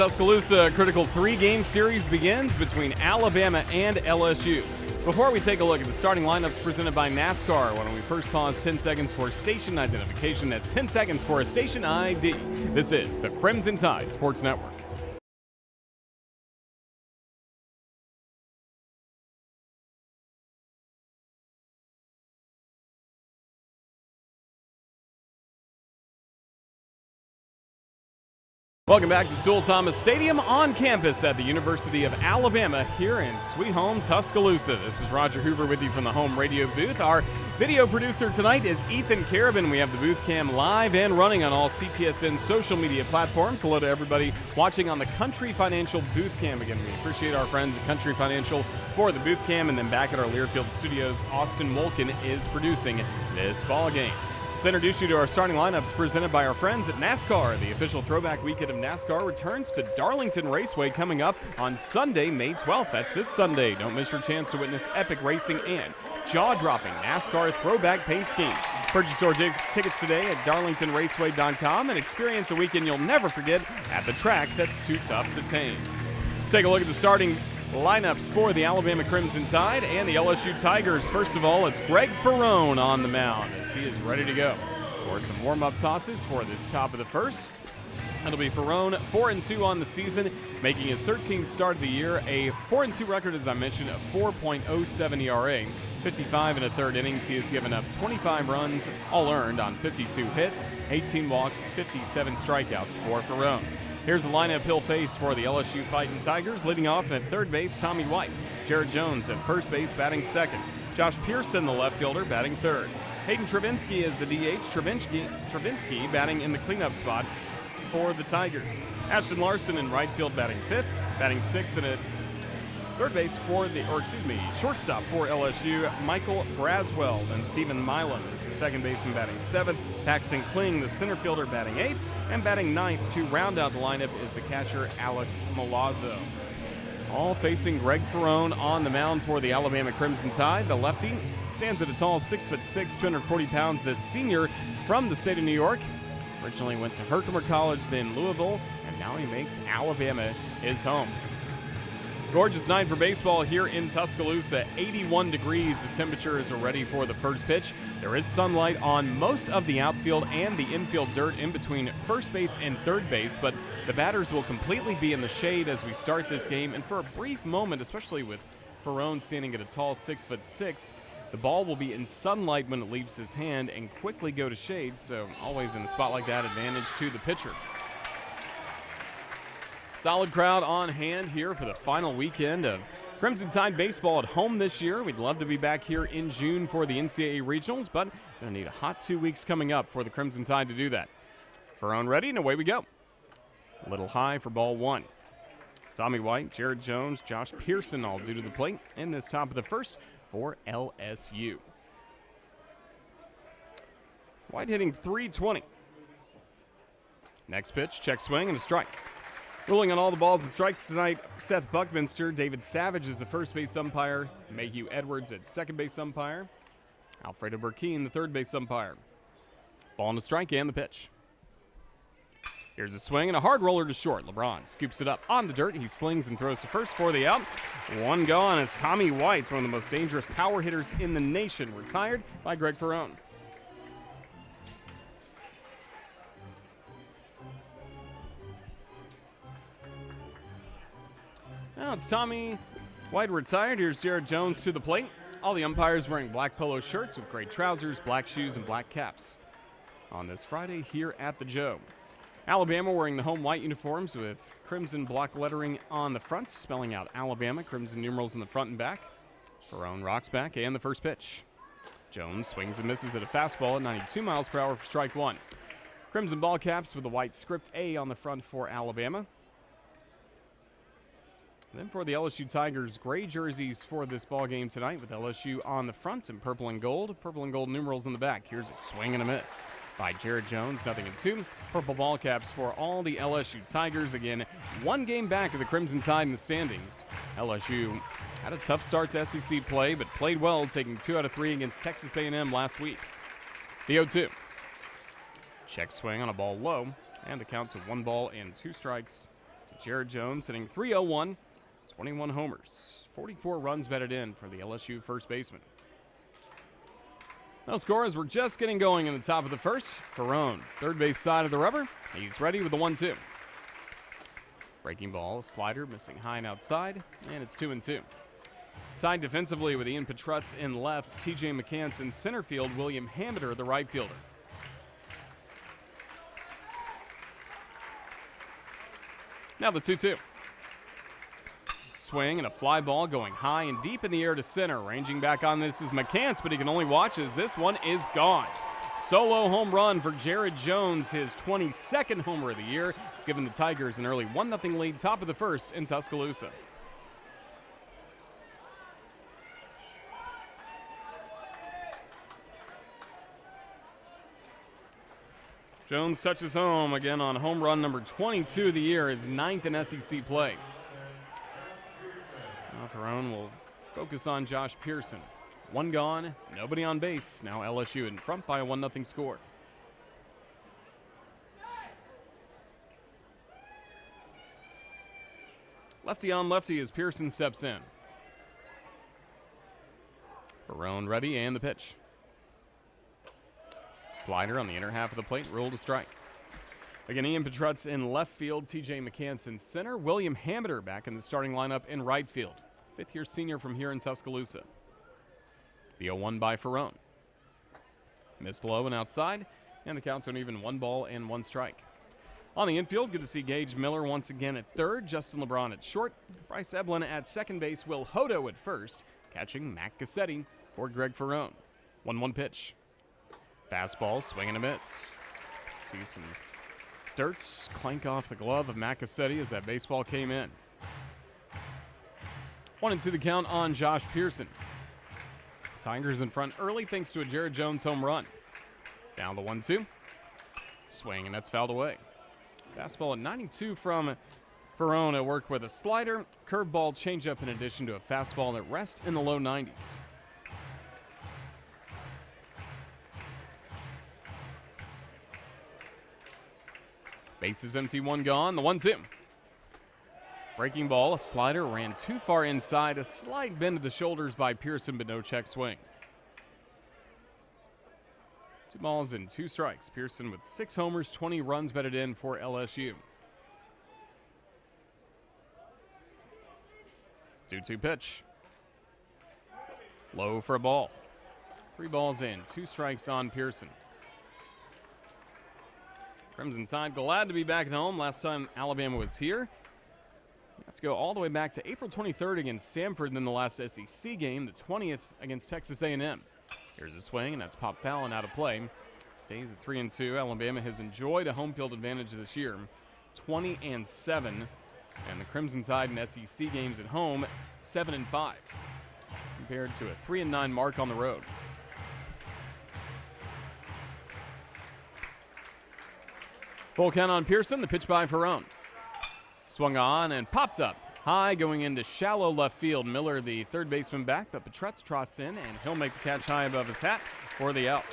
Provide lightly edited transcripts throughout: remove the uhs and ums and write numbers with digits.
Tuscaloosa critical three-game series begins between Alabama and LSU. Before we take a look at the starting lineups presented by NASCAR, why don't we first pause 10 seconds for station identification. That's 10 seconds for a station ID. This is the Crimson Tide Sports Network. Welcome back to Sewell Thomas Stadium on campus at the University of Alabama here in sweet home Tuscaloosa. This is Roger Hoover with you from the home radio booth. Our video producer tonight is Ethan Carabin. We have the booth cam live and running on all CTSN social media platforms. Hello to everybody watching on the Country Financial booth cam. Again, we appreciate our friends at Country Financial for the booth cam. And then back at our Learfield studios, Austin Molkin is producing this ball game. Let's introduce you to our starting lineups presented by our friends at NASCAR. The official throwback weekend of NASCAR returns to Darlington Raceway coming up on Sunday, May 12th. That's this Sunday. Don't miss your chance to witness epic racing and jaw-dropping NASCAR throwback paint schemes. Purchase your tickets today at darlingtonraceway.com and experience a weekend you'll never forget at the track that's too tough to tame. Take a look at the starting lineups for the Alabama Crimson Tide and the LSU Tigers. First of all, it's Greg Ferrone on the mound as he is ready to go for some warm-up tosses for this top of the first. It'll be Ferrone, 4-2 on the season, making his 13th start of the year. A 4-2 record, as I mentioned, a 4.07 ERA. 55 in the third innings. He has given up 25 runs, all earned on 52 hits, 18 walks, 57 strikeouts for Ferrone. Here's the lineup he'll face for the LSU Fighting Tigers. Leading off at third base, Tommy White. Jared Jones at first base, batting second. Josh Pearson, the left fielder, batting third. Hayden Travinski is the DH. Travinski batting in the cleanup spot for the Tigers. Ashton Larson in right field, batting fifth. Batting sixth and at third base shortstop for LSU, Michael Braswell. Then Stephen Milan is the second baseman, batting seventh. Paxton Kling, the center fielder, batting eighth. And batting ninth to round out the lineup is the catcher, Alex Milazzo. All facing Greg Ferrone on the mound for the Alabama Crimson Tide. The lefty stands at a tall 6'6", 240 pounds. This senior from the state of New York. Originally went to Herkimer College, then Louisville, and now he makes Alabama his home. Gorgeous night for baseball here in Tuscaloosa. 81 degrees. The temperatures are ready for the first pitch. There is sunlight on most of the outfield and the infield dirt in between first base and third base, but the batters will completely be in the shade as we start this game. And for a brief moment, especially with Ferrone standing at a tall 6'6", the ball will be in sunlight when it leaves his hand and quickly go to shade. So always in a spot like that, advantage to the pitcher. Solid crowd on hand here for the final weekend of Crimson Tide baseball at home this year. We'd love to be back here in June for the NCAA Regionals, but going to need a hot 2 weeks coming up for the Crimson Tide to do that. Ferrone ready, and away we go. A little high for ball one. Tommy White, Jared Jones, Josh Pearson all due to the plate in this top of the first for LSU. White hitting .320. Next pitch, check swing and a strike. Ruling on all the balls and strikes tonight, Seth Buckminster. David Savage is the first base umpire. Mayhew Edwards at second base umpire. Alfredo Burkeen, the third base umpire. Ball and a strike and the pitch. Here's a swing and a hard roller to short. LeBron scoops it up on the dirt. He slings and throws to first for the out. One gone as Tommy White, one of the most dangerous power hitters in the nation, retired by Greg Ferrone. Now it's Tommy White retired. Here's Jared Jones to the plate. All the umpires wearing black polo shirts with gray trousers, black shoes, and black caps on this Friday here at the Joe. Alabama wearing the home white uniforms with crimson block lettering on the front, spelling out Alabama, crimson numerals in the front and back. Ferrone rocks back, and the first pitch. Jones swings and misses at a fastball at 92 miles per hour for strike one. Crimson ball caps with the white script A on the front for Alabama. Then for the LSU Tigers, gray jerseys for this ball game tonight with LSU on the front and purple and gold numerals in the back. Here's a swing and a miss by Jared Jones, 0-2. Purple ball caps for all the LSU Tigers. Again, one game back of the Crimson Tide in the standings. LSU had a tough start to SEC play, but played well, taking 2 out of 3 against Texas A&M last week. The 0-2. Check swing on a ball low, and the count to 1 ball and 2 strikes to Jared Jones hitting .301, 21 homers, 44 runs batted in for the LSU first baseman. No score as we're just getting going in the top of the first. Ferrone, third base side of the rubber. He's ready with the 1-2. Breaking ball, slider missing high and outside, and it's 2-2. Tied defensively with Ian Petrutz in left, TJ McCants in center field, William Hamiter the right fielder. Now the 2-2. Swing and a fly ball going high and deep in the air to center. Ranging back on this is McCants, but he can only watch as this one is gone. Solo home run for Jared Jones, his 22nd homer of the year. He's given the Tigers an early 1-0 lead, top of the first in Tuscaloosa. Jones touches home again on home run number 22 of the year, his 9th in SEC play. Now Ferrone will focus on Josh Pearson. One gone, nobody on base. Now LSU in front by a 1-0 score. Lefty on lefty as Pearson steps in. Ferrone ready and the pitch. Slider on the inner half of the plate, ruled a strike. Again, Ian Petrutz in left field, TJ McCants in center, William Hamiter back in the starting lineup in right field. Fifth-year senior from here in Tuscaloosa. The 0-1 by Ferrone. Missed low and outside, and the count's on even 1 ball and 1 strike. On the infield, good to see Gage Miller once again at third, Justin LeBron at short, Bryce Eblin at second base, Will Hodo at first, catching Mac Cassetti for Greg Ferrone. 1-1 pitch. Fastball, swing and a miss. See some dirts clank off the glove of Mac Cassetti as that baseball came in. 1-2 the count on Josh Pearson. Tigers in front early thanks to a Jared Jones home run. Down the 1-2. Swing and that's fouled away. Fastball at 92 from Ferrone at work with a slider, curveball, changeup in addition to a fastball that rests in the low 90s. Bases empty, 1 gone, the 1-2. Breaking ball, a slider ran too far inside, a slight bend to the shoulders by Pearson, but no check swing. 2 balls and 2 strikes. Pearson with 6 homers, 20 runs batted in for LSU. 2-2 pitch. Low for a ball. 3 balls in, 2 strikes on Pearson. Crimson Tide glad to be back at home. Last time Alabama was here, you have to go all the way back to April 23rd against Samford, and then the last SEC game, the 20th against Texas A&M. Here's a swing, and that's popped foul and out of play. Stays at 3-2. Alabama has enjoyed a home field advantage this year, 20-7, and the Crimson Tide in SEC games at home, 7-5. That's compared to a 3-9 mark on the road. Full count on Pearson, the pitch by Ferrone. Swung on and popped up high going into shallow left field. Miller, the third baseman, back, but Petrutz trots in, and he'll make the catch high above his hat for the out.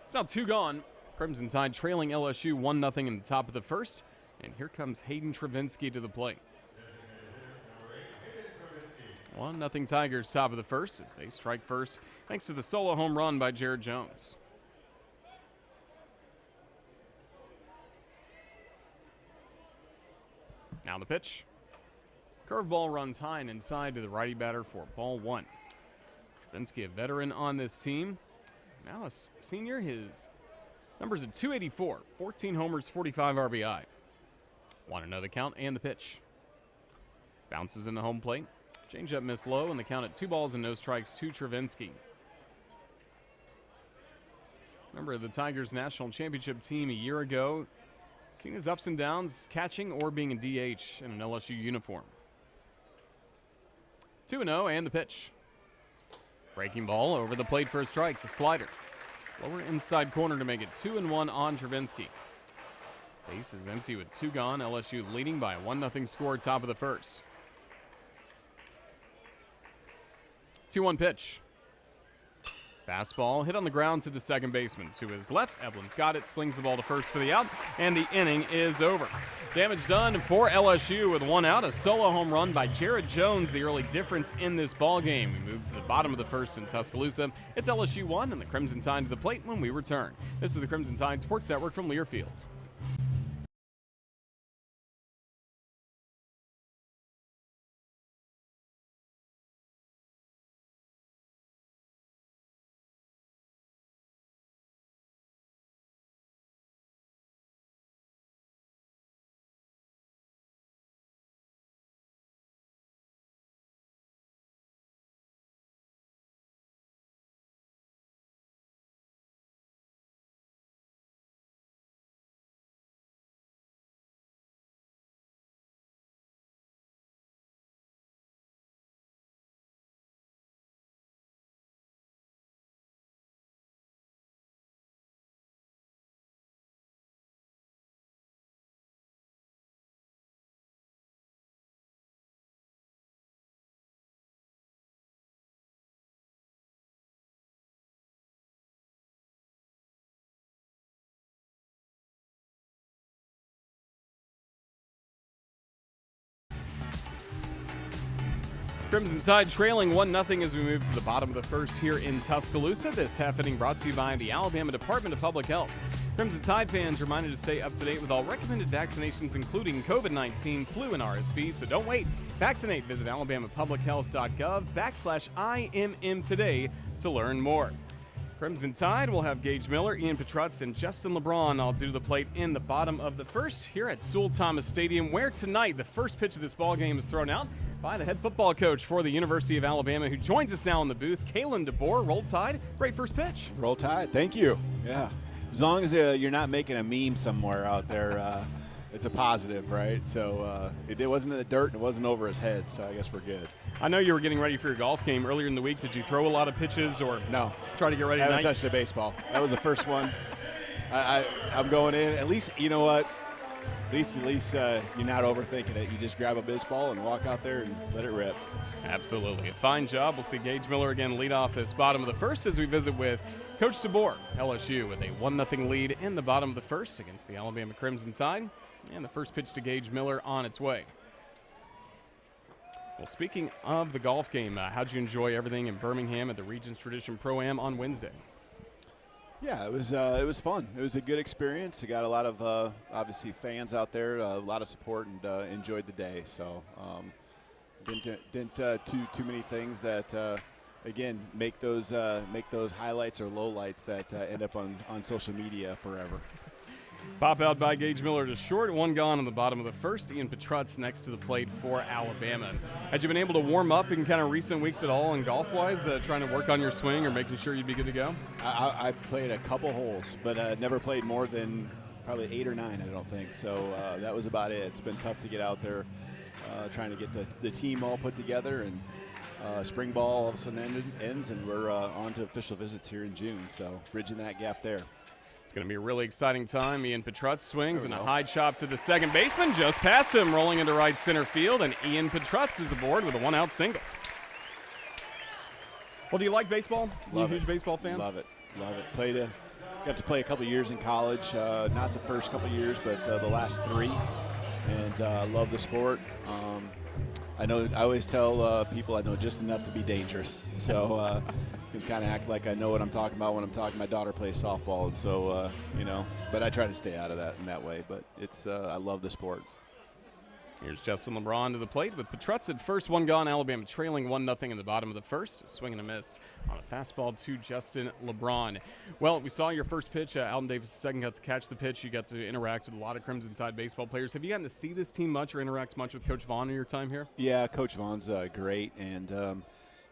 It's now 2 gone. Crimson Tide trailing LSU 1-0 in the top of the first, and here comes Hayden Travinski to the plate. 1-0 Tigers, top of the first as they strike first thanks to the solo home run by Jared Jones. Now the pitch. Curveball runs high and inside to the righty batter for ball 1. Travinski, a veteran on this team. Now a senior, his numbers at 284, 14 homers, 45 RBI. 1-0 the count and the pitch. Bounces in the home plate. Changeup missed low, and the count at 2 balls and no strikes to Travinski. Remember the Tigers national championship team a year ago. Seen his ups and downs catching or being a DH in an LSU uniform. 2-0 and the pitch. Breaking ball over the plate for a strike, the slider. Lower inside corner to make it 2-1 on Travinski. Base is empty with 2 gone. LSU leading by a 1-0 score, top of the first. 2-1 pitch. Fastball hit on the ground to the second baseman. To his left, Eblin's got it, slings the ball to first for the out, and the inning is over. Damage done for LSU with one out. A solo home run by Jared Jones, the early difference in this ball game. We move to the bottom of the first in Tuscaloosa. It's LSU 1 and the Crimson Tide to the plate when we return. This is the Crimson Tide Sports Network from Learfield. Crimson Tide trailing 1-0 as we move to the bottom of the first here in Tuscaloosa. This half inning brought to you by the Alabama Department of Public Health. Crimson Tide fans reminded to stay up to date with all recommended vaccinations, including COVID-19, flu, and RSV. So don't wait. Vaccinate. Visit alabamapublichealth.gov/IMM today to learn more. Crimson Tide will have Gage Miller, Ian Petrutz, and Justin LeBron all due to the plate in the bottom of the first here at Sewell Thomas Stadium, where tonight the first pitch of this ball game is thrown out by the head football coach for the University of Alabama, who joins us now in the booth, Kalen DeBoer. Roll Tide. Great first pitch. Roll Tide. Thank you. Yeah. As long as you're not making a meme somewhere out there, it's a positive, right? So it wasn't in the dirt and it wasn't over his head, so I guess we're good. I know you were getting ready for your golf game earlier in the week. Did you throw a lot of pitches or no? Try to get ready I tonight? haven't touched a baseball. That was the first one. I'm going in. At least, you know what? At least you're not overthinking it. You just grab a baseball and walk out there and let it rip. Absolutely. A fine job. We'll see Gage Miller again lead off this bottom of the first as we visit with Coach DeBoer. LSU with a 1-0 lead in the bottom of the first against the Alabama Crimson Tide. And the first pitch to Gage Miller on its way. Well, speaking of the golf game, how'd you enjoy everything in Birmingham at the Regions Tradition Pro-Am on Wednesday? Yeah, it was fun. It was a good experience. We got a lot of obviously fans out there, a lot of support, and enjoyed the day. So didn't too many things that again make those highlights or lowlights that end up on social media forever. Pop out by Gage Miller to short, one gone on the bottom of the first. Ian Petrutz next to the plate for Alabama. Had you been able to warm up in kind of recent weeks at all in golf-wise, trying to work on your swing or making sure you'd be good to go? I played a couple holes, but never played more than probably 8 or 9, I don't think. So that was about it. It's been tough to get out there trying to get the team all put together, and spring ball all of a sudden ends, and we're on to official visits here in June. So bridging that gap there. It's going to be a really exciting time. Ian Petrutz swings and a high chop to the second baseman, just past him, rolling into right center field, and Ian Petrutz is aboard with a one-out single. Well, do you like baseball? Love you a huge baseball fan? Love it. Got to play a couple years in college, not the first couple years, but the last 3, and love the sport. I always tell people I know just enough to be dangerous, so can kind of act like I know what I'm talking about when I'm talking. My daughter plays softball, and so but I try to stay out of that in that way. But it's I love the sport. Here's Justin LeBron to the plate with Petrutz at first, one gone. Alabama trailing 1-0 in the bottom of the first. Swing and a miss on a fastball to Justin LeBron. Well, we saw your first pitch. Alden Davis' second got to catch the pitch. You got to interact with a lot of Crimson Tide baseball players. Have you gotten to see this team much or interact much with Coach Vaughn in your time here? Yeah, Coach Vaughn's great, and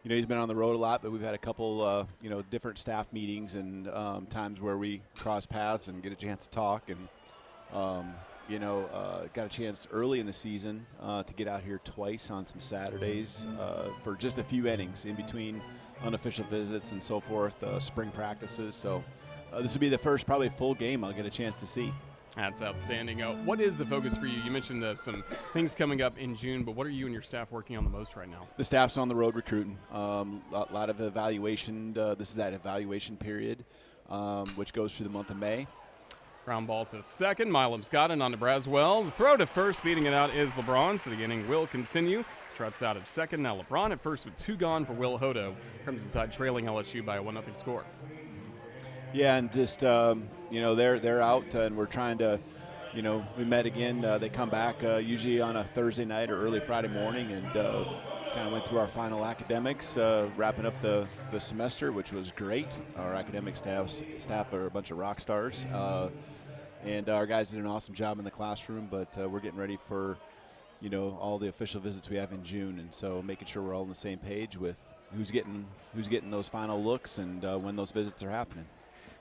he's been on the road a lot, but we've had a couple different staff meetings and times where we cross paths and get a chance to talk, and got a chance early in the season to get out here twice on some Saturdays for just a few innings in between unofficial visits and so forth, spring practices. So this will be the first probably full game I'll get a chance to see. That's outstanding. What is the focus for you? You mentioned some things coming up in June, but what are you and your staff working on the most right now? The staff's on the road recruiting. A lot of evaluation. This is that evaluation period, which goes through the month of May. Ground ball to second. Milam's got it on to Braswell. The throw to first, beating it out is LeBron, so the inning will continue. Trout's out at second. Now LeBron at first with 2 gone for Will Hodo. Crimson Tide trailing LSU by a 1-0 score. Yeah, and just they're out, and we're trying to, we met again. They come back usually on a Thursday night or early Friday morning, and kind of went through our final academics, wrapping up the semester, which was great. Our academic staff are a bunch of rock stars, and our guys did an awesome job in the classroom. But we're getting ready for, all the official visits we have in June, and so making sure we're all on the same page with who's getting those final looks and when those visits are happening.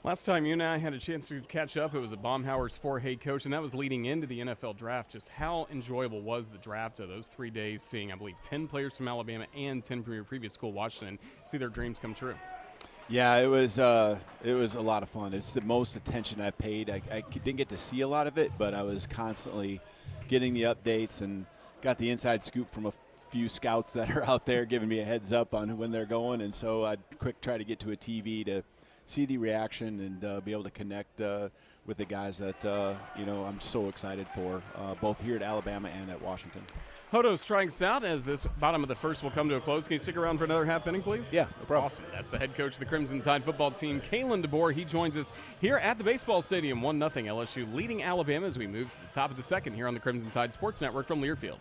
Last time you and I had a chance to catch up, it was at Baumhauer's head coach, and that was leading into the NFL draft. Just how enjoyable was the draft of those 3 days, seeing, I believe, 10 players from Alabama and 10 from your previous school, Washington, see their dreams come true? Yeah, it was a lot of fun. It's the most attention I've paid. I didn't get to see a lot of it, but I was constantly getting the updates and got the inside scoop from a few scouts that are out there giving me a heads up on when they're going, and so I'd try to get to a TV to see the reaction and be able to connect with the guys that I'm so excited for, both here at Alabama and at Washington. Hodo strikes out as this bottom of the first will come to a close. Can you stick around for another half inning, please? Yeah, no problem. Awesome. That's the head coach of the Crimson Tide football team, Kalen DeBoer. He joins us here at the baseball stadium, 1-0 LSU leading Alabama as we move to the top of the second here on the Crimson Tide Sports Network from Learfield.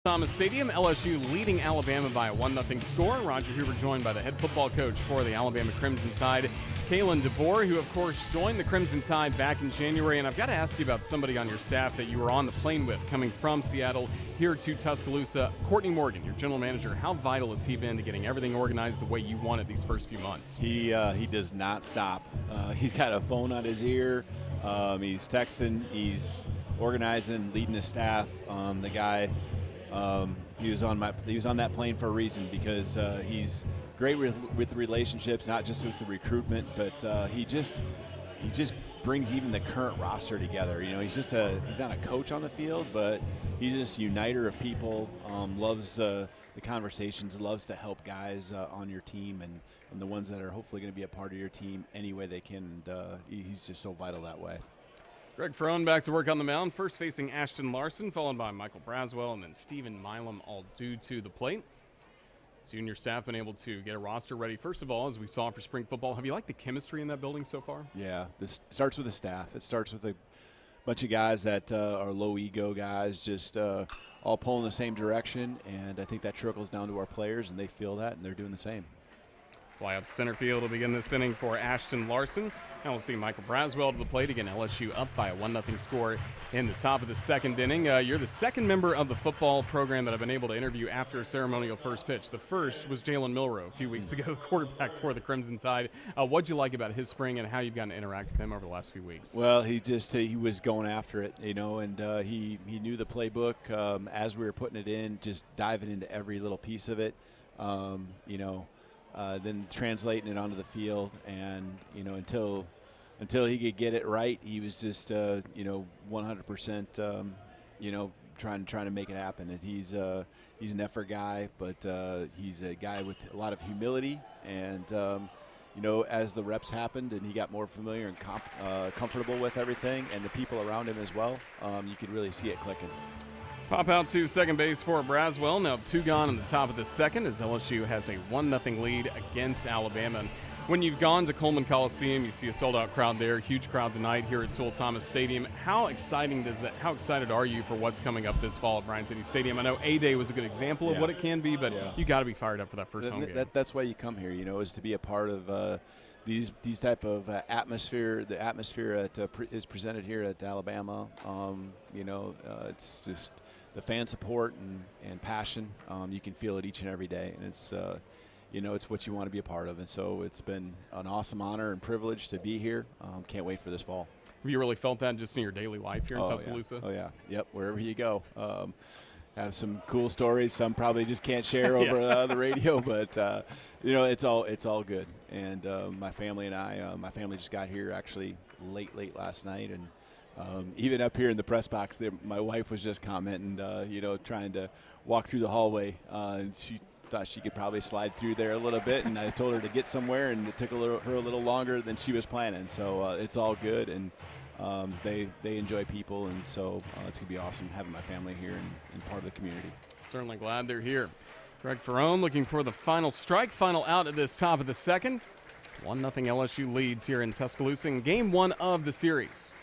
Thomas Stadium, LSU leading Alabama by a 1-0 score. Roger Hoover joined by the head football coach for the Alabama Crimson Tide, Kalen DeBoer, who, of course, joined the Crimson Tide back in January. And I've got to ask you about somebody on your staff that you were on the plane with coming from Seattle here to Tuscaloosa. Courtney Morgan, your general manager. How vital has he been to getting everything organized the way you wanted these first few months? He does not stop. He's got a phone on his ear. He's texting. He's organizing, leading the staff. The guy... he was on that plane for a reason, because he's great with relationships, not just with the recruitment, but he just brings even the current roster together. He's not a coach on the field, but he's just a uniter of people. Loves the conversations, loves to help guys on your team and the ones that are hopefully going to be a part of your team any way they can. And he's just so vital that way. Greg Frone back to work on the mound, first facing Ashton Larson, followed by Michael Braswell, and then Stephen Milam, all due to the plate. Junior staff been able to get a roster ready. First of all, as we saw for spring football, have you liked the chemistry in that building so far? Yeah, this starts with the staff. It starts with a bunch of guys that are low ego guys, just all pulling the same direction, and I think that trickles down to our players, and they feel that, and they're doing the same. Fly out to center field will begin this inning for Ashton Larson. Now we'll see Michael Braswell to the plate again. LSU up by a 1-0 score in the top of the second inning. You're the second member of the football program that I've been able to interview after a ceremonial first pitch. The first was Jalen Milroe a few weeks ago, quarterback for the Crimson Tide. What'd you like about his spring and how you've gotten to interact with him over the last few weeks? Well, he was going after it, and he knew the playbook as we were putting it in, just diving into every little piece of it. Then translating it onto the field, and until he could get it right, he was just 100% trying to make it happen. And he's an effort guy, but he's a guy with a lot of humility. And as the reps happened and he got more familiar and comfortable with everything, and the people around him as well, you could really see it clicking. Pop out to second base for Braswell. Now 2 gone in the top of the second as LSU has a 1-0 lead against Alabama. When you've gone to Coleman Coliseum, you see a sold-out crowd there. Huge crowd tonight here at Sewell Thomas Stadium. How excited are you for what's coming up this fall at Bryant-Denny Stadium? I know A-Day was a good example of what it can be, but you got to be fired up for that first home game. That's why you come here, is to be a part of these type of atmosphere. The atmosphere that is presented here at Alabama. It's just the fan support and passion. You can feel it each and every day, and it's what you want to be a part of. And so it's been an awesome honor and privilege to be here. Can't wait for this fall. Have you really felt that just in your daily life here in Tuscaloosa? Yeah. Oh, yeah. Yep, wherever you go. Have some cool stories. Some probably just can't share over the radio, but, it's all good. And my family and my family just got here actually late last night. And even up here in the press box, my wife was just commenting, trying to walk through the hallway. And she thought she could probably slide through there a little bit, and I told her to get somewhere, and it took her a little longer than she was planning. So it's all good, and they enjoy people, and so it's going to be awesome having my family here and part of the community. Certainly glad they're here. Greg Ferrone looking for the final strike, final out at this top of the second. 1-0 LSU leads here in Tuscaloosa in game 1 of the series.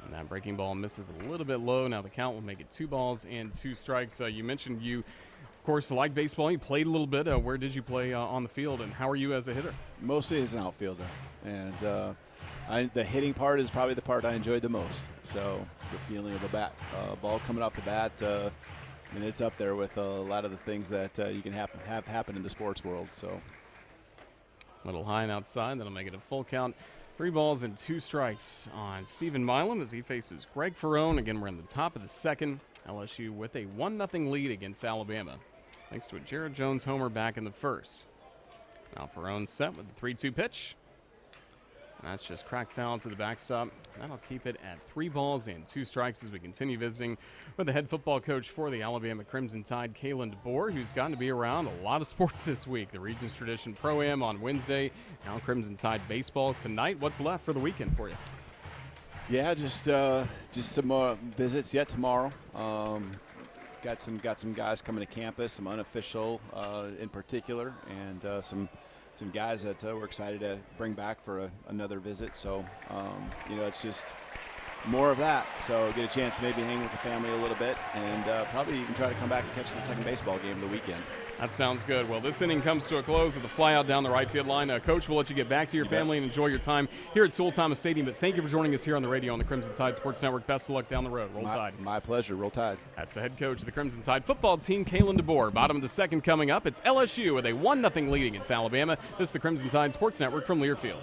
And that breaking ball misses a little bit low. Now the count will make it 2 balls and 2 strikes. You mentioned you, of course, like baseball. You played a little bit. Where did you play on the field, and how are you as a hitter? Mostly as an outfielder. And the hitting part is probably the part I enjoyed the most. So the feeling of a ball coming off the bat, it's up there with a lot of the things that you can have happen in the sports world. So little high and outside. That'll make it a full count. 3 balls and 2 strikes on Stephen Milam as he faces Greg Ferrone. Again, we're in the top of the second. LSU with a 1-0 lead against Alabama, thanks to a Jared Jones homer back in the first. Now Ferrone set with the 3-2 pitch. And that's just cracked foul to the backstop. That'll keep it at 3 balls and 2 strikes as we continue visiting with the head football coach for the Alabama Crimson Tide, Kalen DeBoer, who's gotten to be around a lot of sports this week. The Regions Tradition Pro-Am on Wednesday, now Crimson Tide baseball tonight. What's left for the weekend for you? Yeah, just some more visits yet tomorrow. Got some guys coming to campus, some unofficial in particular, and some guys that we're excited to bring back for another visit. So, it's just more of that. So get a chance to maybe hang with the family a little bit, and probably even try to come back and catch the second baseball game of the weekend. That sounds good. Well, this inning comes to a close with a fly out down the right field line. Coach, we'll let you get back to your family and enjoy your time here at Sewell Thomas Stadium. But thank you for joining us here on the radio on the Crimson Tide Sports Network. Best of luck down the road. Roll Tide. My pleasure. Roll Tide. That's the head coach of the Crimson Tide football team, Kalen DeBoer. Bottom of the second coming up. It's LSU with a 1-0 lead against Alabama. This is the Crimson Tide Sports Network from Learfield.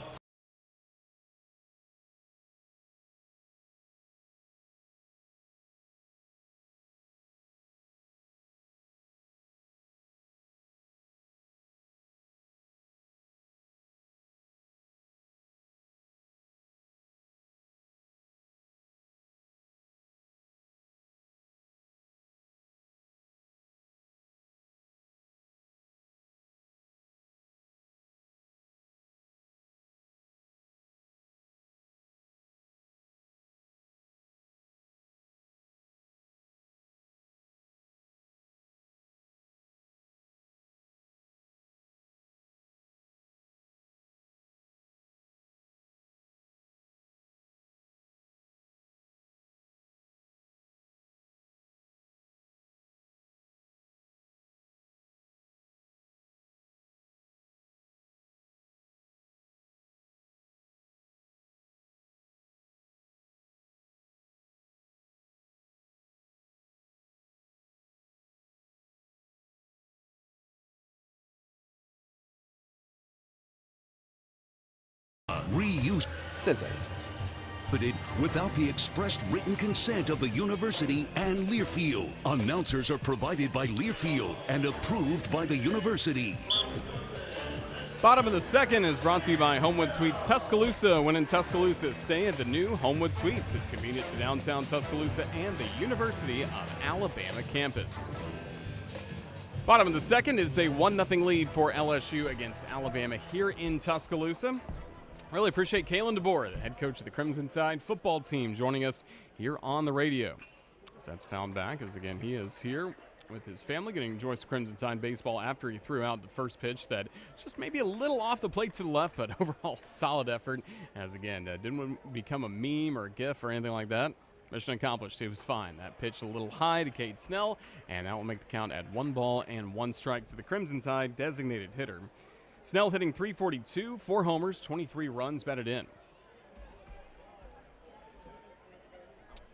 Reuse 10 seconds. Without the expressed written consent of the university and Learfield. Announcers are provided by Learfield and approved by the university. Bottom of the second is brought to you by Homewood Suites Tuscaloosa. When in Tuscaloosa, stay at the new Homewood Suites. It's convenient to downtown Tuscaloosa and the University of Alabama campus. Bottom of the second, it's a 1-0 lead for LSU against Alabama here in Tuscaloosa. Really appreciate Kalen DeBoer, the head coach of the Crimson Tide football team, joining us here on the radio. So that's found back, as again he is here with his family, getting to enjoy some Crimson Tide baseball after he threw out the first pitch that just maybe a little off the plate to the left, but overall solid effort. As again, didn't become a meme or a gif or anything like that. Mission accomplished. He was fine. That pitch a little high to Cade Snell, and that will make the count at 1-1 strike to the Crimson Tide designated hitter. Snell hitting .342, 4 homers, 23 runs batted in.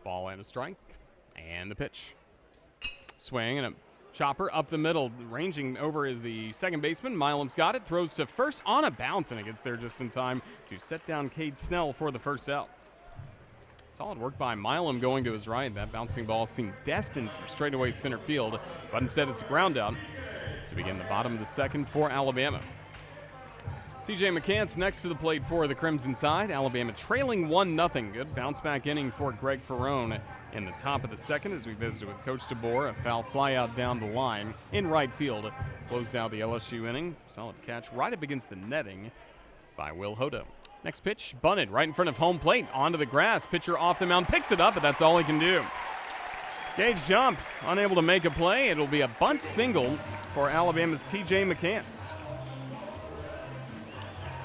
Ball and a strike, and the pitch. Swing and a chopper up the middle. Ranging over is the second baseman. Milam's got it. Throws to first on a bounce, and it gets there just in time to set down Cade Snell for the first out. Solid work by Milam going to his right. That bouncing ball seemed destined for straightaway center field, but instead it's a ground out to begin the bottom of the second for Alabama. TJ McCants next to the plate for the Crimson Tide. Alabama trailing 1-0. Good bounce back inning for Greg Ferrone in the top of the second as we visited with Coach DeBoer. A foul fly out down the line in right field. Closed out the LSU inning. Solid catch right up against the netting by Will Hodo. Next pitch, bunted right in front of home plate. Onto the grass. Pitcher off the mound, picks it up, but that's all he can do. Gage jump, unable to make a play. It'll be a bunt single for Alabama's TJ McCants.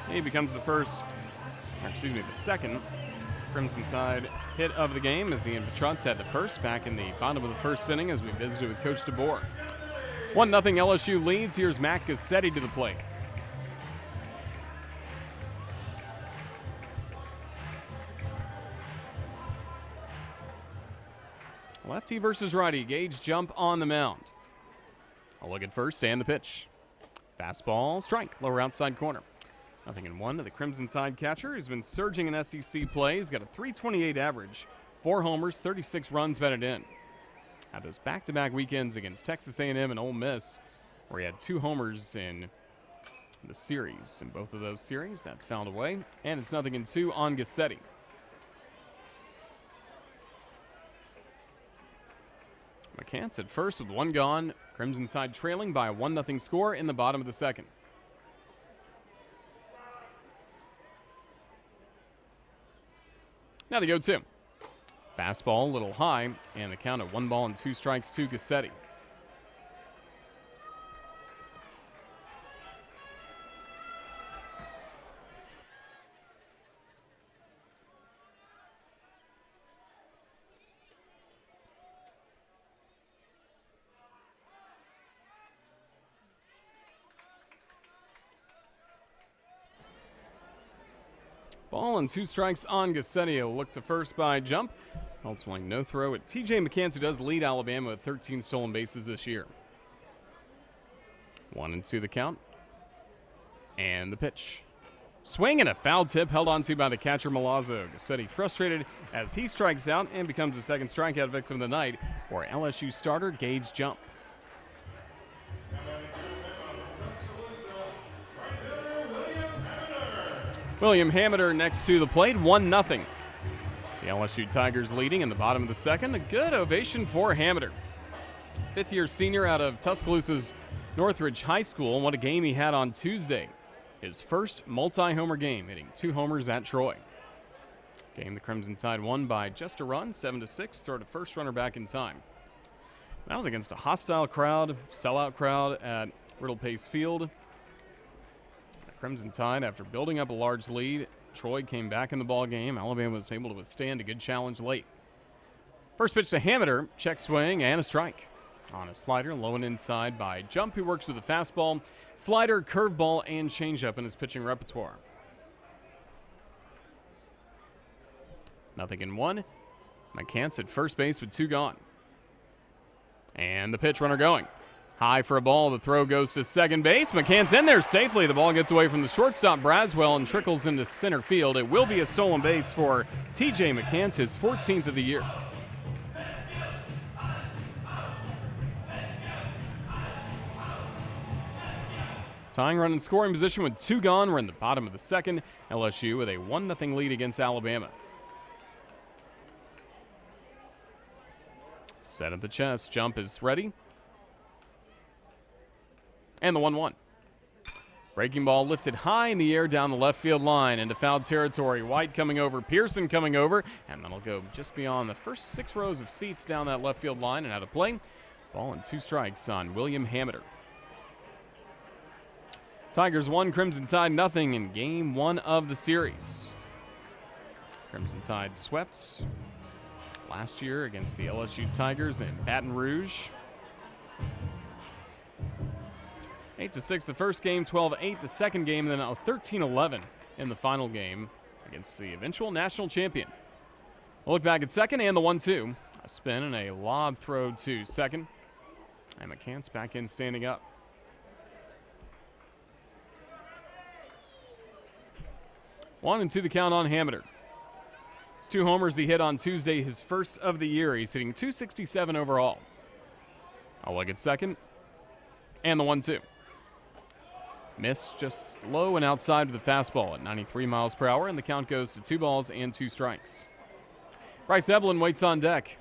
He becomes the second Crimson Tide hit of the game as Ian Petrutz had the first back in the bottom of the first inning as we visited with Coach DeBoer. 1-0 LSU leads. Here's Matt Gassetti to the plate. Lefty versus righty. Gage jump on the mound. A look at first and the pitch. Fastball, strike, lower outside corner. 0-1 to the Crimson Tide catcher, who's been surging in SEC play. He's got a .328 average, 4 homers, 36 runs batted in. Had those back-to-back weekends against Texas A&M and Ole Miss, where he had 2 homers in the series. In both of those series, that's fouled away, and it's 0-2 on Gassetti. McCants at first with 1 gone. Crimson Tide trailing by a 1-0 score in the bottom of the second. Now the 0-2. Fastball a little high, and the count at 1-2 strikes to Gassetti. Ball and 2 strikes on Gassetti. A look to first by jump. Ultimately, no throw at TJ McCants, who does lead Alabama with 13 stolen bases this year. 1-2 the count. And the pitch. Swing and a foul tip held onto by the catcher Milazzo. Gassetti frustrated as he strikes out and becomes the second strikeout victim of the night for LSU starter Gage Jump. William Hameter next to the plate, 1-0. The LSU Tigers leading in the bottom of the second. A good ovation for Hameter. 5th-year senior out of Tuscaloosa's Northridge High School. What a game he had on Tuesday. His first multi-homer game, hitting 2 homers at Troy. Game the Crimson Tide won by just a run, 7-6. Throw to first, runner back in time. That was against a hostile crowd, sellout crowd at Riddle Pace Field. Crimson Tide, after building up a large lead, Troy came back in the ball game. Alabama was able to withstand a good challenge late. First pitch to Hameter, check swing and a strike. On a slider, low and inside by Jump, who works with a fastball, slider, curveball, and changeup in his pitching repertoire. 0-1. McCants at first base with 2 gone. And the pitch, runner going. High for a ball. The throw goes to second base. McCants in there safely. The ball gets away from the shortstop Braswell and trickles into center field. It will be a stolen base for TJ McCants, his 14th of the year. Tying run in scoring position with 2 gone. We're in the bottom of the second. LSU with a 1-0 lead against Alabama. Set at the chest. Jump is ready. And the 1-1. Breaking ball lifted high in the air down the left field line into foul territory. White coming over, Pearson coming over, and that'll go just beyond the first 6 rows of seats down that left field line and out of play. Ball and 2 strikes on William Hameter. Tigers 1, Crimson Tide nothing in game 1 of the series. Crimson Tide swept last year against the LSU Tigers in Baton Rouge. 8-6 the first game, 12-8 the second game, and then 13-11 in the final game against the eventual national champion. We'll look back at second and the 1-2. A spin and a lob throw to second. And McCants back in standing up. 1-2 the count on Hameter. His 2 homers he hit on Tuesday, his first of the year. He's hitting .267 overall. I'll look at second. And the 1-2. Missed just low and outside of the fastball at 93 miles per hour, and the count goes to 2 balls and 2 strikes. Bryce Eblin waits on deck.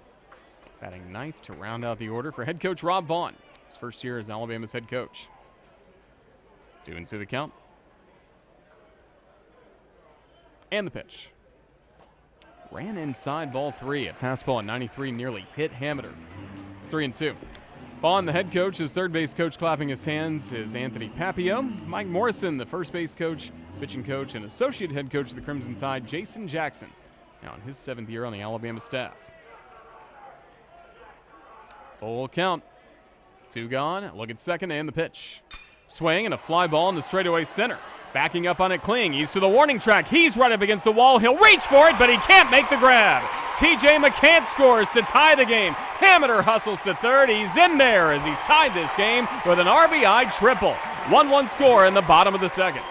Batting 9th to round out the order for head coach Rob Vaughn. His first year as Alabama's head coach. 2-2 the count. And the pitch. Ran inside ball 3. A fastball at 93 nearly hit Hameter. It's 3-2. Vaughn, the head coach, his third base coach clapping his hands is Anthony Papio. Mike Morrison, the first base coach, pitching coach, and associate head coach of the Crimson Tide, Jason Jackson, now in his 7th year on the Alabama staff. Full count. 2 gone. Look at second and the pitch. Swing and a fly ball into straightaway center. Backing up on it, Kling. He's to the warning track. He's right up against the wall. He'll reach for it, but he can't make the grab. T.J. McCants scores to tie the game. Hameter hustles to third. He's in there as he's tied this game with an RBI triple. 1-1 score in the bottom of the second.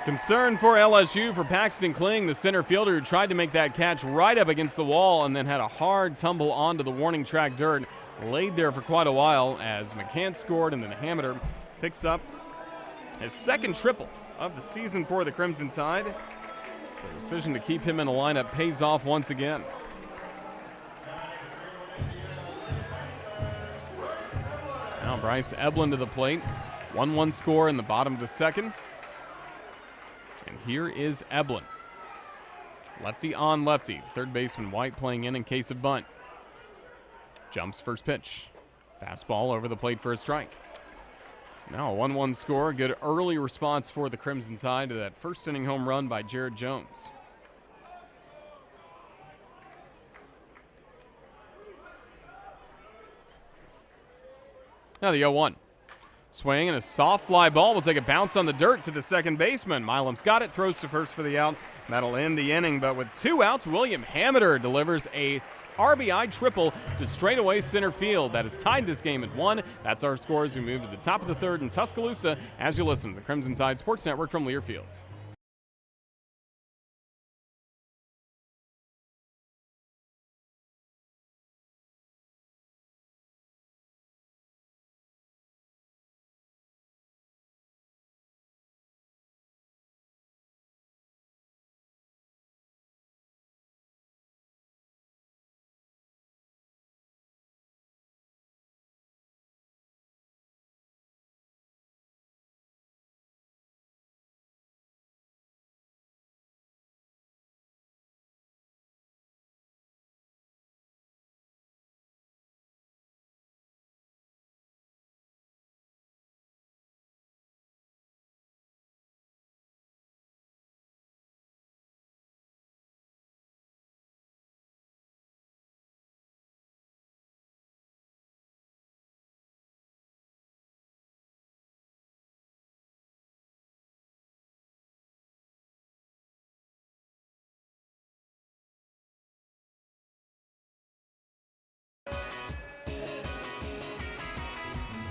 Concern for LSU for Paxton Kling, the center fielder who tried to make that catch right up against the wall and then had a hard tumble onto the warning track dirt. Laid there for quite a while as McCants scored, and then Hameter picks up his 2nd triple of the season for the Crimson Tide. So the decision to keep him in the lineup pays off once again. Now Bryce Eblin to the plate. 1-1 score in the bottom of the second. And here is Eblin. Lefty on lefty. Third baseman White playing in case of bunt. Jumps first pitch. Fastball over the plate for a strike. So now a 1-1 score. Good early response for the Crimson Tide to that first inning home run by Jared Jones. Now the 0-1. Swing and a soft fly ball will take a bounce on the dirt to the second baseman. Milam's got it, throws to first for the out. That'll end the inning, but with 2 outs, William Hameter delivers a RBI triple to straightaway center field. That has tied this game at 1. That's our score as we move to the top of the third in Tuscaloosa as you listen to the Crimson Tide Sports Network from Learfield.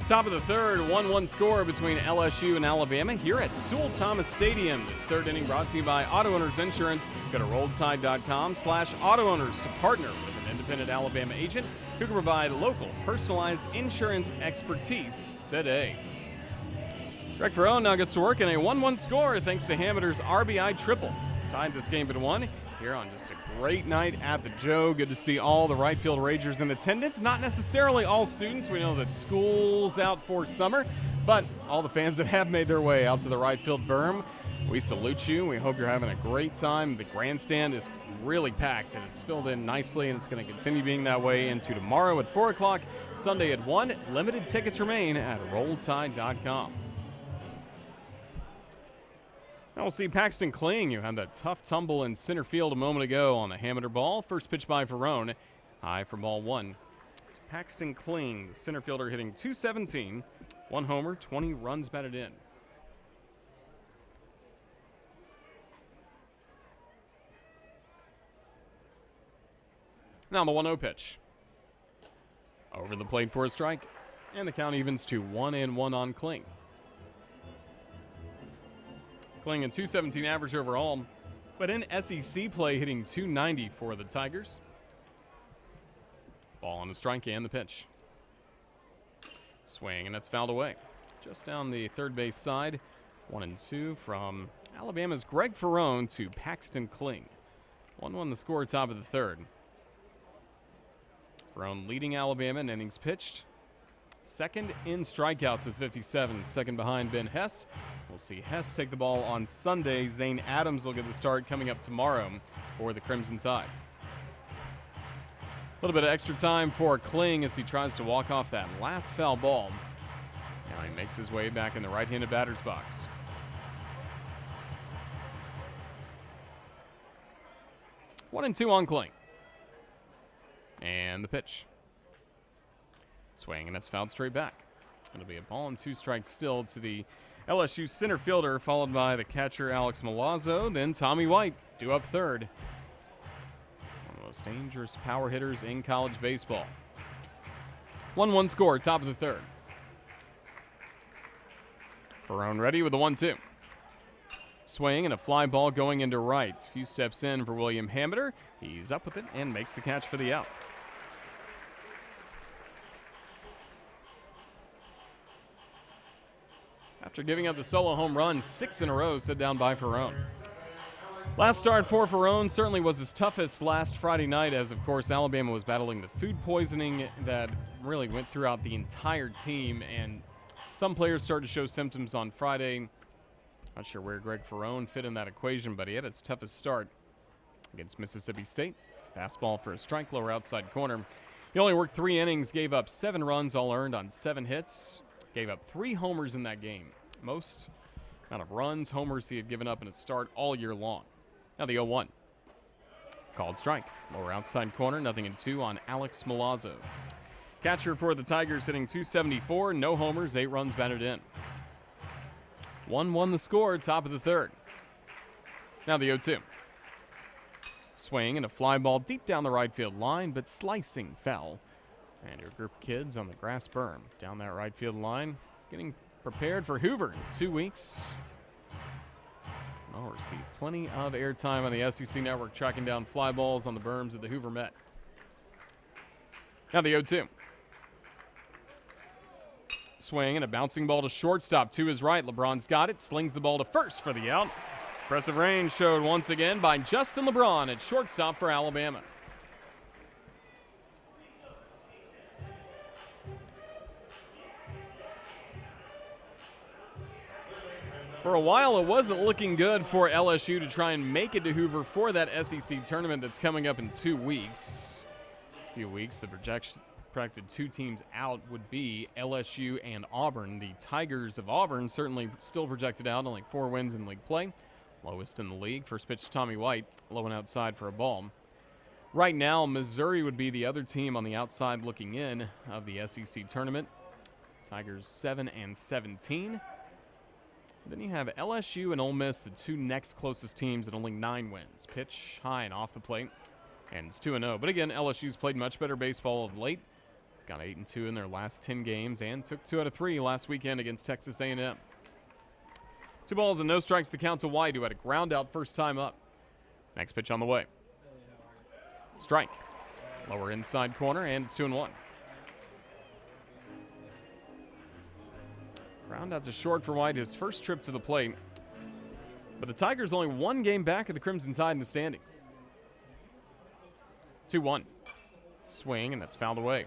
Top of the third, 1-1 score between LSU and Alabama here at Sewell Thomas Stadium. This third inning brought to you by Auto Owners Insurance. Go to RolledTide.com/auto owners to partner with an independent independent Alabama agent who can provide local, personalized insurance expertise today. Greg Ferrone now gets to work in a 1-1 score thanks to Hameter's RBI triple. It's tied this game at 1 here on just a great night at the Joe. Good to see all the right field Ragers in attendance. Not necessarily all students. We know that school's out for summer, but all the fans that have made their way out to the right field berm, we salute you. We hope you're having a great time. The grandstand is really packed, and it's filled in nicely, and it's going to continue being that way into tomorrow at 4 o'clock, Sunday at 1. Limited tickets remain at rolltide.com. Now we'll see Paxton Kling, who had that tough tumble in center field a moment ago on the Hameter ball. First pitch by Ferrone, high for ball 1. It's Paxton Kling, the center fielder, hitting .217, 1 homer, 20 runs batted in. Now the 1-0 pitch. Over the plate for a strike, and the count evens to 1-1 on Kling. Kling a .217 average overall, but in SEC play hitting .290 for the Tigers. Ball on the strike and the pitch. Swing, and that's fouled away. Just down the third base side, 1-2 from Alabama's Greg Ferrone to Paxton Kling. 1-1 the score, top of the third. Ferrone leading Alabama in innings pitched. Second in strikeouts with 57, second behind Ben Hess. We'll see Hess take the ball on Sunday. Zane Adams will get the start coming up tomorrow for the Crimson Tide. A little bit of extra time for Kling as he tries to walk off that last foul ball. Now he makes his way back in the right-handed batter's box. One and two on Kling. And the pitch. Swing, and that's fouled straight back. It'll be a ball and 2 strikes still to the LSU center fielder, followed by the catcher Alex Milazzo, then Tommy White, due up third. One of the most dangerous power hitters in college baseball. 1-1 score, top of the third. Ferrone ready with the 1-2. Swing and a fly ball going into right. A few steps in for William Hameter. He's up with it and makes the catch for the out. After giving up the solo home run, 6 in a row set down by Ferrone. Last start for Ferrone certainly was his toughest last Friday night, as of course Alabama was battling the food poisoning that really went throughout the entire team, and some players started to show symptoms on Friday. Not sure where Greg Ferrone fit in that equation, but he had his toughest start against Mississippi State. Fastball for a strike, lower outside corner. He only worked 3 innings, gave up 7 runs, all earned on 7 hits. Gave up 3 homers in that game. Most amount of runs, homers he had given up in a start all year long. Now the 0-1. Called strike. Lower outside corner, 0-2 on Alex Milazzo. Catcher for the Tigers hitting .274, no homers, 8 runs batted in. 1-1 the score, top of the third. Now the 0-2. Swing and a fly ball deep down the right field line, but slicing foul. And your group of kids on the grass berm down that right field line, getting prepared for Hoover in 2 weeks. I'll receive plenty of airtime on the SEC network, tracking down fly balls on the berms at the Hoover Met. Now the 0-2. Swing and a bouncing ball to shortstop to his right. LeBron's got it, slings the ball to first for the out. Impressive range showed once again by Justin LeBron at shortstop for Alabama. For a while, it wasn't looking good for LSU to try and make it to Hoover for that SEC tournament that's coming up in 2 weeks. A few weeks, the projected 2 teams out would be LSU and Auburn. The Tigers of Auburn certainly still projected out, only 4 wins in league play. Lowest in the league. First pitch to Tommy White, low and outside for a ball. Right now, Missouri would be the other team on the outside looking in of the SEC tournament. Tigers 7-17. Then you have LSU and Ole Miss, the 2 next closest teams at only 9 wins. Pitch high and off the plate, and it's 2-0. But again, LSU's played much better baseball of late. They've got 8-2 in their last 10 games and took 2 out of 3 last weekend against Texas A&M. 2 balls and no strikes the count to White, who had a ground out first time up. Next pitch on the way. Strike. Lower inside corner, and it's 2-1. Ground out to short for White, his first trip to the plate. But the Tigers only one game back of the Crimson Tide in the standings. 2-1. Swing, and that's fouled away.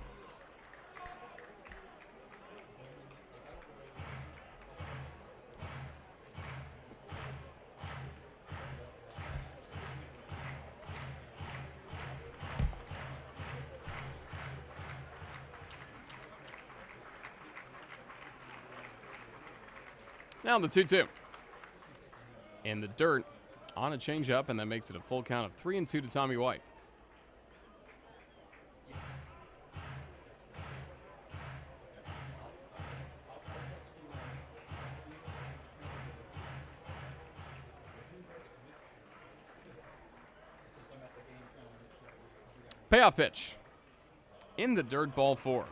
Now the 2-2. In the dirt on a changeup, and that makes it a full count of 3-2 to Tommy White. Payoff pitch. In the dirt, ball 4.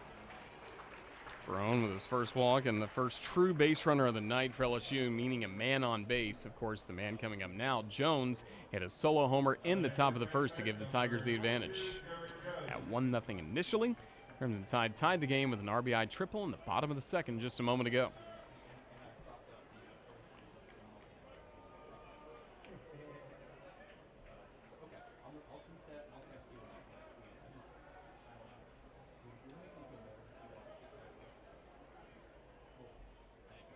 Ferrone with his first walk and the first true base runner of the night for LSU, meaning a man on base. Of course, the man coming up now, Jones, hit a solo homer in the top of the first to give the Tigers the advantage. At 1-0 initially, Crimson Tide tied the game with an RBI triple in the bottom of the second just a moment ago.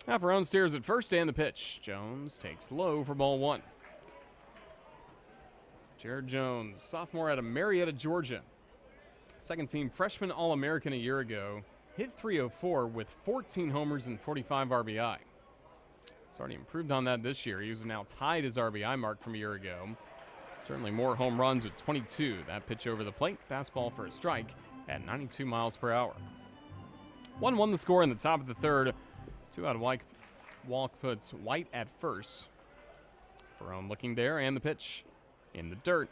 Now Ferrone steers at first and the pitch. Jones takes low for ball 1. Jared Jones, sophomore out of Marietta, Georgia. Second-team freshman All-American a year ago. Hit .304 with 14 homers and 45 RBI. He's already improved on that this year. He's now tied his RBI mark from a year ago. Certainly more home runs with 22. That pitch over the plate, fastball for a strike at 92 miles per hour. 1-1 the score in the top of the third. 2 out walk puts White at first. Ferrone looking there, and the pitch in the dirt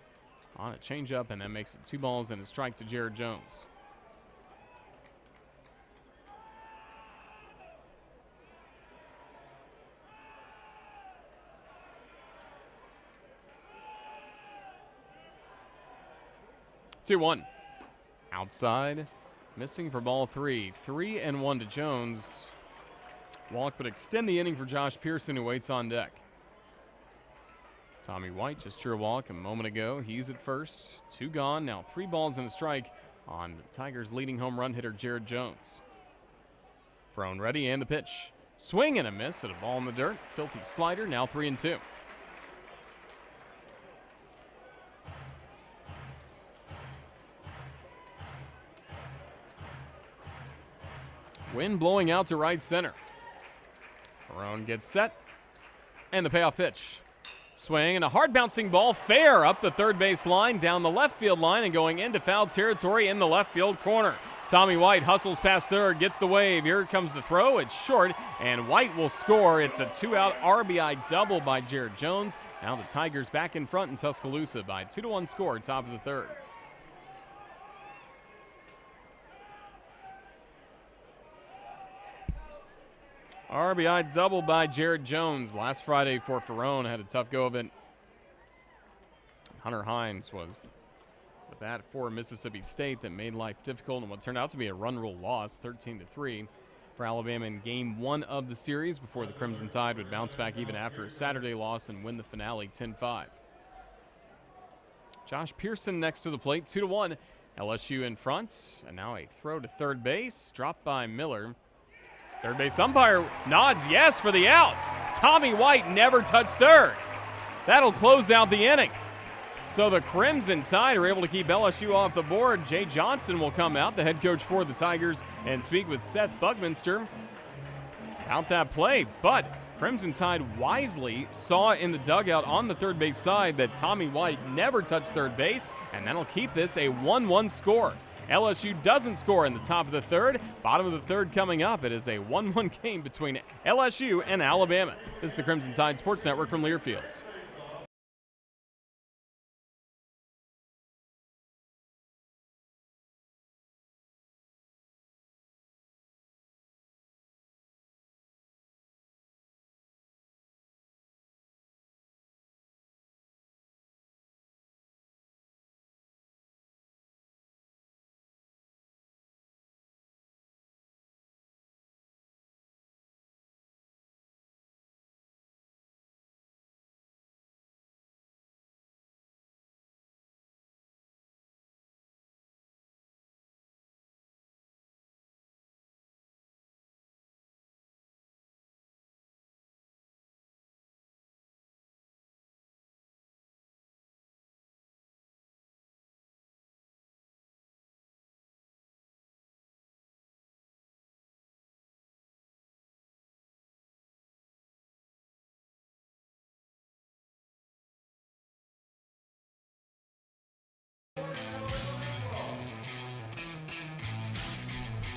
on a changeup, and that makes it 2 balls and a strike to Jared Jones. Two-one. Outside, missing for ball 3. 3-1 to Jones. Walk would extend the inning for Josh Pearson, who waits on deck. Tommy White just drew a walk a moment ago. He's at first. 2 gone. Now 3 balls and a strike on the Tigers' leading home run hitter, Jared Jones. Ferrone ready, and the pitch. Swing and a miss at a ball in the dirt. Filthy slider, now 3-2. Wind blowing out to right center. Ferrone gets set, and the payoff pitch. Swing and a hard bouncing ball, fair up the third base line, down the left field line, and going into foul territory in the left field corner. Tommy White hustles past third, gets the wave. Here comes the throw. It's short, and White will score. It's a 2-out RBI double by Jared Jones. Now the Tigers back in front in Tuscaloosa by 2-1 score, top of the third. RBI double by Jared Jones last Friday for Ferrone. Had a tough go of it. Hunter Hines was the bat for Mississippi State that made life difficult in what turned out to be a run rule loss, 13-3 for Alabama in game 1 of the series, before the Crimson Tide would bounce back even after a Saturday loss and win the finale 10-5. Josh Pearson next to the plate, 2-1. LSU in front, and now a throw to third base, dropped by Miller. Third base umpire nods yes for the out. Tommy White never touched third. That'll close out the inning. So the Crimson Tide are able to keep LSU off the board. Jay Johnson will come out, the head coach for the Tigers, and speak with Seth Buckminster about that play. But Crimson Tide wisely saw in the dugout on the third base side that Tommy White never touched third base, and that'll keep this a 1-1 score. LSU doesn't score in the top of the third. Bottom of the third coming up. It is a 1-1 game between LSU and Alabama. This is the Crimson Tide Sports Network from Learfields.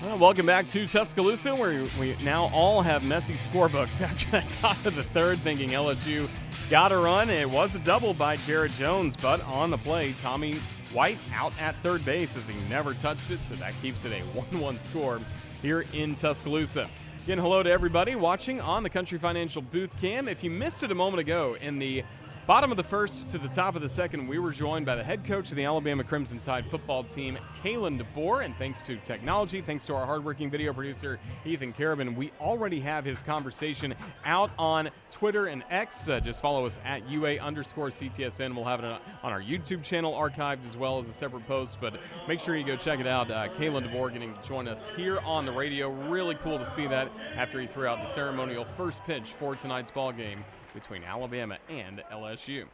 Well, welcome back to Tuscaloosa, where we now all have messy scorebooks after that top of the third, thinking LSU got a run. It was a double by Jared Jones, but on the play, Tommy White out at third base as he never touched it, so that keeps it a 1-1 score here in Tuscaloosa. Again, hello to everybody watching on the Country Financial Booth Cam. If you missed it a moment ago, in the bottom of the first to the top of the second, we were joined by the head coach of the Alabama Crimson Tide football team, Kalen DeBoer, and thanks to technology, thanks to our hardworking video producer, Ethan Carabin, we already have his conversation out on Twitter and X. Just follow us at UA_CTSN. We'll have it on our YouTube channel archived as well as a separate post, but make sure you go check it out. Kalen DeBoer getting to join us here on the radio. Really cool to see that after he threw out the ceremonial first pitch for tonight's ball game between Alabama and LSU.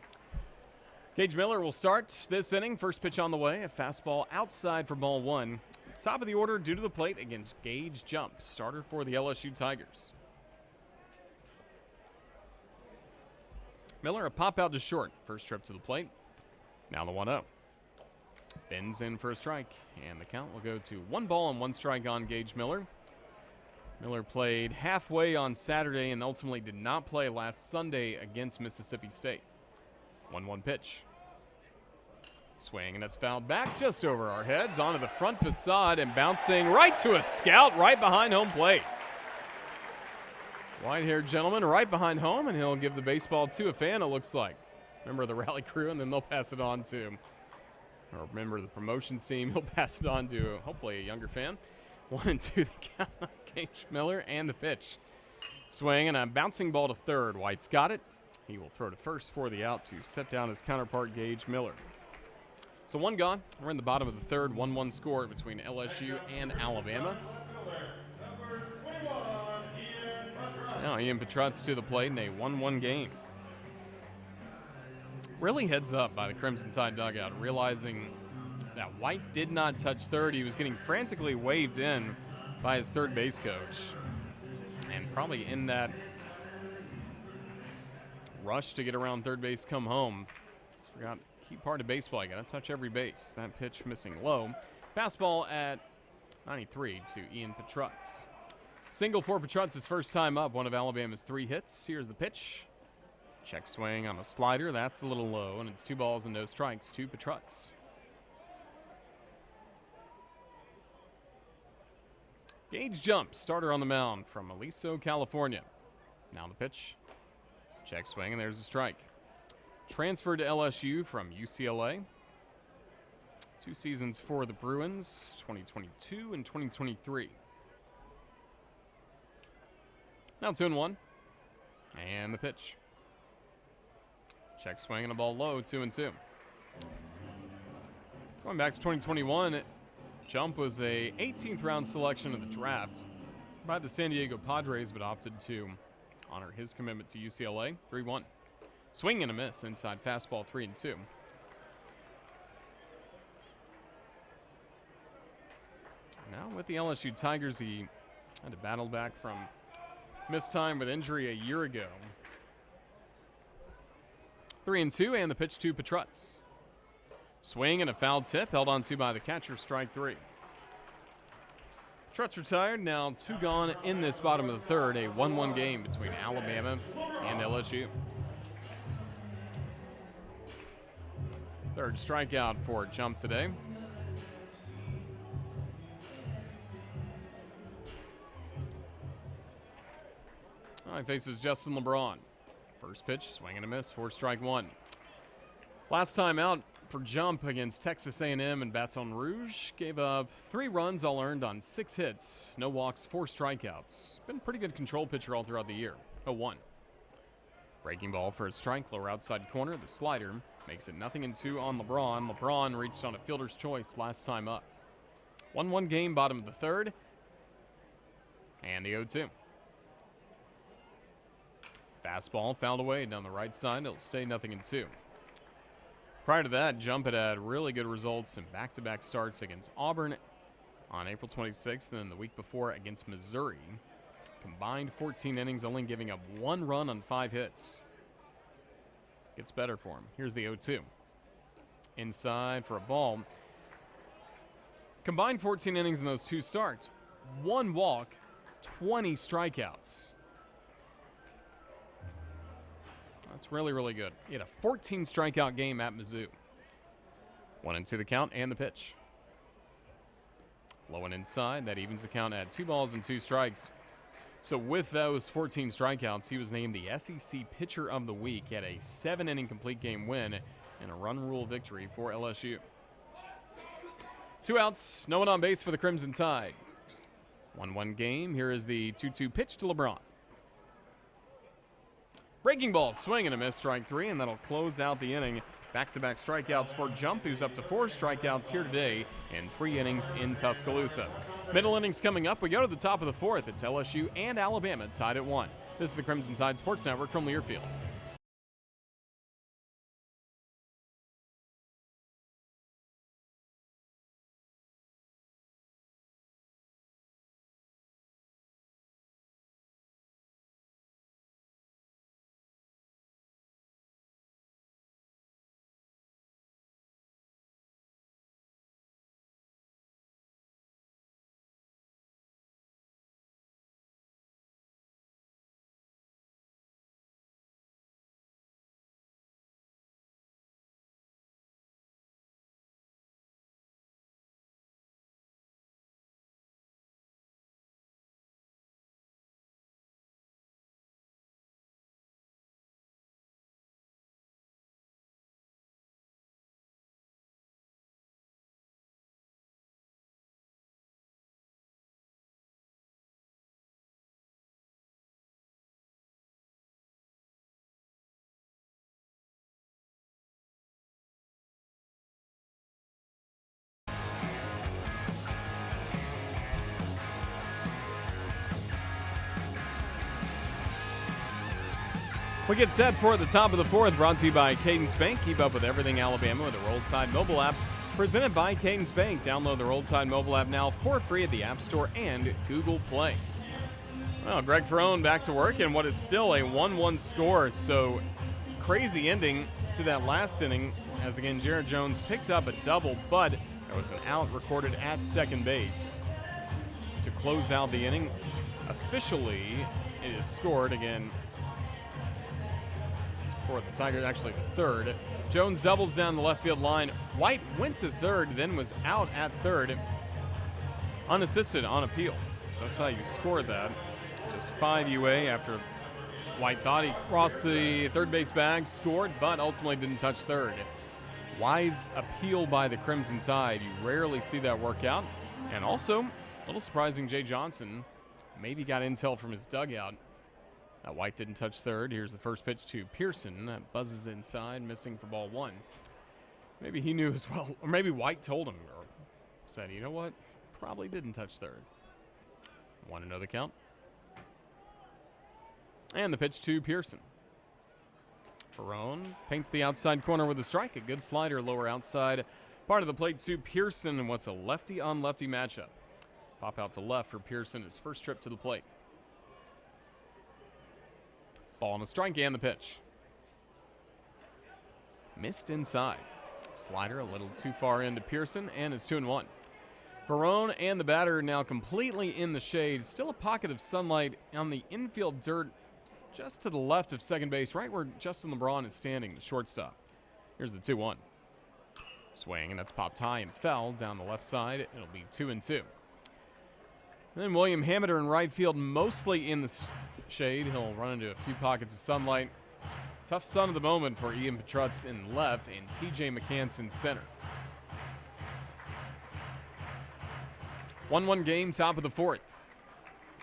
Gage Miller will start this inning. First pitch on the way, a fastball outside for ball one. Top of the order due to the plate against Gage Jump, starter for the LSU Tigers. Miller, a pop out to short. First trip to the plate. Now the 1-0. Bends in for a strike, and the count will go to 1 ball and 1 strike on Gage Miller. Miller played halfway on Saturday and ultimately did not play last Sunday against Mississippi State. 1-1 pitch. Swing, and that's fouled back just over our heads onto the front facade and bouncing right to a scout right behind home plate. White-haired gentleman right behind home, and he'll give the baseball to a fan, it looks like. Member of the rally crew, and then they'll pass it on to, or member of the promotions team, he'll pass it on to hopefully a younger fan. 1-2 the count. Gage Miller and the pitch. Swing and a bouncing ball to third. White's got it. He will throw to first for the out to set down his counterpart, Gage Miller. So 1 gone. We're in the bottom of the third. 1-1 score between LSU and Alabama. Now Ian Petrutz to the plate in a 1-1 game. Really heads up by the Crimson Tide dugout, realizing that White did not touch third. He was getting frantically waved in by his third base coach. And probably in that rush to get around third base, come home. Just forgot, key part of baseball, you got to touch every base. That pitch missing low. Fastball at 93 to Ian Petrutz. Single for Petrutz, his first time up, one of Alabama's 3 hits. Here's the pitch. Check swing on a slider. That's a little low, and it's 2 balls and no strikes to Petrutz. Gage Jump, starter on the mound from Aliso, California. Now the pitch. Check swing, and there's a strike. Transferred to LSU from UCLA. 2 seasons for the Bruins, 2022 and 2023. Now 2-1. And the pitch. Check swing and a ball low, 2-2. Going back to 2021, Jump was a 18th round selection of the draft by the San Diego Padres, but opted to honor his commitment to UCLA. 3-1. Swing and a miss, inside fastball, 3-2. Now with the LSU Tigers, he had to battle back from missed time with injury a year ago. 3-2, and the pitch to Petrutz. Swing and a foul tip, held on to by the catcher, strike 3. Petrutz retired, now 2 gone in this bottom of the third, a 1-1 game between Alabama and LSU. Third strikeout for Jump today. He faces Justin LeBron. First pitch, swing and a miss for strike 1. Last time out for Jump against Texas A&M and Baton Rouge, gave up 3 runs, all earned on 6 hits, no walks, 4 strikeouts. Been a pretty good control pitcher all throughout the year. 0-1. Breaking ball for a strike, lower outside corner. The slider makes it 0-2 on LeBron. LeBron reached on a fielder's choice last time up. 1-1 game, bottom of the third. And the 0-2. Fastball fouled away down the right side. It'll stay 0-2. Prior to that, Jump had really good results in back-to-back starts against Auburn on April 26th and then the week before against Missouri. Combined 14 innings, only giving up 1 run on 5 hits. Gets better for him. Here's the 0-2. Inside for a ball. Combined 14 innings in those 2 starts. 1 walk, 20 strikeouts. That's really, really good. He had a 14 strikeout game at Mizzou. 1-2 the count and the pitch. Low and inside. That evens the count at 2 balls and 2 strikes. So with those 14 strikeouts, he was named the SEC Pitcher of the Week. He had a 7-inning complete game win and a run rule victory for LSU. 2 outs, no one on base for the Crimson Tide. 1-1 game. Here is the 2-2 pitch to LeBron. Breaking ball, swing and a miss, strike 3, and that'll close out the inning. Back-to-back strikeouts for Jump, who's up to 4 strikeouts here today in 3 innings in Tuscaloosa. Middle innings coming up. We go to the top of the 4th. It's LSU and Alabama tied at 1. This is the Crimson Tide Sports Network from Learfield. We get set for the top of the 4th, brought to you by Cadence Bank. Keep up with everything Alabama with the Roll Tide mobile app, presented by Cadence Bank. Download the Roll Tide mobile app now for free at the App Store and Google Play. Well, Greg Ferrone back to work in what is still a 1-1 score. So crazy ending to that last inning, as again Jared Jones picked up a double, but there was an out recorded at second base to close out the inning. Officially, it is scored again for the Tigers, actually the 3rd. Jones doubles down the left field line. White went to 3rd, then was out at 3rd, unassisted on appeal. So that's how you scored that. Just 5 UA after White thought he crossed the third base bag, scored, but ultimately didn't touch 3rd. Wise appeal by the Crimson Tide. You rarely see that work out. And also, a little surprising, Jay Johnson maybe got intel from his dugout. White didn't touch 3rd. Here's the first pitch to Pearson. That buzzes inside, missing for ball 1. Maybe he knew as well, or maybe White told him or said, you know what, probably didn't touch 3rd. 1-0 the count. And the pitch to Pearson. Ferrone paints the outside corner with a strike. A good slider, lower outside. Part of the plate to Pearson, and what's a lefty-on-lefty matchup. Pop out to left for Pearson, his first trip to the plate. Ball on a strike and the pitch. Missed inside. Slider a little too far into Pearson, and it's 2-1. Ferrone and the batter now completely in the shade. Still a pocket of sunlight on the infield dirt just to the left of second base, right where Justin LeBron is standing, the shortstop. Here's the 2-1. Swing, and that's popped high and fell down the left side. It'll be 2-2. And then William Hamiter in right field, mostly in the shade. He'll run into a few pockets of sunlight. Tough sun of the moment for Ian Petrutz in left and TJ McCants in center. 1-1 game, top of the 4th.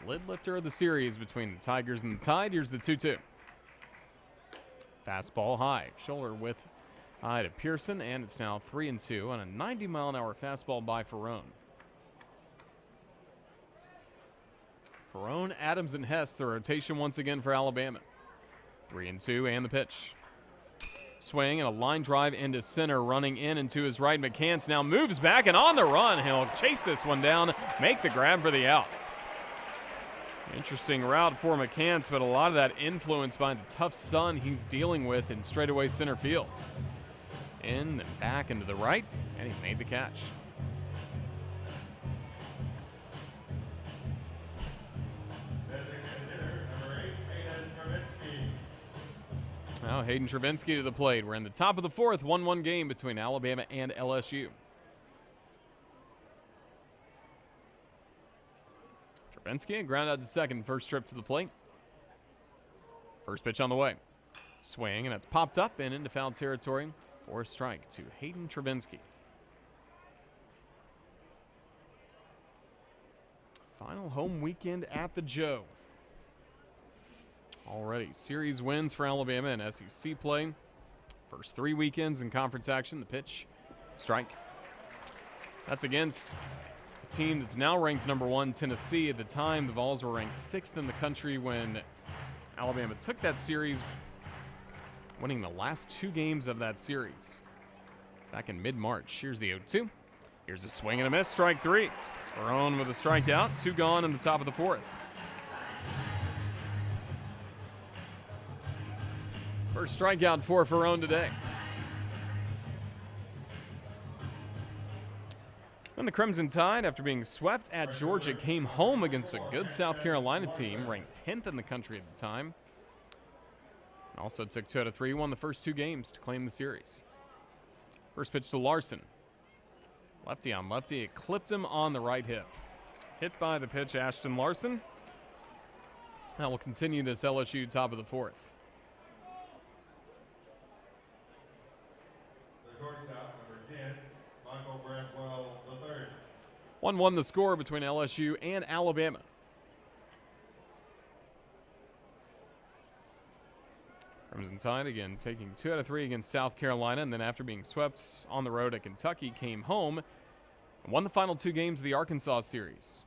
Lid lifter of the series between the Tigers and the Tide. Here's the 2-2. Fastball high, shoulder width high to Pearson, and it's now 3-2 on a 90-mile-an-hour fastball by Ferrone. Ferrone, Adams, and Hess, the rotation once again for Alabama. 3-2 and the pitch. Swing and a line drive into center, running in and to his right. McCants now moves back and on the run. He'll chase this one down, make the grab for the out. Interesting route for McCants, but a lot of that influenced by the tough sun he's dealing with in straightaway center fields. In and back into the right, and he made the catch. Now Hayden Travinsky to the plate. We're in the top of the fourth, 1-1 game between Alabama and LSU. Travinsky, ground out to second, first trip to the plate. First pitch on the way. Swing, and it's popped up and into foul territory for a strike to Hayden Travinsky. Final home weekend at the Joe. Already series wins for Alabama in SEC play. First 3 weekends in conference action. The pitch, strike. That's against a team that's now ranked number 1, Tennessee. At the time, the Vols were ranked 6th in the country when Alabama took that series, winning the last 2 games of that series back in mid-March. Here's the 0-2. Here's a swing and a miss, strike 3. Ferrone with a strikeout, 2 gone in the top of the fourth. First strikeout for Ferrone today. Then the Crimson Tide, after being swept at Georgia, came home against a good South Carolina team, ranked 10th in the country at the time. Also took 2 out of 3, won the first 2 games to claim the series. First pitch to Larson. Lefty on lefty, it clipped him on the right hip. Hit by the pitch, Ashton Larson. That will continue this LSU top of the fourth. The shortstop, number 10, Michael Braswell III. 1-1 the score between LSU and Alabama. Crimson Tide again taking 2 out of 3 against South Carolina, and then after being swept on the road at Kentucky, came home and won the final 2 games of the Arkansas series.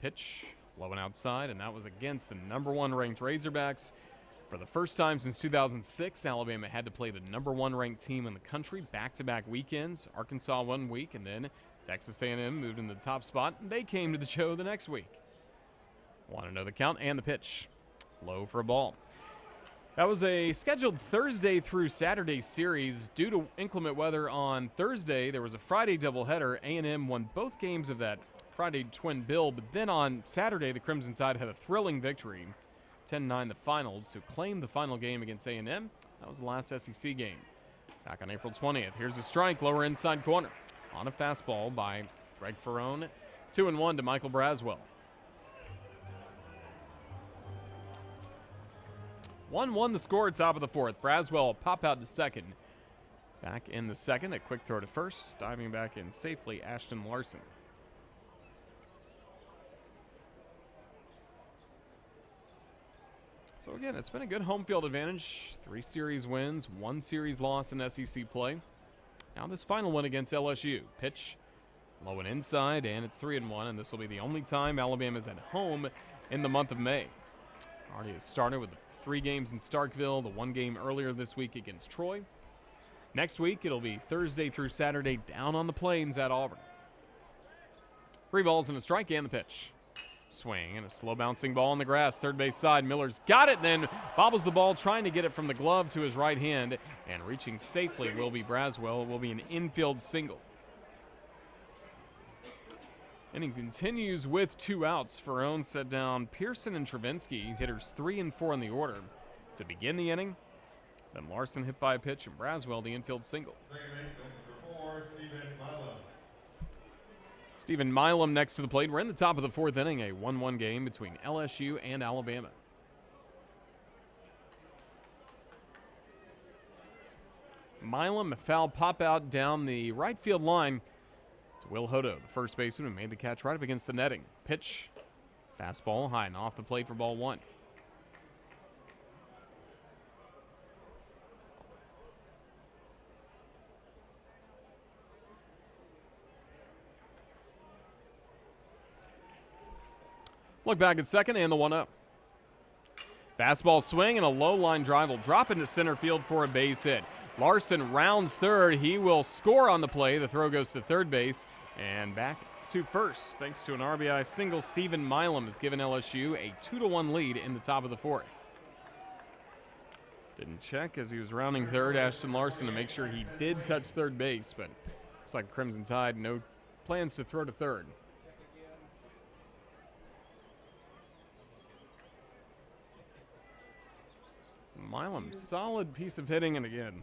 Pitch low and outside, and that was against the number 1 ranked Razorbacks. For the first time since 2006, Alabama had to play the number 1 ranked team in the country back-to-back weekends. Arkansas 1 week, and then Texas A&M moved in the top spot, and they came to the show the next week. Want to know the count and the pitch. Low for a ball. That was a scheduled Thursday through Saturday series. Due to inclement weather on Thursday, there was a Friday doubleheader. A&M won both games of that Friday twin bill, but then on Saturday, the Crimson Tide had a thrilling victory, 10-9 the final, to claim the final game against A&M. That was the last SEC game. Back on April 20th, here's a strike, lower inside corner. On a fastball by Greg Ferrone, 2-1 to Michael Braswell. 1-1 the score, top of the fourth. Braswell pop out to second. Back in the second, a quick throw to first. Diving back in safely, Ashton Larson. So again, it's been a good home field advantage. 3 series wins, 1 series loss in SEC play. Now this final one against LSU. Pitch low and inside, and it's 3-1, and this will be the only time Alabama's at home in the month of May. Already has started with the 3 games in Starkville, the 1 game earlier this week against Troy. Next week, it'll be Thursday through Saturday down on the plains at Auburn. 3 balls and a strike, and the pitch. Swing and a slow bouncing ball on the grass, third base side. Miller's got it, then bobbles the ball, trying to get it from the glove to his right hand, and reaching safely will be Braswell. It will be an infield single. Inning continues with 2 outs. Ferrone set down Pearson and Travinsky, hitters 3 and 4 in the order, to begin the inning. Then Larson hit by a pitch, and Braswell the infield single. Stephen Milam next to the plate. We're in the top of the 4th inning, a 1-1 game between LSU and Alabama. Milam, a foul pop out down the right field line. Will Hodo, the first baseman, who made the catch right up against the netting. Pitch, fastball high and off the plate for ball 1. Look back at second and the 1-0. Fastball swing and a low line drive will drop into center field for a base hit. Larson rounds third. He will score on the play. The throw goes to third base and back to first. Thanks to an RBI single, Stephen Milam has given LSU a 2-1 lead in the top of the 4th. Didn't check as he was rounding third, Ashton Larson, to make sure he did touch third base, but looks like Crimson Tide, no plans to throw to third. Milam, solid piece of hitting, and again,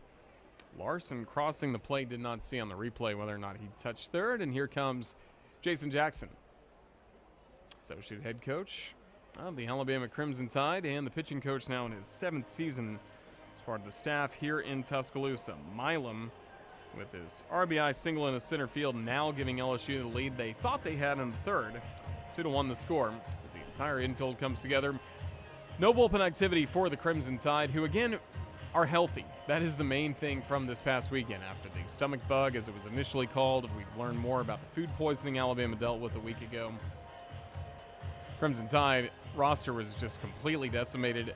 Larson crossing the plate, did not see on the replay whether or not he touched third, and here comes Jason Jackson, associate head coach of the Alabama Crimson Tide and the pitching coach now in his 7th season as part of the staff here in Tuscaloosa. Milam with his RBI single in the center field, now giving LSU the lead they thought they had in the third. 2-1 the score as the entire infield comes together. No bullpen activity for the Crimson Tide, who again are healthy. That is the main thing from this past weekend. After the stomach bug, as it was initially called, we've learned more about the food poisoning Alabama dealt with a week ago. Crimson Tide roster was just completely decimated.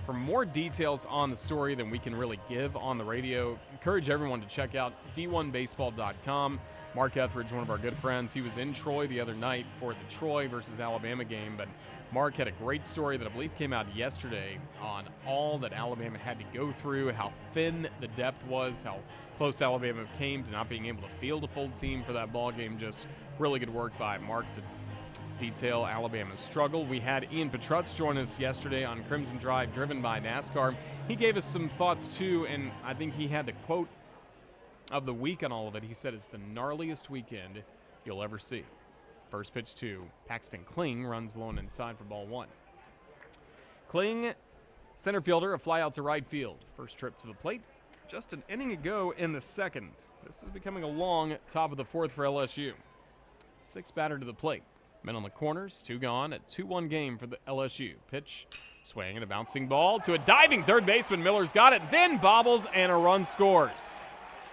For more details on the story than we can really give on the radio, encourage everyone to check out d1baseball.com. Mark Etheridge, one of our good friends, he was in Troy the other night for the Troy versus Alabama game, but Mark had a great story that I believe came out yesterday on all that Alabama had to go through, how thin the depth was, how close Alabama came to not being able to field a full team for that ball game. Just really good work by Mark to detail Alabama's struggle. We had Ian Petrutz join us yesterday on Crimson Drive, driven by NASCAR. He gave us some thoughts too, and I think he had the quote of the week on all of it. He said it's the gnarliest weekend you'll ever see. First pitch to Paxton Kling, runs low and inside for ball 1. Kling, center fielder, a fly out to right field. First trip to the plate, just an inning ago in the second. This is becoming a long top of the 4th for LSU. 6 batter to the plate. Men on the corners, 2 gone, a 2-1 game for the LSU. Pitch, swing and a bouncing ball to a diving third baseman. Miller's got it, then bobbles and a run scores.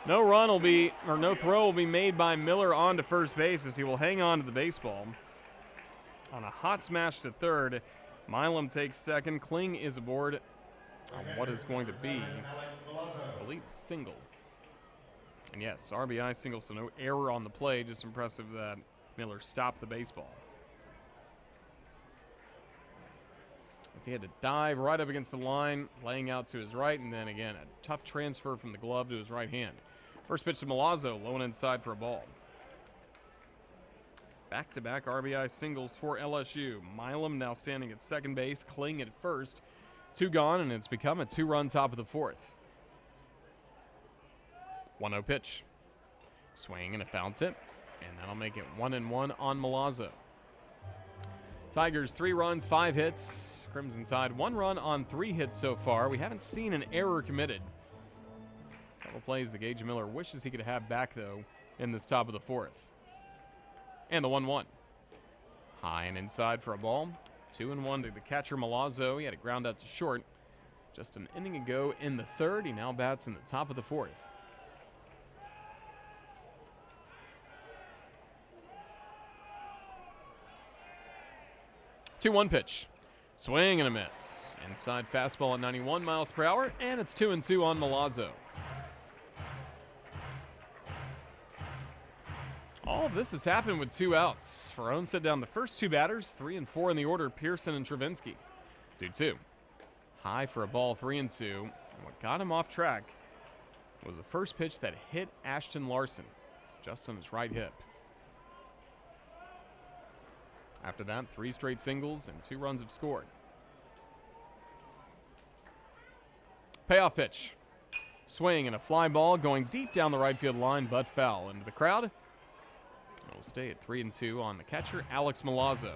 No throw will be made by Miller on to first base as he will hang on to the baseball. On a hot smash to third, Milam takes second. Kling is aboard on what is going to be, I believe, a single. And yes, RBI single, so no error on the play. Just impressive that Miller stopped the baseball. As he had to dive right up against the line, laying out to his right, and then again, a tough transfer from the glove to his right hand. First pitch to Milazzo, low and inside for a ball. Back-to-back RBI singles for LSU. Milam now standing at second base, Kling at first. 2 gone, and it's become a 2-run top of the 4th. 1-0 pitch. Swing and a foul tip. And that'll make it 1-1 on Milazzo. Tigers 3 runs, 5 hits. Crimson Tide 1 run on 3 hits so far. We haven't seen an error committed. Couple plays that Gage Miller wishes he could have back, though, in this top of the 4th. And the 1-1. High and inside for a ball. 2-1 to the catcher Milazzo. He had a ground out to short. Just an inning ago in the 3rd. He now bats in the top of the 4th. 2-1 pitch. Swing and a miss. Inside fastball at 91 miles per hour, and it's 2-2 on Milazzo. All of this has happened with 2 outs. Ferrone set down the first 2 batters, 3 and 4 in the order, Pearson and Travinsky. 2-2. High for a ball, 3-2. And what got him off track was the first pitch that hit Ashton Larson, just on his right hip. After that, 3 straight singles and 2 runs have scored. Payoff pitch. Swing and a fly ball going deep down the right field line, but foul. Into the crowd. It will stay at 3-2 on the catcher, Alex Milazzo.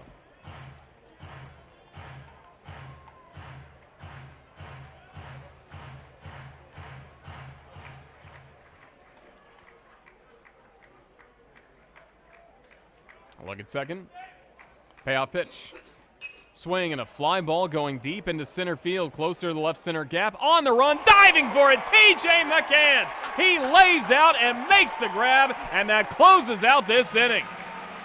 A look at second. Payoff pitch. Swing and a fly ball going deep into center field, closer to the left center gap. On the run, diving for it, T.J. McCants. He lays out and makes the grab, and that closes out this inning.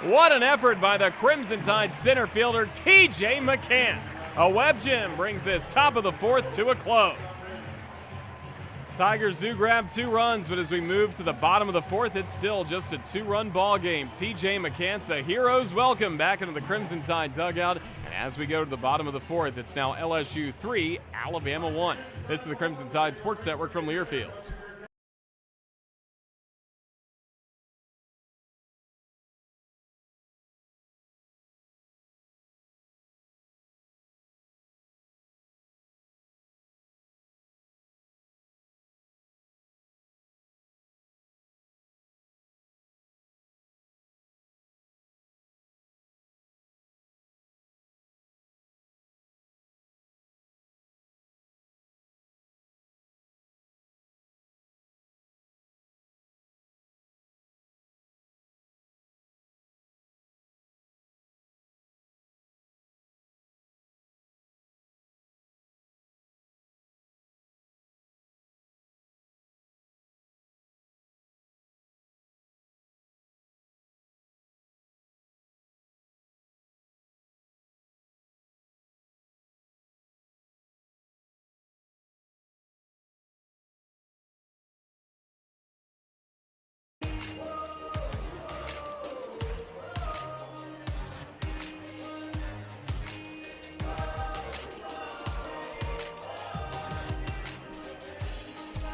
What an effort by the Crimson Tide center fielder, T.J. McCants. A web gem brings this top of the 4th to a close. Tigers do grab 2 runs, but as we move to the bottom of the 4th, it's still just a 2-run ball game. T.J. McCants, a hero's welcome back into the Crimson Tide dugout. And as we go to the bottom of the 4th, it's now LSU 3, Alabama 1. This is the Crimson Tide Sports Network from Learfield.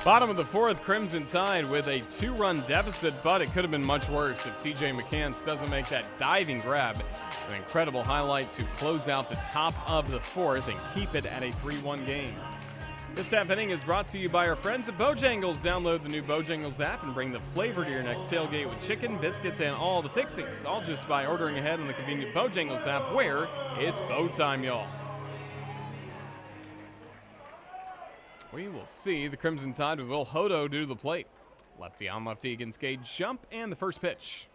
Bottom of the fourth, Crimson Tide with a 2-run deficit, but it could have been much worse if TJ McCants doesn't make that diving grab. An incredible highlight to close out the top of the fourth and keep it at a 3-1 game. This half inning is brought to you by our friends at Bojangles. Download the new Bojangles app and bring the flavor to your next tailgate with chicken, biscuits, and all the fixings. All just by ordering ahead on the convenient Bojangles app, where it's bow time, y'all. We will see the Crimson Tide with Will Hodo due to the plate. Lefty on lefty against Gage jump, and the first pitch.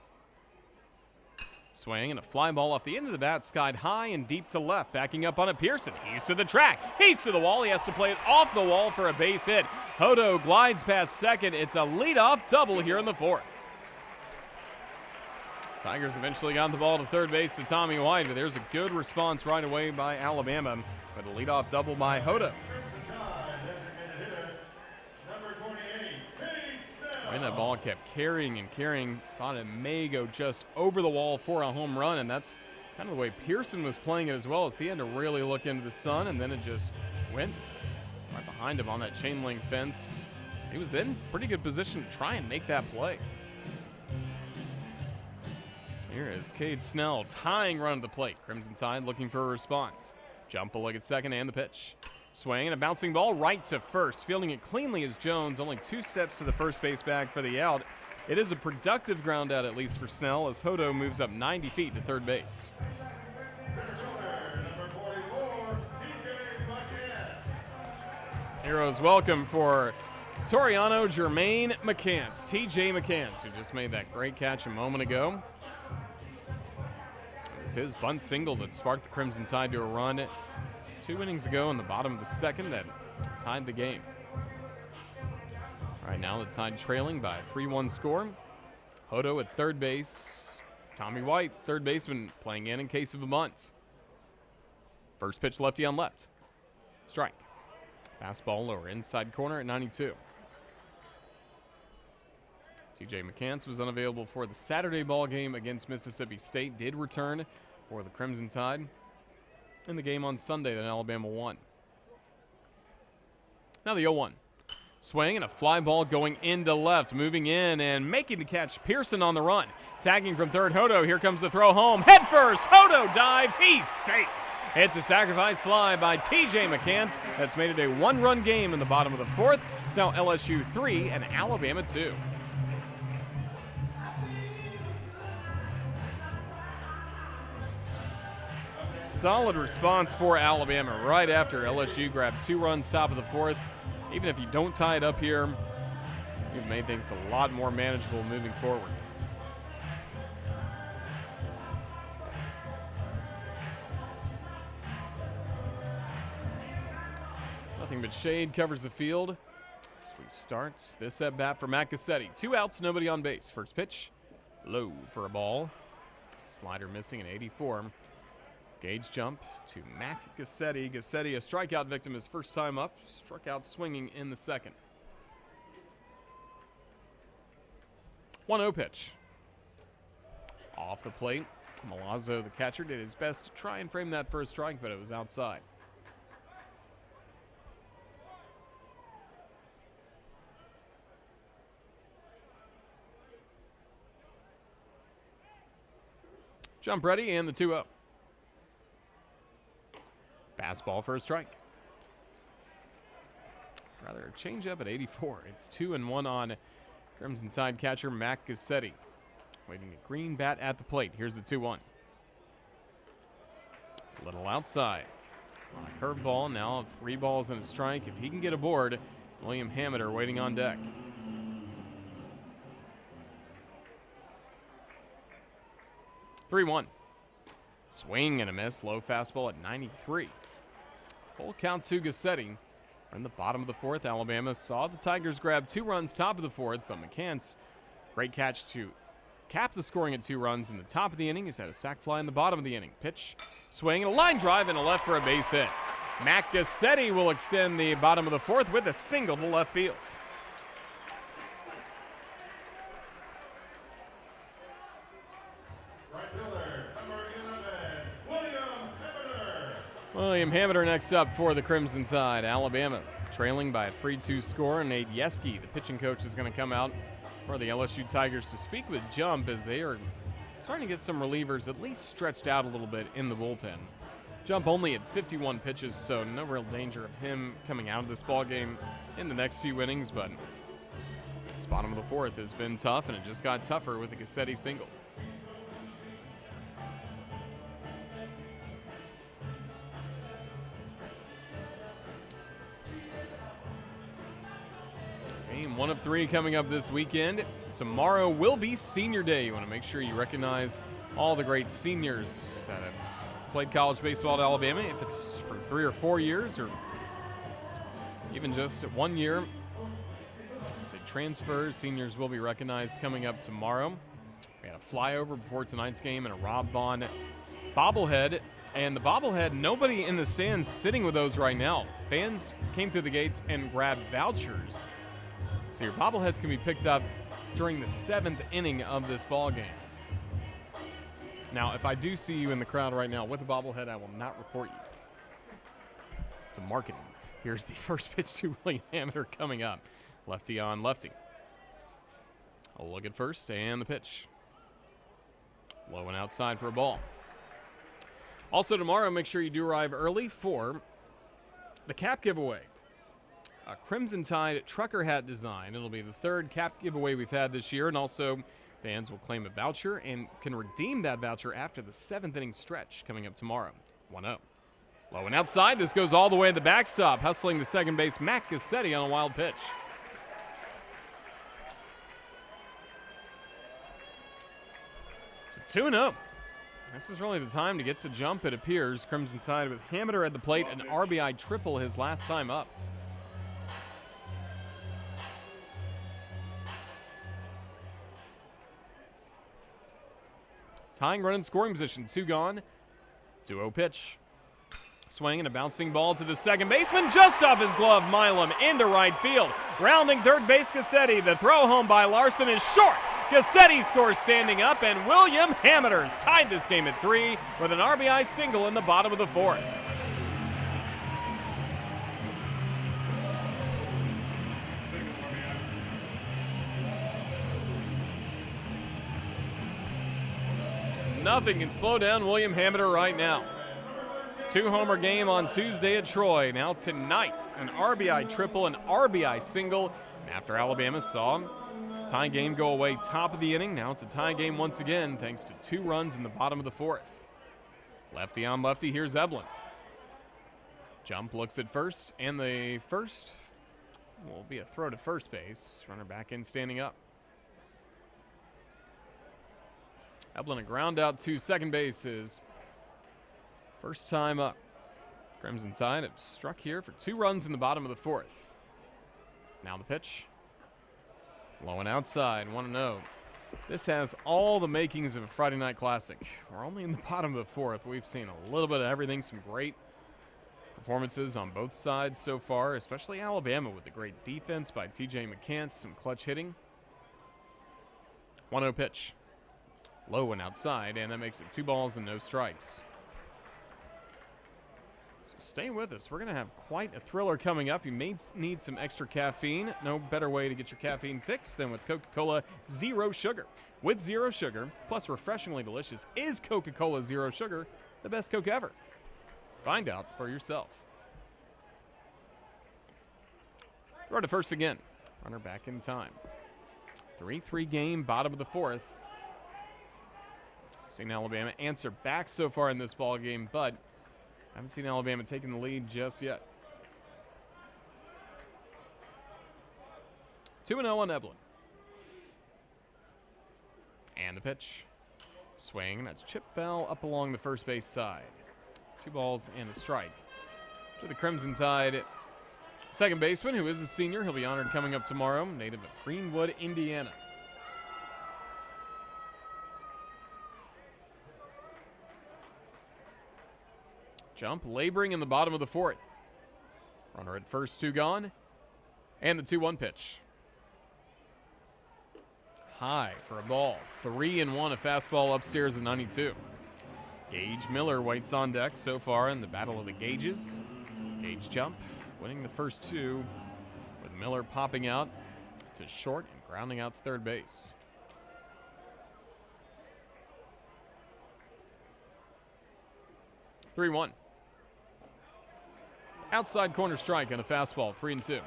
Swing and a fly ball off the end of the bat, skied high and deep to left. Backing up on it, Pearson. He's to the track. He's to the wall. He has to play it off the wall for a base hit. Hodo glides past second. It's a leadoff double here in the fourth. Tigers eventually got the ball to third base to Tommy White, but there's a good response right away by Alabama with a leadoff double by Hodo. And that ball kept carrying and carrying. Thought it may go just over the wall for a home run, and that's kind of the way Pearson was playing it as well, as he had to really look into the sun, and then it just went right behind him on that chain link fence. He was in pretty good position to try and make that play. Here is Cade Snell tying run to the plate. Crimson Tide looking for a response. Jump a look at second and the pitch. Swing and a bouncing ball right to first. Fielding it cleanly is Jones. Only 2 steps to the first base bag for the out. It is a productive ground out, at least for Snell, as Hodo moves up 90 feet to third base. Heroes welcome for Toriano Jermaine McCants. TJ McCants, who just made that great catch a moment ago. It was his bunt single that sparked the Crimson Tide to a run 2 innings ago in the bottom of the second that tied the game. Right now, the Tide trailing by a 3-1 score. Hodo at third base. Tommy White, third baseman, playing in case of a bunt. First pitch lefty on left. Strike. Fastball lower inside corner at 92. TJ McCants was unavailable for the Saturday ball game against Mississippi State. Did return for the Crimson Tide in the game on Sunday that Alabama won. Now the 0-1. Swing and a fly ball going into left, moving in and making the catch. Pearson on the run. Tagging from third, Hodo. Here comes the throw home. Head first. Hodo dives. He's safe. It's a sacrifice fly by TJ McCants. That's made it a 1-run game in the bottom of the fourth. It's now LSU 3 and Alabama 2. Solid response for Alabama right after LSU grabbed 2 runs top of the fourth. Even if you don't tie it up here, you've made things a lot more manageable moving forward. Nothing but shade covers the field as we start this at bat for Matt Gassetti. 2 outs, nobody on base. First pitch, low for a ball. Slider missing an 84. Gage jump to Mac Gassetti. Gassetti, a strikeout victim, his first time up. Struck out swinging in the second. 1-0 pitch. Off the plate. Milazzo, the catcher, did his best to try and frame that for a strike, but it was outside. Jump ready and the 2-0. Fastball for a strike. Rather a changeup at 84. It's 2-1 on Crimson Tide catcher Mac Gassetti. Waiting a green bat at the plate. Here's the 2-1. A little outside. On a curveball, now 3 balls and a strike. If he can get aboard, William Hammeder waiting on deck. (3-1). Swing and a miss. Low fastball at 93. Full count to Gassetti. We're in the bottom of the fourth. Alabama saw the Tigers grab 2 runs top of the fourth, but McCants, great catch to cap the scoring at 2 runs in the top of the inning. He's had a sac fly in the bottom of the inning. Pitch, swing, and a line drive and a left for a base hit. Mac Gassetti will extend the bottom of the fourth with a single to left field. William Hammeder next up for the Crimson Tide. Alabama trailing by a 3-2 score. Nate Yeske, the pitching coach, is going to come out for the LSU Tigers to speak with Jump as they are starting to get some relievers at least stretched out a little bit in the bullpen. Jump only had 51 pitches, so no real danger of him coming out of this ball game in the next few innings, but this bottom of the fourth has been tough, and it just got tougher with the Cassetti single. Game 1 of 3 coming up this weekend. Tomorrow will be Senior Day. You want to make sure you recognize all the great seniors that have played college baseball at Alabama, if it's for 3 or 4 years or even just 1 year. I said transfers, seniors will be recognized coming up tomorrow. We had a flyover before tonight's game and a Rob Vaughn bobblehead. And the bobblehead, nobody in the stands sitting with those right now. Fans came through the gates and grabbed vouchers. So your bobbleheads can be picked up during the 7th inning of this ball game. Now, if I do see you in the crowd right now with a bobblehead, I will not report you. It's a marketing. Here's the first pitch to William Hammer coming up. Lefty on lefty. A look at first and the pitch. Low and outside for a ball. Also tomorrow, make sure you do arrive early for the cap giveaway. A Crimson Tide trucker hat design. It'll be the 3rd cap giveaway we've had this year, and also fans will claim a voucher and can redeem that voucher after the 7th inning stretch coming up tomorrow. 1-0. Low and outside. This goes all the way to the backstop. Hustling to second base, Matt Cassetti on a wild pitch. It's a 2-0. This is really the time to get to Jump, it appears. Crimson Tide with Hameter at the plate, an RBI triple his last time up. Tying run in scoring position, 2 gone. 2-0 pitch. Swing and a bouncing ball to the second baseman, just off his glove. Milam into right field. Rounding third base, Cassetti. The throw home by Larson is short. Cassetti scores standing up, and William Hameters tied this game at 3 with an RBI single in the bottom of the 4th. Nothing can slow down William Hameter right now. 2-homer game on Tuesday at Troy. Now tonight, an RBI triple, an RBI single. And after Alabama saw tie game go away top of the inning, now it's a tie game once again thanks to 2 runs in the bottom of the 4th. Lefty on lefty, here's Eblin. Jump looks at first, and the first will be a throw to first base. Runner back in, standing up. Eblin a ground out to second base is first time up. Crimson Tide have struck here for 2 runs in the bottom of the 4th. Now the pitch. Low and outside, 1-0. This has all the makings of a Friday night classic. We're only in the bottom of the 4th. We've seen a little bit of everything, some great performances on both sides so far, especially Alabama with the great defense by TJ McCants, some clutch hitting. 1-0 pitch. Low and outside, and that makes it 2 balls and no strikes. So stay with us. We're going to have quite a thriller coming up. You may need some extra caffeine. No better way to get your caffeine fixed than with Coca-Cola Zero Sugar. With zero sugar, plus refreshingly delicious, is Coca-Cola Zero Sugar the best Coke ever? Find out for yourself. Throw to first again. Runner back in time. 3-3 game, bottom of the 4th. Seen Alabama answer back so far in this ball game, but haven't seen Alabama taking the lead just yet. 2-0 on Eblin. And the pitch. Swing, that's chip foul up along the first base side. 2 balls and a strike. To the Crimson Tide second baseman, who is a senior. He'll be honored coming up tomorrow, native of Greenwood, Indiana. Jump laboring in the bottom of the 4th. Runner at first, 2 gone. And the 2-1 pitch. High for a ball. 3-1, a fastball upstairs at 92. Gage Miller waits on deck so far in the battle of the Gages. Gage jump. winning the first two, with Miller popping out to short and grounding out to third base. Three one. Outside corner strike on a fastball, 3-2.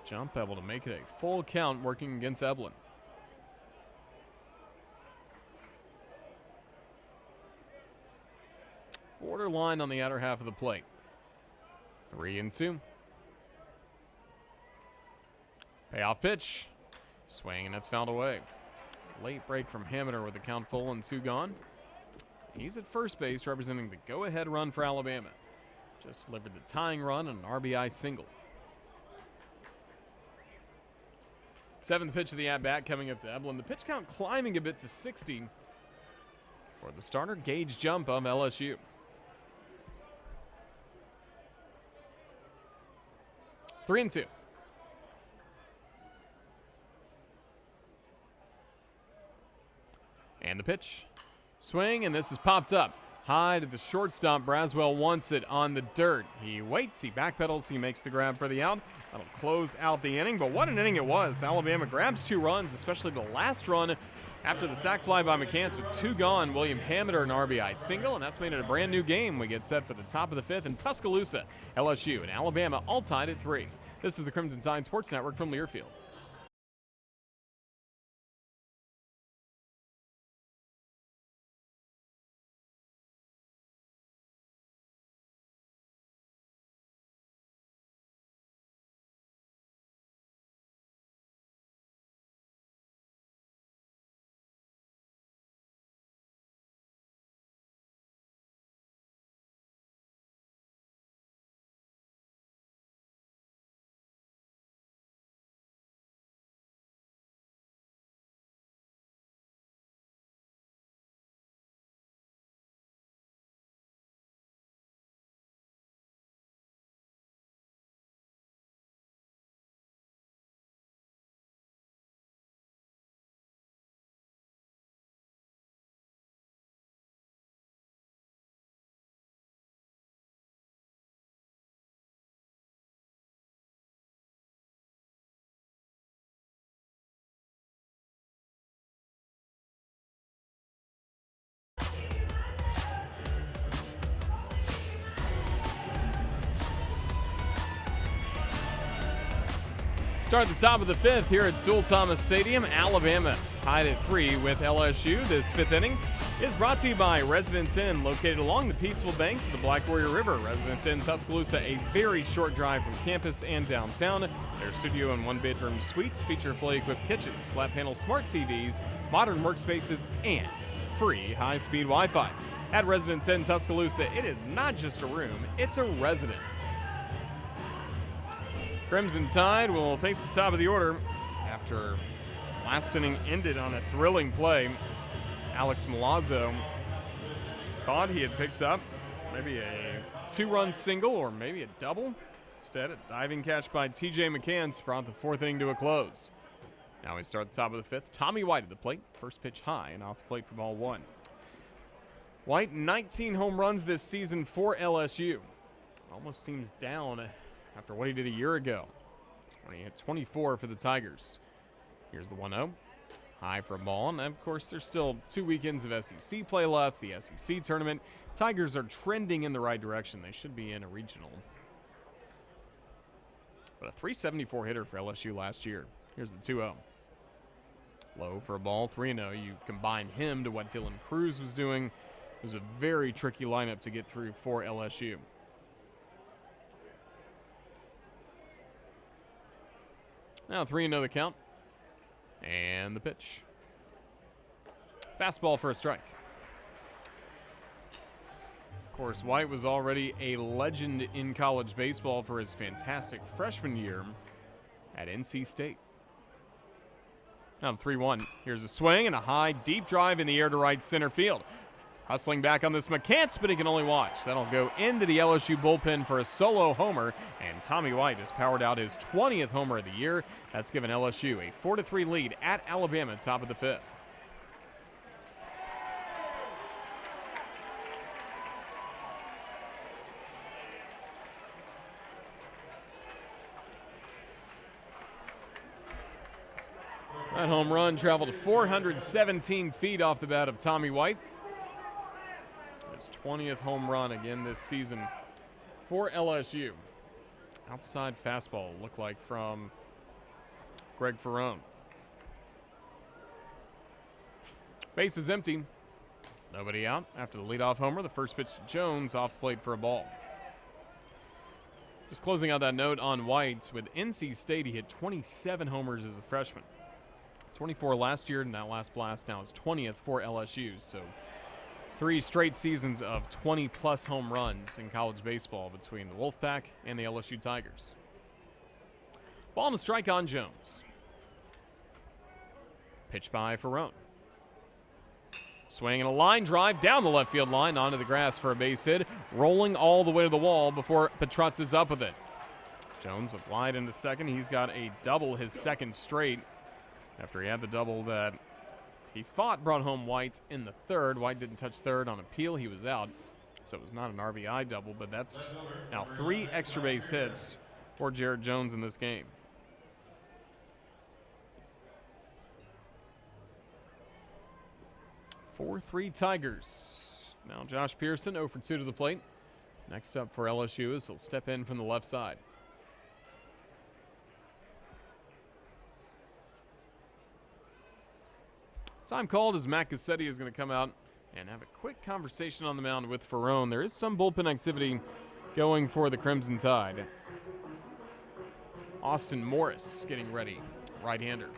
Jump able to make it a full count, working against Eblin. Borderline on the outer half of the plate. 3-2. Payoff pitch. Swing, and that's fouled away. Late break from Hamiter with the count full and 2 gone. He's at first base, representing the go-ahead run for Alabama. Just delivered the tying run and an RBI single. 7th pitch of the at-bat coming up to Eblin. The pitch count climbing a bit to 60 for the starter Gage jump of LSU. 3-2. And the pitch. Swing, and this is popped up. High to the shortstop. Braswell wants it on the dirt. He waits, he backpedals, he makes the grab for the out. That'll close out the inning, but what an inning it was. Alabama grabs 2 runs, especially the last run after the sac fly by McCants with 2 gone. William Hamiter an RBI single, and that's made it a brand new game. We get set for the top of the 5th in Tuscaloosa. LSU and Alabama all tied at 3. This is the Crimson Tide Sports Network from Learfield. Start at the top of the 5th here at Sewell Thomas Stadium. Alabama tied at 3 with LSU. This 5th inning is brought to you by Residence Inn, located along the peaceful banks of the Black Warrior River. Residence Inn Tuscaloosa, a very short drive from campus and downtown. Their studio and 1-bedroom suites feature fully equipped kitchens, flat panel smart TVs, modern workspaces, and free high-speed Wi-Fi. At Residence Inn Tuscaloosa, it is not just a room, it's a residence. Crimson Tide will face the top of the order after last inning ended on a thrilling play. Alex Milazzo thought he had picked up maybe a 2-run single or maybe a double. Instead, a diving catch by TJ McCants brought the 4th inning to a close. Now we start at the top of the 5th. Tommy White at the plate. First pitch high and off the plate for ball 1. White, 19 home runs this season for LSU. Almost seems down after what he did a year ago when he hit 24 for the Tigers. Here's the 1-0. High for a ball, and of course there's still 2 weekends of SEC play left, the SEC tournament. Tigers are trending in the right direction. They should be in a regional. But a .374 hitter for LSU last year. Here's the 2-0. Low for a ball, 3-0. You combine him to what Dylan Cruz was doing. It was a very tricky lineup to get through for LSU. Now 3-0 the count. And the pitch. Fastball for a strike. Of course, White was already a legend in college baseball for his fantastic freshman year at NC State. Now 3-1. Here's a swing and a high, deep drive in the air to right center field. Hustling back on this McCants, but he can only watch. That'll go into the LSU bullpen for a solo homer, and Tommy White has powered out his 20th homer of the year. That's given LSU a 4-3 lead at Alabama, top of the 5th. That home run traveled 417 feet off the bat of Tommy White. His 20th home run again this season for LSU. Outside fastball looked like from Greg Ferrone. Base is empty. Nobody out after the leadoff homer. The first pitch to Jones, off the plate for a ball. Just closing out that note on White, with NC State, he hit 27 homers as a freshman. 24 last year, and that last blast now is 20th for LSU. So 3 straight seasons of 20-plus home runs in college baseball between the Wolfpack and the LSU Tigers. Ball and a strike on Jones. Pitch by Ferrone. Swinging a line drive down the left field line onto the grass for a base hit, rolling all the way to the wall before Petrotz is up with it. Jones looked wide into second. He's got a double, his second straight, after he had the double that he thought brought home White in the third. White didn't touch third on appeal. He was out, so it was not an RBI double, but that's now 3 extra base hits for Jared Jones in this game. 4-3 Tigers. Now Josh Pearson 0 for 2 to the plate. Next up for LSU is he'll step in from the left side. Time called as Matt Cassetti is going to come out and have a quick conversation on the mound with Ferrone. There is some bullpen activity going for the Crimson Tide. Austin Morris getting ready, right-hander.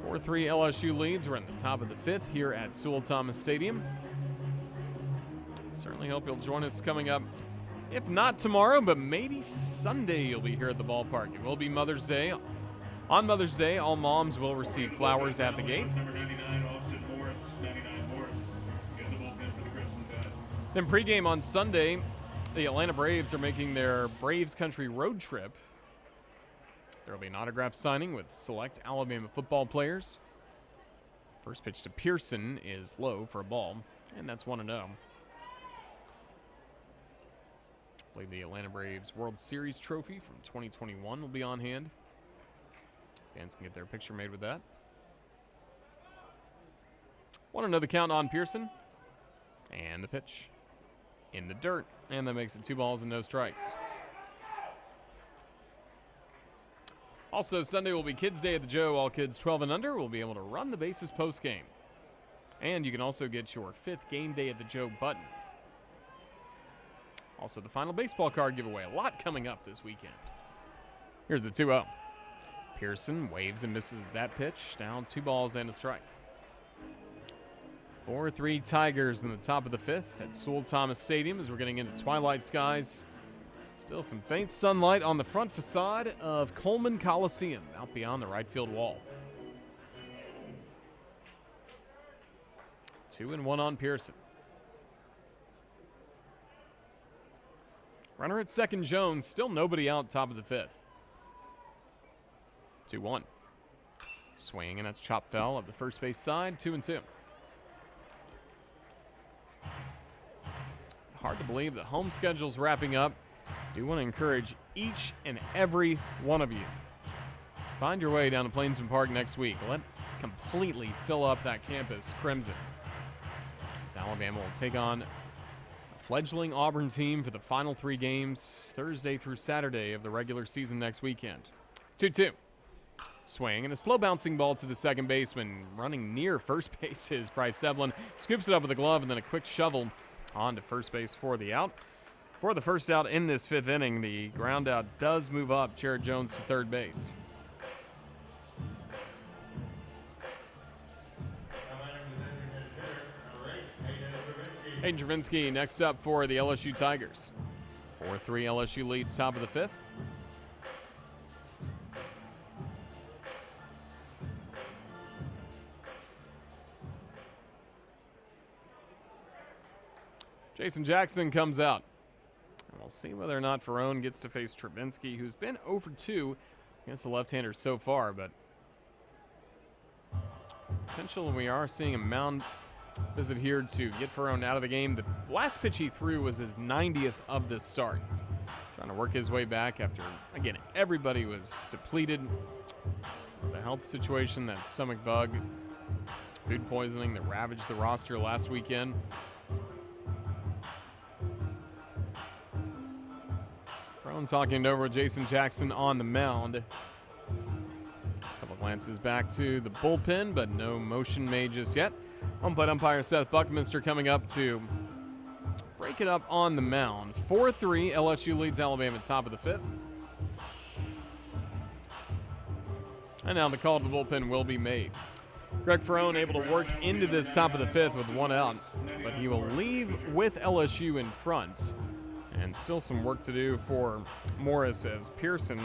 4-3 LSU leads. We're in the top of the 5th here at Sewell Thomas Stadium. Certainly hope you'll join us coming up. If not tomorrow, but maybe Sunday you'll be here at the ballpark. It will be Mother's Day. On Mother's Day, all moms will receive flowers at the gate. Then pregame on Sunday, the Atlanta Braves are making their Braves Country road trip. There will be an autograph signing with select Alabama football players. First pitch to Pearson is low for a ball, and that's 1-0. I believe the Atlanta Braves World Series trophy from 2021 will be on hand. Fans can get their picture made with that. 1-0 the count on Pearson. And the pitch in the dirt, and that makes it 2 balls and no strikes. Also, Sunday will be Kids Day at the Joe. All kids 12 and under will be able to run the bases post-game. And you can also get your 5th Game Day at the Joe button. Also, the final baseball card giveaway. A lot coming up this weekend. Here's the 2-0. Pearson waves and misses that pitch. Down 2 balls and a strike. 4-3 Tigers in the top of the 5th at Sewell Thomas Stadium as we're getting into twilight skies. Still some faint sunlight on the front facade of Coleman Coliseum out beyond the right field wall. 2-1 on Pearson. Runner at second, Jones. Still nobody out top of the 5th. 2-1. Swing, and that's chopped foul of the first base side. 2-2. Hard to believe the home schedule's wrapping up. Do want to encourage each and every one of you. Find your way down to Plainsman Park next week. Let's completely fill up that campus crimson. As Alabama will take on a fledgling Auburn team for the final 3 games, Thursday through Saturday of the regular season next weekend. 2-2. Swing and a slow bouncing ball to the second baseman. Running near first base is Bryce Evelyn. Scoops it up with a glove and then a quick shovel on to first base for the out. For the first out in this 5th inning, the ground out does move up Jared Jones to third base. Hayden Travinsky next up for the LSU Tigers. 4-3 LSU leads top of the 5th. Jason Jackson comes out. And we'll see whether or not Ferrone gets to face Travinsky, who's been 0 for 2 against the left-hander so far, but potential, we are seeing a mound visit here to get Ferrone out of the game. The last pitch he threw was his 90th of this start. trying to work his way back after, again, everybody was depleted. The health situation, that stomach bug, food poisoning that ravaged the roster last weekend. Frone talking it over with Jason Jackson on the mound. A couple glances back to the bullpen, but no motion made just yet. Umpire Seth Buckminster coming up to break it up on the mound. 4-3, LSU leads Alabama top of the fifth. And now the call to the bullpen will be made. Greg Frone able to work into this top of the fifth with one out, but he will leave with LSU in front. And still some work to do for Morris as Pearson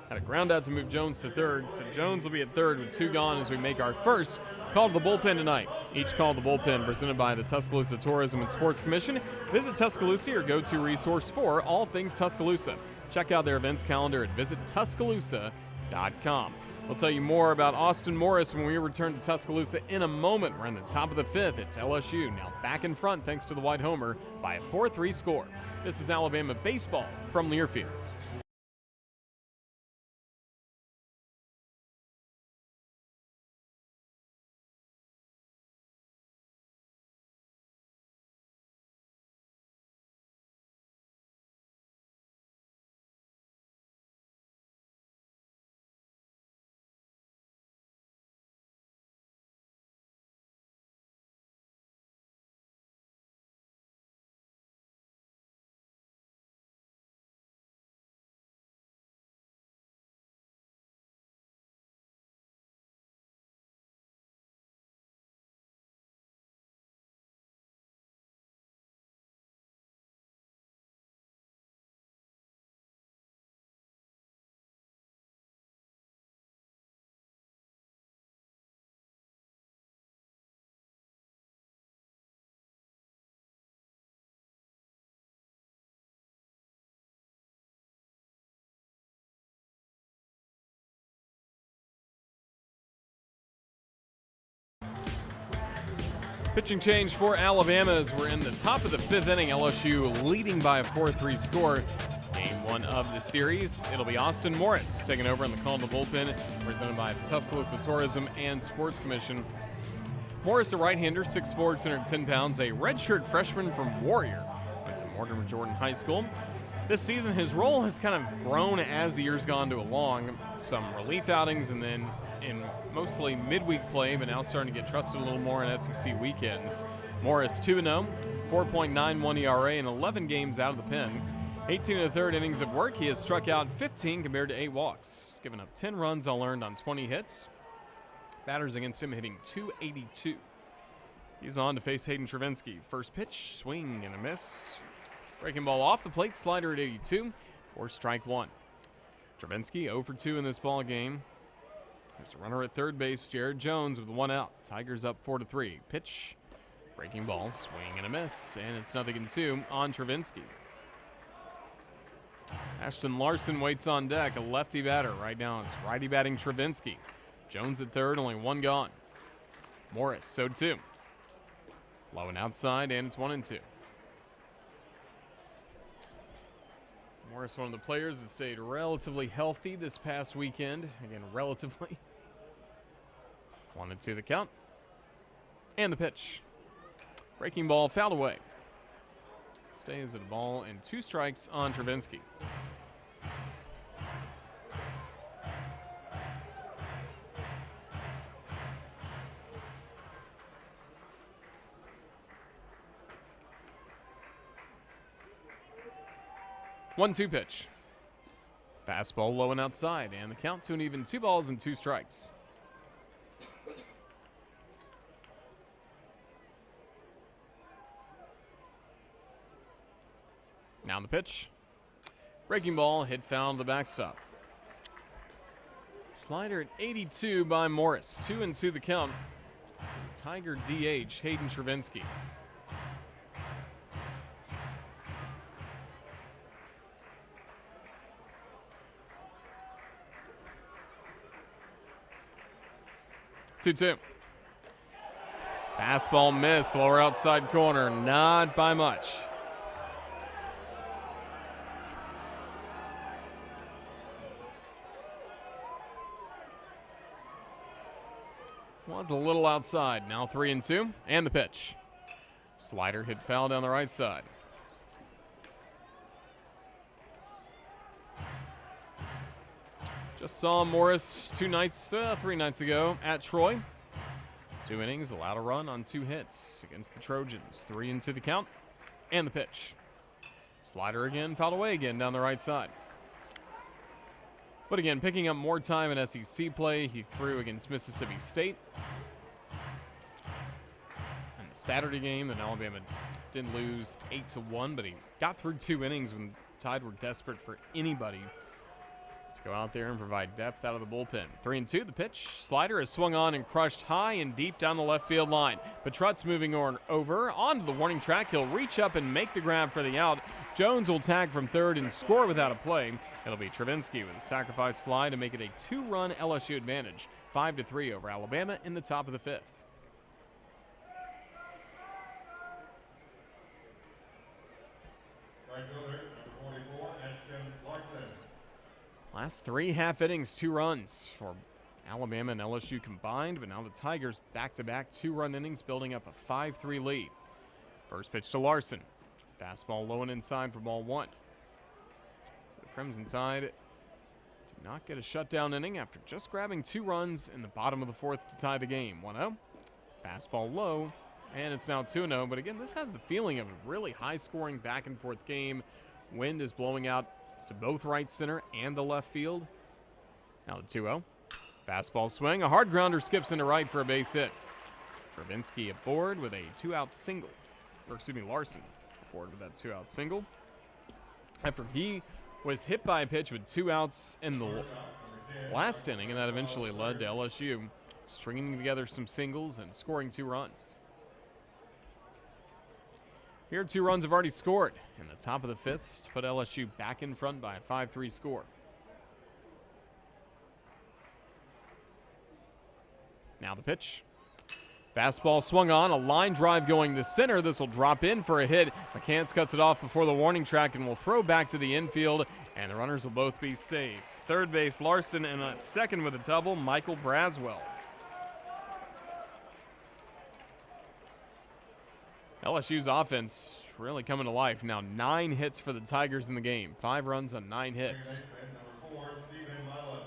had a ground out to move Jones to third. So Jones will be at third with 2 gone as we make our first call to the bullpen tonight. Each call to the bullpen presented by the Tuscaloosa Tourism and Sports Commission. Visit Tuscaloosa, your go-to resource for all things Tuscaloosa. Check out their events calendar at visittuscaloosa.com. We'll tell you more about Austin Morris when we return to Tuscaloosa in a moment. We're in the top of the fifth. It's LSU now back in front thanks to the White Homer by a 4-3 score. This is Alabama baseball from Learfield. Pitching change for Alabama as we're in the top of the fifth inning. LSU leading by a 4-3 score. Game 1 of the series. It'll be Austin Morris taking over in the call to the bullpen, presented by the Tuscaloosa Tourism and Sports Commission. Morris, a right-hander, 6'4", 210 pounds, a redshirt freshman from Warrior. Went to Morgan Jordan High School. This season, his role has kind of grown as the year's gone along. Some relief outings and then in mostly midweek play, but now starting to get trusted a little more in SEC weekends. Morris 2-0, 4.91 ERA in 11 games out of the pen. 18 1/3 innings of work. He has struck out 15 compared to 8 walks, giving up 10 runs all earned on 20 hits. Batters against him hitting .282. He's on to face Hayden Travinski. First pitch, swing and a miss. Breaking ball off the plate, slider at 82 for strike 1. Travinski 0 for 2 in this ball game. There's a runner at third base, Jared Jones with 1 out. Tigers up 4-3. Pitch, breaking ball, swing and a miss, and it's 0-2 on Travinski. Ashton Larson waits on deck, a lefty batter. Right now it's righty batting Travinski. Jones at third, only 1 gone. Morris, so 2. Low and outside, and it's 1-2. Morris, one of the players that stayed relatively healthy this past weekend. Again, relatively. 1-2 the count. And the pitch. Breaking ball fouled away. Stays at a ball and 2 strikes on Travinski. One-two pitch. Fastball low and outside, and the count to an even 2 balls and 2 strikes. Now the pitch. Breaking ball, hit foul to the backstop. Slider at 82 by Morris. 2-2 the count. To the Tiger DH, Hayden Travinski. Two. Fastball missed, lower outside corner, not by much. Was a little outside. Now 3-2. And the pitch. Slider hit foul down the right side. Just saw Morris 3 nights ago at Troy. 2 innings, allowed a run on 2 hits against the Trojans. 3-2 the count. And the pitch. Slider again, fouled away again down the right side. But again, picking up more time in SEC play. He threw against Mississippi State. And the Saturday game, then Alabama didn't lose 8-1, but he got through 2 innings when Tide were desperate for anybody to go out there and provide depth out of the bullpen. 3-2, the pitch. Slider is swung on and crushed high and deep down the left field line. Petrut's moving over onto the warning track. He'll reach up and make the grab for the out. Jones will tag from third and score without a play. It'll be Travinsky with a sacrifice fly to make it a 2-run LSU advantage. 5-3 over Alabama in the top of the 5th. Right fielder, number 44, Ashton Larson. Last 3 half innings, 2 runs for Alabama and LSU combined, but now the Tigers back-to-back 2-run innings, building up a 5-3 lead. First pitch to Larson. Fastball low and inside for ball 1. So the Crimson Tide did not get a shutdown inning after just grabbing 2 runs in the bottom of the 4th to tie the game. 1-0. Fastball low, and it's now 2-0. But again, this has the feeling of a really high-scoring back-and-forth game. Wind is blowing out to both right center and the left field. Now the 2-0. Fastball swing. A hard grounder skips into right for a base hit. Travinsky aboard with a 2-out single. Larson aboard with that 2-out single. After he was hit by a pitch with 2 outs in the last inning, and that eventually led to LSU stringing together some singles and scoring 2 runs. Here, 2 runs have already scored in the top of the 5th to put LSU back in front by a 5-3 score. Now the pitch. Fastball swung on, a line drive going to center. This will drop in for a hit. McCants cuts it off before the warning track and will throw back to the infield, and the runners will both be safe. Third base, Larson, and at second with a double, Michael Braswell. LSU's offense really coming to life. Now 9 hits for the Tigers in the game. 5 runs on 9 hits. Number 4, Stephen Milam.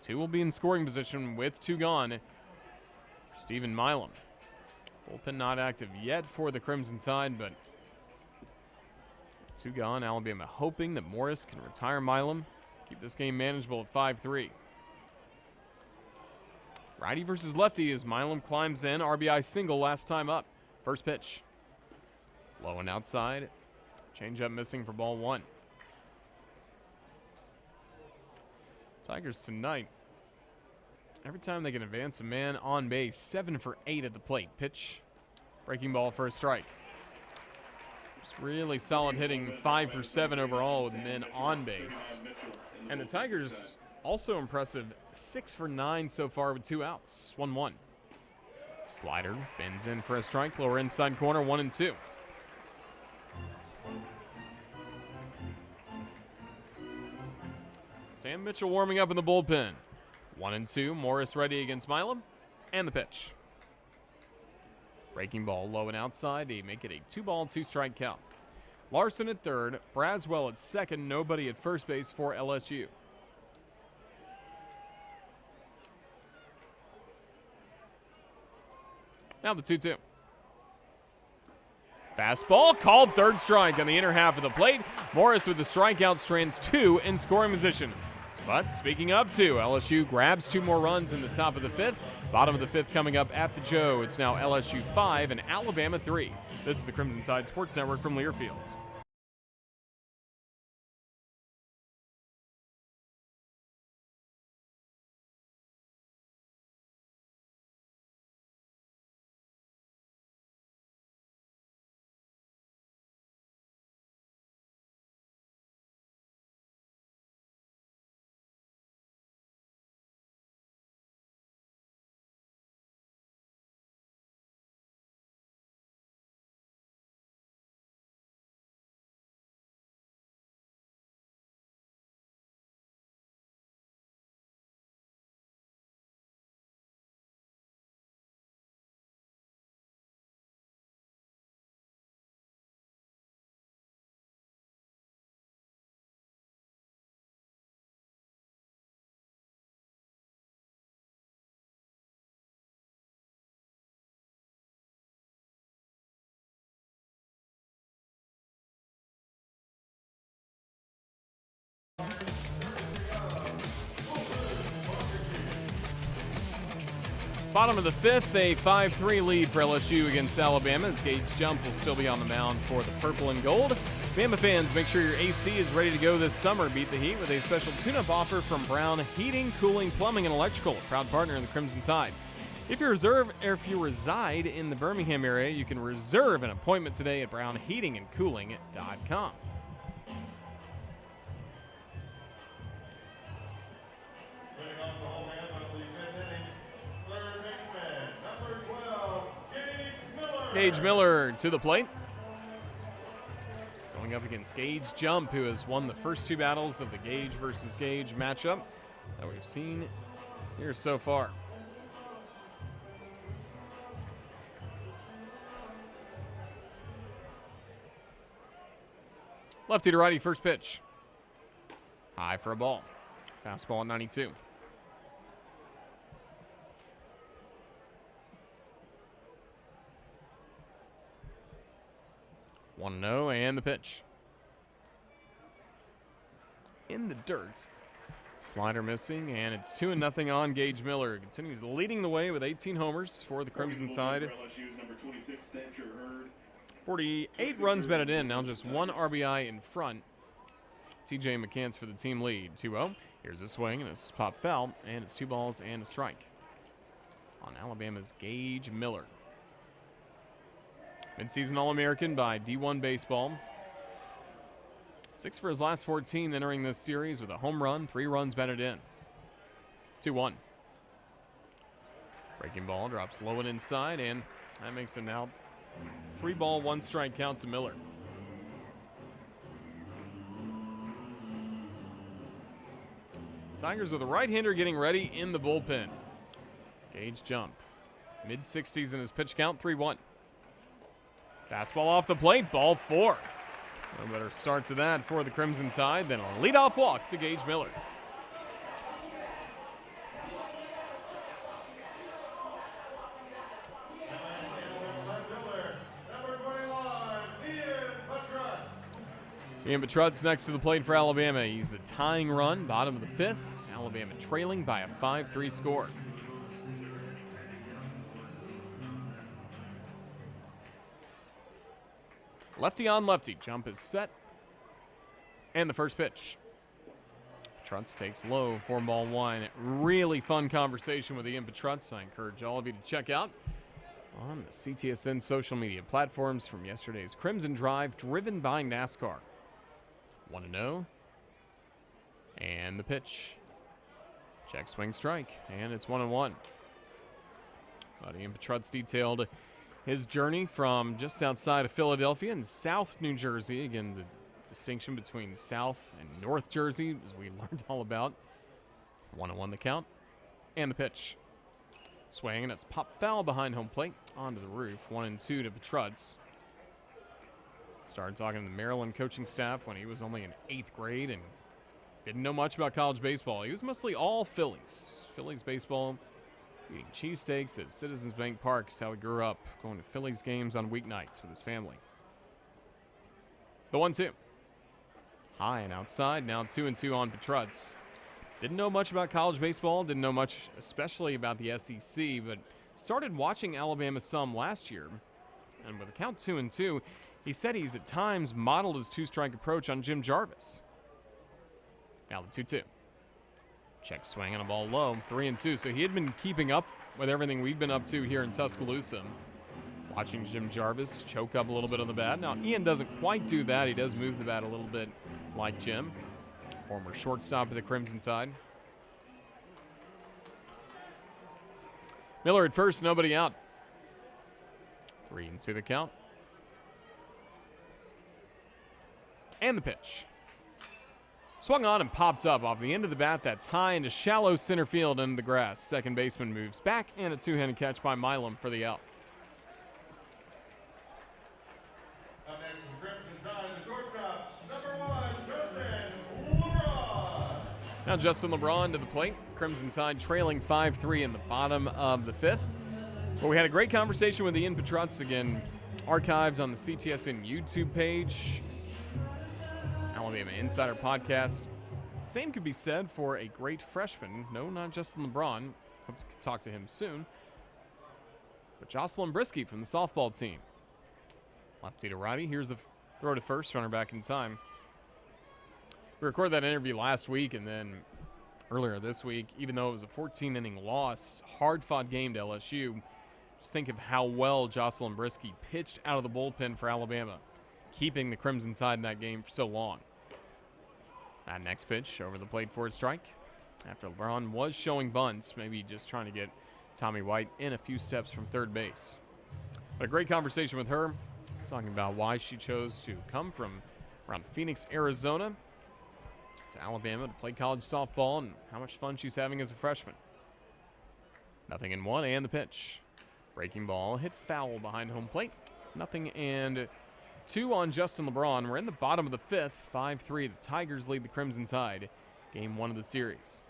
2 will be in scoring position with 2 gone. Stephen Milam. Bullpen not active yet for the Crimson Tide, but 2 gone. Alabama hoping that Morris can retire Milam. Keep this game manageable at 5-3. Righty versus lefty as Milam climbs in. RBI single last time up. First pitch. Low and outside. Changeup missing for ball 1. Tigers tonight, every time they can advance a man on base, 7 for 8 at the plate. Pitch, breaking ball for a strike. Just really solid hitting, 5 for 7 overall with men on base. And the Tigers also impressive, 6 for 9 so far with 2 outs. 1-1. Slider bends in for a strike, lower inside corner, 1-2. Sam Mitchell warming up in the bullpen. 1-2, Morris ready against Milam, and the pitch. Breaking ball low and outside to make it a 2-ball, 2-strike count. Larson at third, Braswell at second, nobody at first base for LSU. Now the 2-2. Fastball called, third strike on the inner half of the plate. Morris with the strikeout strands 2 in scoring position. But speaking of 2, LSU grabs 2 more runs in the top of the 5th. Bottom of the 5th coming up at the Joe. It's now LSU 5 and Alabama 3. This is the Crimson Tide Sports Network from Learfield. Bottom of the fifth, a 5-3 lead for LSU against Alabama as Gage Jump will still be on the mound for the purple and gold. Bama fans, make sure your AC is ready to go this summer. Beat the heat with a special tune-up offer from Brown Heating, Cooling, Plumbing, and Electrical, a proud partner in the Crimson Tide. If you reside in the Birmingham area, you can reserve an appointment today at brownheatingandcooling.com. Leading off the home end of the 10th inning, third baseman, number 12, Gage Miller. Gage Miller to the plate. Going up against Gage Jump, who has won the first two battles of the Gage versus Gage matchup that we've seen here so far. Lefty to righty, first pitch. High for a ball. Fastball at 92. 1-0 and the pitch. In the dirt. Slider missing, and it's 2-0 on Gage Miller. Continues leading the way with 18 homers for the Crimson Tide. 48 runs batted in, now just one RBI in front. TJ McCants for the team lead. 2-0. Here's a swing, and it's pop foul, and it's 2 balls and a strike on Alabama's Gage Miller. Midseason All-American by D1 Baseball. 6 for his last 14 entering this series with a home run, 3 runs batted in. 2-1. Breaking ball drops low and inside, and that makes it now 3 ball, 1 strike count to Miller. Tigers with a right-hander getting ready in the bullpen. Gage Jump. Mid-60s in his pitch count, 3-1. Fastball off the plate, ball 4. No better start to that for the Crimson Tide than a leadoff walk to Gage Miller. Ian Petrutz next to the plate for Alabama. He's the tying run, bottom of the 5th. Alabama trailing by a 5-3 score. Lefty on lefty. Jump is set. And the first pitch. Petrutz takes low, 4-1. Really fun conversation with Ian Petrutz. I encourage all of you to check out on the CTSN social media platforms from yesterday's Crimson Drive, driven by NASCAR. 1-0. And the pitch. Check, swing, strike. And it's 1-1. But Ian Petrutz detailed his journey from just outside of Philadelphia in South New Jersey. Again, the distinction between South and North Jersey, as we learned all about. 1-1 the count. And the pitch. Swing, and it's pop foul behind home plate onto the roof. 1-2 to Petrutz. Started talking to the Maryland coaching staff when he was only in 8th grade and didn't know much about college baseball. He was mostly all Phillies. Phillies baseball, eating cheesesteaks at Citizens Bank Park is how he grew up, going to Phillies games on weeknights with his family. The 1-2. High and outside, now 2-2 on Petrutz. Didn't know much about college baseball, didn't know much especially about the SEC, but started watching Alabama some last year. And with a count 2-2, he said he's at times modeled his 2-strike approach on Jim Jarvis. Now the 2-2. Check swing on a ball low, 3-2. So he had been keeping up with everything we've been up to here in Tuscaloosa. Watching Jim Jarvis choke up a little bit on the bat. Now Ian doesn't quite do that. He does move the bat a little bit like Jim. Former shortstop of the Crimson Tide. Miller at first, nobody out. 3-2 the count. And the pitch. Swung on and popped up off the end of the bat. That's high into shallow center field into the grass. Second baseman moves back, and a 2-handed catch by Milam for the out. Up next from Crimson Tide, the shortstops, number 1, Justin LeBron. Now Justin LeBron to the plate. Crimson Tide trailing 5-3 in the bottom of the 5th. But we had a great conversation with Ian Petrutz, again, archived on the CTSN YouTube page. Alabama Insider Podcast. Same could be said for a great freshman. No, not Justin LeBron. Hope to talk to him soon. But Jocelyn Brisky from the softball team. Lefty to righty. Here's the throw to first, runner back in time. We recorded that interview last week, and then earlier this week, even though it was a 14-inning loss, hard-fought game to LSU, just think of how well Jocelyn Brisky pitched out of the bullpen for Alabama, keeping the Crimson Tide in that game for so long. That next pitch over the plate for a strike. After LeBron was showing bunts, maybe just trying to get Tommy White in a few steps from third base. But a great conversation with her, talking about why she chose to come from around Phoenix, Arizona to Alabama to play college softball and how much fun she's having as a freshman. 0-1 and the pitch. Breaking ball hit foul behind home plate. 0-2 on Justin LeBron. We're in the bottom of the fifth. 5-3. The Tigers lead the Crimson Tide. Game 1 of the series.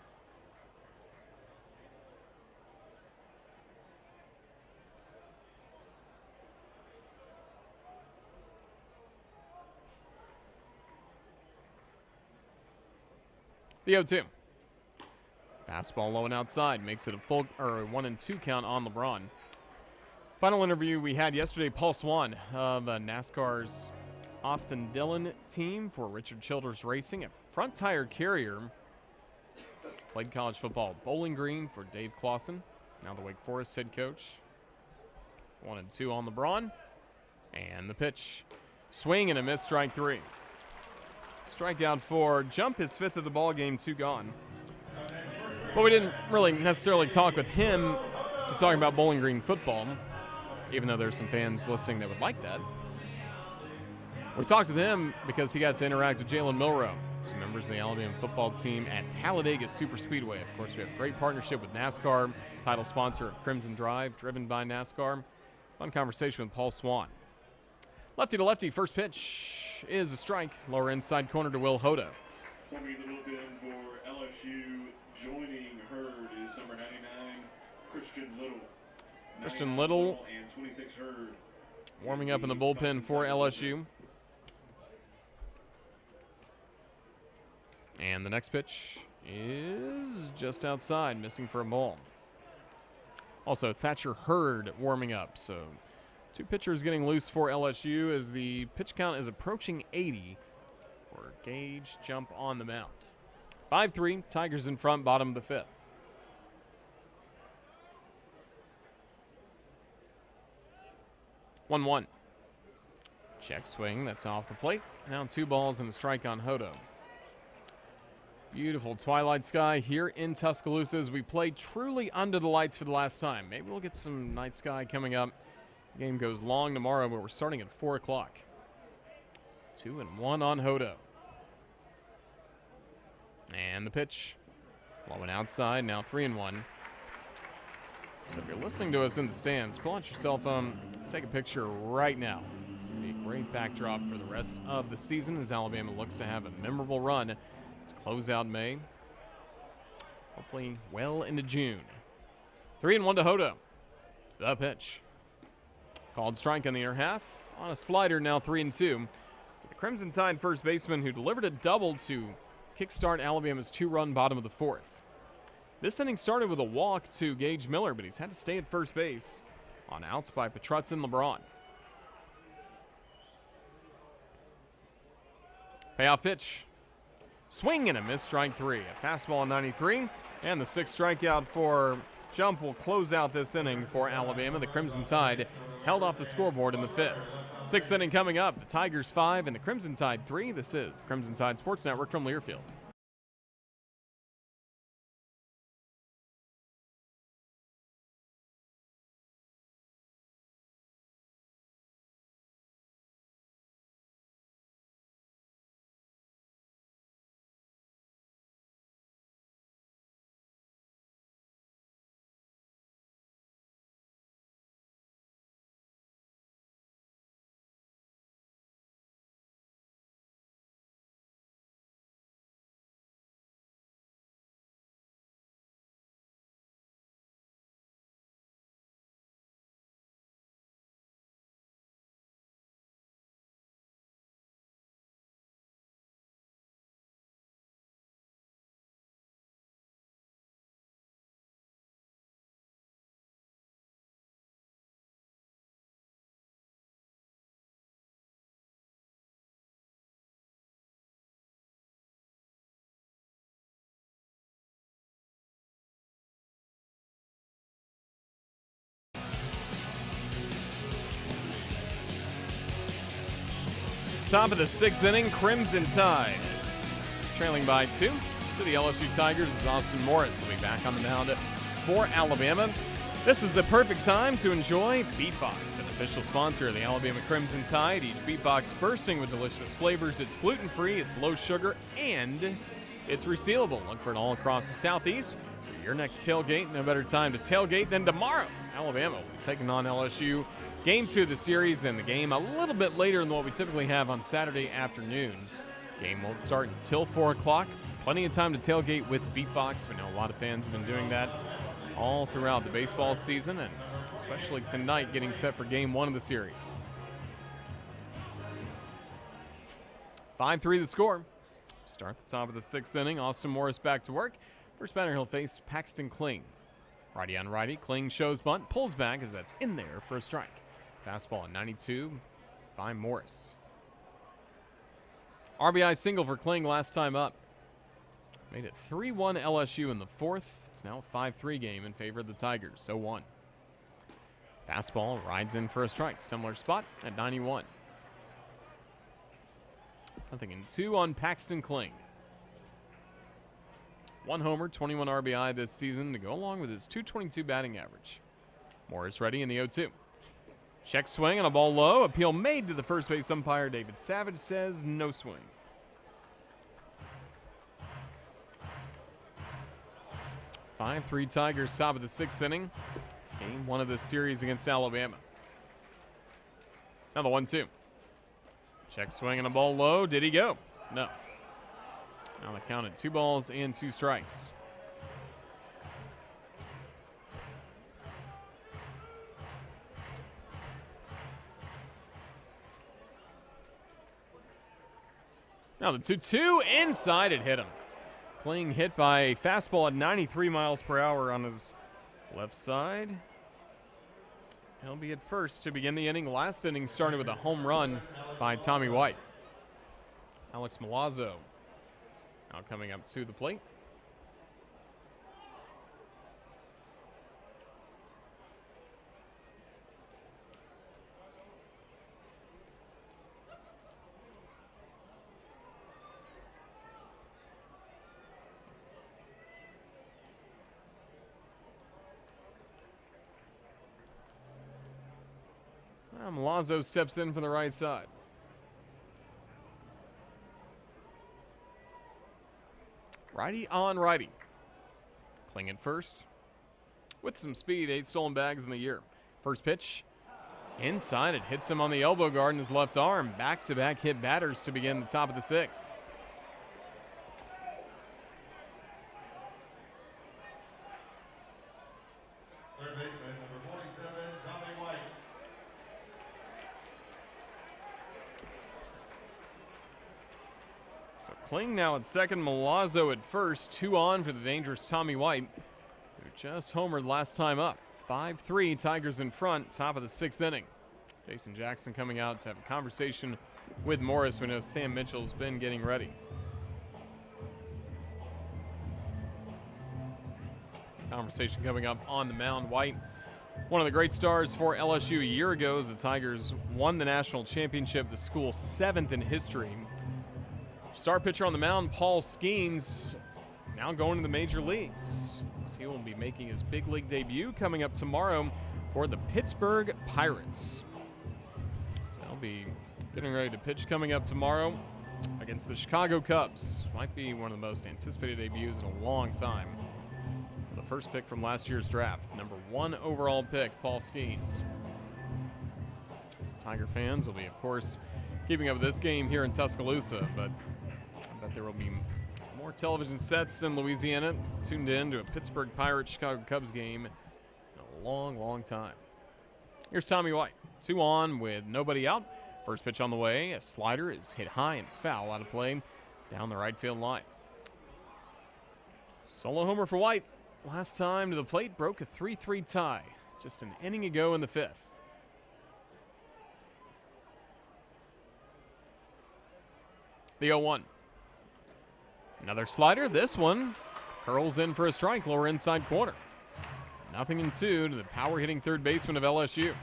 The 0-2. Fastball low and outside makes it a 1-2 count on LeBron. Final interview we had yesterday, Paul Swan of NASCAR's Austin Dillon team for Richard Childress Racing, a front tire carrier. Played college football at Bowling Green for Dave Clawson, now the Wake Forest head coach. 1-2 on LeBron. And the pitch. Swing and a miss, strike 3. Strikeout 4, jump his 5th of the ball game, 2 gone. But we didn't really necessarily talk with him to talk about Bowling Green football, even though there's some fans listening that would like that. We talked with him because he got to interact with Jalen Milroe, some members of the Alabama football team at Talladega Superspeedway. Of course, we have a great partnership with NASCAR, title sponsor of Crimson Drive, driven by NASCAR. Fun conversation with Paul Swan. Lefty to lefty, first pitch is a strike. Lower inside corner to Will Hoda. Forming the bullpen for LSU, joining Hurd is number 99, Christian Little. Christian Little and 26 Hurd. warming up in the bullpen for LSU. And the next pitch is just outside, missing for a ball. Also, Thatcher Hurd warming up, so 2 pitchers getting loose for LSU as the pitch count is approaching 80 for Gage jump on the mound. 5-3, Tigers in front, bottom of the 5th. One. Check swing, that's off the plate. Now 2 balls and a strike on Hodo. Beautiful twilight sky here in Tuscaloosa as we play truly under the lights for the last time. Maybe we'll get some night sky coming up. The game goes long tomorrow, but we're starting at 4 o'clock. 2-1 on Hodo. And the pitch. Blowing outside, now 3-1. So if you're listening to us in the stands, pull out your cell phone, take a picture right now. It'll be a great backdrop for the rest of the season as Alabama looks to have a memorable run to close out May. Hopefully well into June. 3-1 to Hodo. The pitch. Called strike on the inner half on a slider, now 3-2. So the Crimson Tide first baseman who delivered a double to kickstart Alabama's 2-run bottom of the 4th. This inning started with a walk to Gage Miller, but he's had to stay at first base on outs by Petrutz and LeBron. Payoff pitch. Swing and a miss, strike 3. A fastball on 93, and the 6th strikeout for Jump will close out this inning for Alabama. The Crimson Tide held off the scoreboard in the 5th. 6th inning coming up. The Tigers 5 and the Crimson Tide 3. This is the Crimson Tide Sports Network from Learfield. Top of the 6th inning, Crimson Tide trailing by 2 to the LSU Tigers as Austin Morris will be back on the mound for Alabama. This is the perfect time to enjoy Beatbox, an official sponsor of the Alabama Crimson Tide. Each Beatbox bursting with delicious flavors. It's gluten-free, it's low sugar, and it's resealable. Look for it all across the Southeast. For your next tailgate, no better time to tailgate than tomorrow. Alabama will be taking on LSU. Game 2 of the series, and the game a little bit later than what we typically have on Saturday afternoons. Game won't start until 4 o'clock. Plenty of time to tailgate with Beatbox. We know a lot of fans have been doing that all throughout the baseball season, and especially tonight getting set for Game 1 of the series. 5-3 the score. Start the top of the 6th inning. Austin Morris back to work. First batter he'll face Paxton Kling. Righty on righty. Kling shows bunt, pulls back as that's in there for a strike. Fastball at 92 by Morris. RBI single for Kling last time up. Made it 3-1 LSU in the 4th. It's now a 5-3 game in favor of the Tigers, 0-1. Fastball rides in for a strike. Similar spot at 91. 0-2 on Paxton Kling. 1 homer, 21 RBI this season to go along with his .222 batting average. Morris ready in the 0-2. Check swing on a ball low. Appeal made to the first base umpire. David Savage says no swing. Five 3 Tigers, top of the 6th inning. Game 1 of this series against Alabama. Now the 1-2. Check swing on a ball low. Did he go? No. Now they counted 2 balls and 2 strikes. Now the 2-2 inside, it hit him. Kling hit by a fastball at 93 miles per hour on his left side. He'll be at first to begin the inning. Last inning started with a home run by Tommy White. Alex Milazzo now coming up to the plate. Milazzo steps in from the right side. Righty on righty. Kling at first. With some speed, 8 stolen bags in the year. First pitch. Inside, it hits him on the elbow guard in his left arm. Back-to-back hit batters to begin the top of the 6th. Third baseman, number 47, Tommy White. So Kling now at second, Milazzo at first. 2 on for the dangerous Tommy White, who just homered last time up. 5-3, Tigers in front, top of the 6th inning. Jason Jackson coming out to have a conversation with Morris. We know Sam Mitchell's been getting ready. Conversation coming up on the mound. White, one of the great stars for LSU a year ago as the Tigers won the national championship, the school's 7th in history. Star pitcher on the mound, Paul Skeens, now going to the major leagues. He will be making his big league debut coming up tomorrow for the Pittsburgh Pirates. So he'll be getting ready to pitch coming up tomorrow against the Chicago Cubs. Might be one of the most anticipated debuts in a long time. The first pick from last year's draft, number 1 overall pick, Paul Skeens. So Tiger fans will be, of course, keeping up with this game here in Tuscaloosa, but I bet there will be more television sets in Louisiana tuned in to a Pittsburgh Pirates Chicago Cubs game in a long, long time. Here's Tommy White, 2 on with nobody out. First pitch on the way, a slider is hit high and foul out of play down the right field line. Solo homer for White. Last time to the plate, broke a 3-3 tie just an inning ago in the 5th. The 0-1. Another slider. This one curls in for a strike, lower inside corner. 0-2 to the power-hitting third baseman of LSU.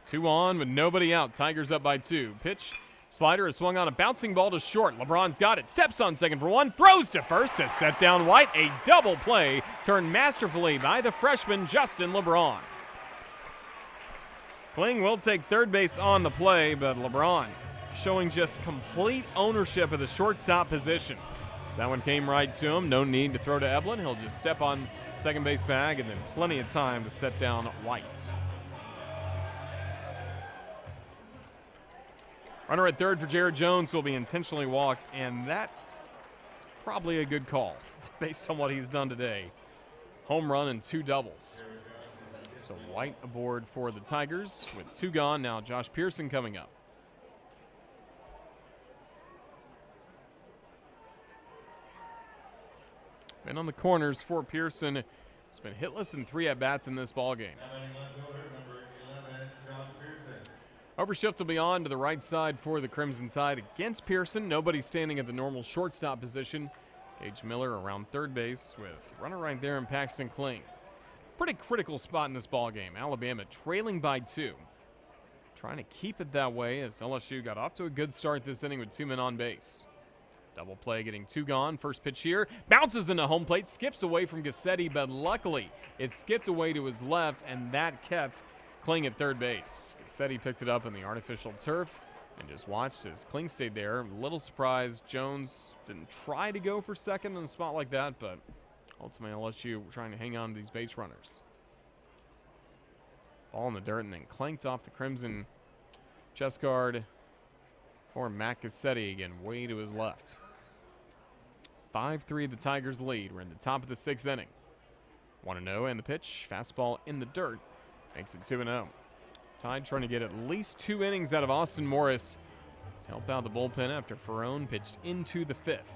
2 on with nobody out. Tigers up by 2. Pitch. Slider is swung on, a bouncing ball to short. LeBron's got it. Steps on second for 1. Throws to first to set down White. A double play turned masterfully by the freshman Justin LeBron. Kling will take third base on the play, but LeBron showing just complete ownership of the shortstop position. So that one came right to him. No need to throw to Eblin. He'll just step on second base bag and then plenty of time to set down White. Runner at third for Jared Jones will be intentionally walked, and that is probably a good call based on what he's done today. Home run and 2 doubles. So White aboard for the Tigers with 2 gone. Now Josh Pearson coming up. Been on the corners for Pearson. He's been hitless in 3 at-bats in this ballgame. Overshift will be on to the right side for the Crimson Tide against Pearson. Nobody standing at the normal shortstop position. Gage Miller around third base with runner right there in Paxton Kling. Pretty critical spot in this ballgame. Alabama trailing by 2. Trying to keep it that way as LSU got off to a good start this inning with 2 men on base. Double play getting 2 gone. First pitch here. Bounces into home plate. Skips away from Gassetti, but luckily it skipped away to his left, and that kept Kling at third base. Gassetti picked it up in the artificial turf and just watched as Kling stayed there. A little surprised Jones didn't try to go for second in a spot like that, but ultimately LSU trying to hang on to these base runners. Ball in the dirt and then clanked off the Crimson chest guard for Matt Gassetti again, way to his left. 5-3 the Tigers lead. We're in the top of the 6th inning. 1-0 and the pitch. Fastball in the dirt. Makes it 2-0. Tide trying to get at least 2 innings out of Austin Morris to help out the bullpen after Ferrone pitched into the 5th.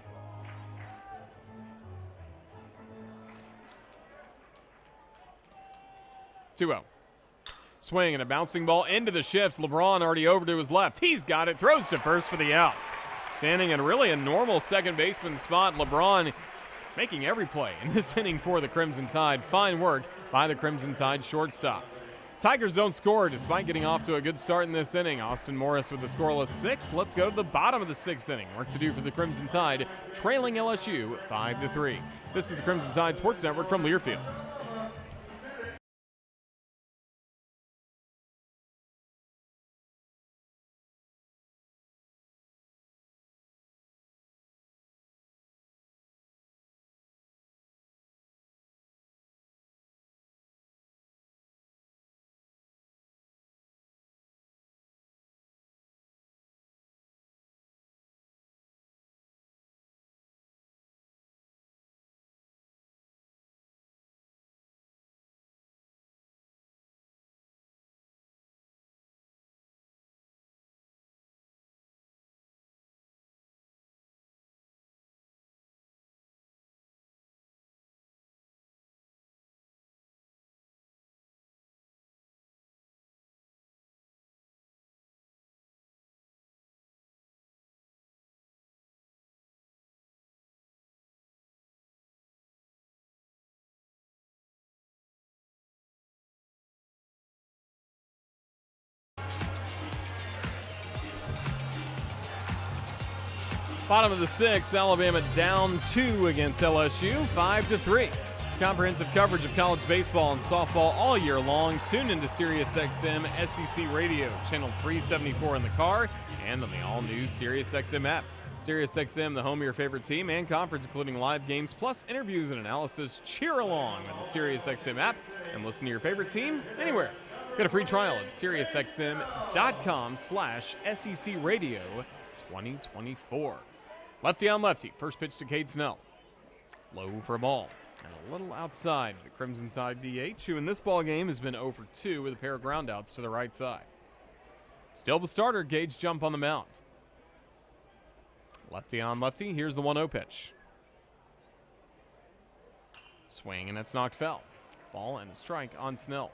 Swing and a bouncing ball into the shifts. LeBron already over to his left. He's got it. Throws to first for the out. Standing in really a normal second baseman spot. LeBron making every play in this inning for the Crimson Tide. Fine work by the Crimson Tide shortstop. Tigers don't score despite getting off to a good start in this inning. Austin Morris with the scoreless 6th. Let's go to the bottom of the 6th inning. Work to do for the Crimson Tide, trailing LSU 5-3. This is the Crimson Tide Sports Network from Learfield. Bottom of the 6th, Alabama down 2 against LSU, 5-3. Comprehensive coverage of college baseball and softball all year long. Tune into SiriusXM SEC Radio, channel 374 in the car, and on the all-new SiriusXM app. SiriusXM, the home of your favorite team and conference, including live games, plus interviews and analysis. Cheer along with the SiriusXM app and listen to your favorite team anywhere. Get a free trial at SiriusXM.com/SEC Radio 2024. Lefty on lefty. First pitch to Cade Snell. Low for a ball. And a little outside the Crimson Tide DH, who in this ball game has been 0 for 2 with a pair of groundouts to the right side. Still the starter, Gage jump on the mound. Lefty on lefty. Here's the 1-0 pitch. Swing, and it's knocked foul. Ball and a strike on Snell.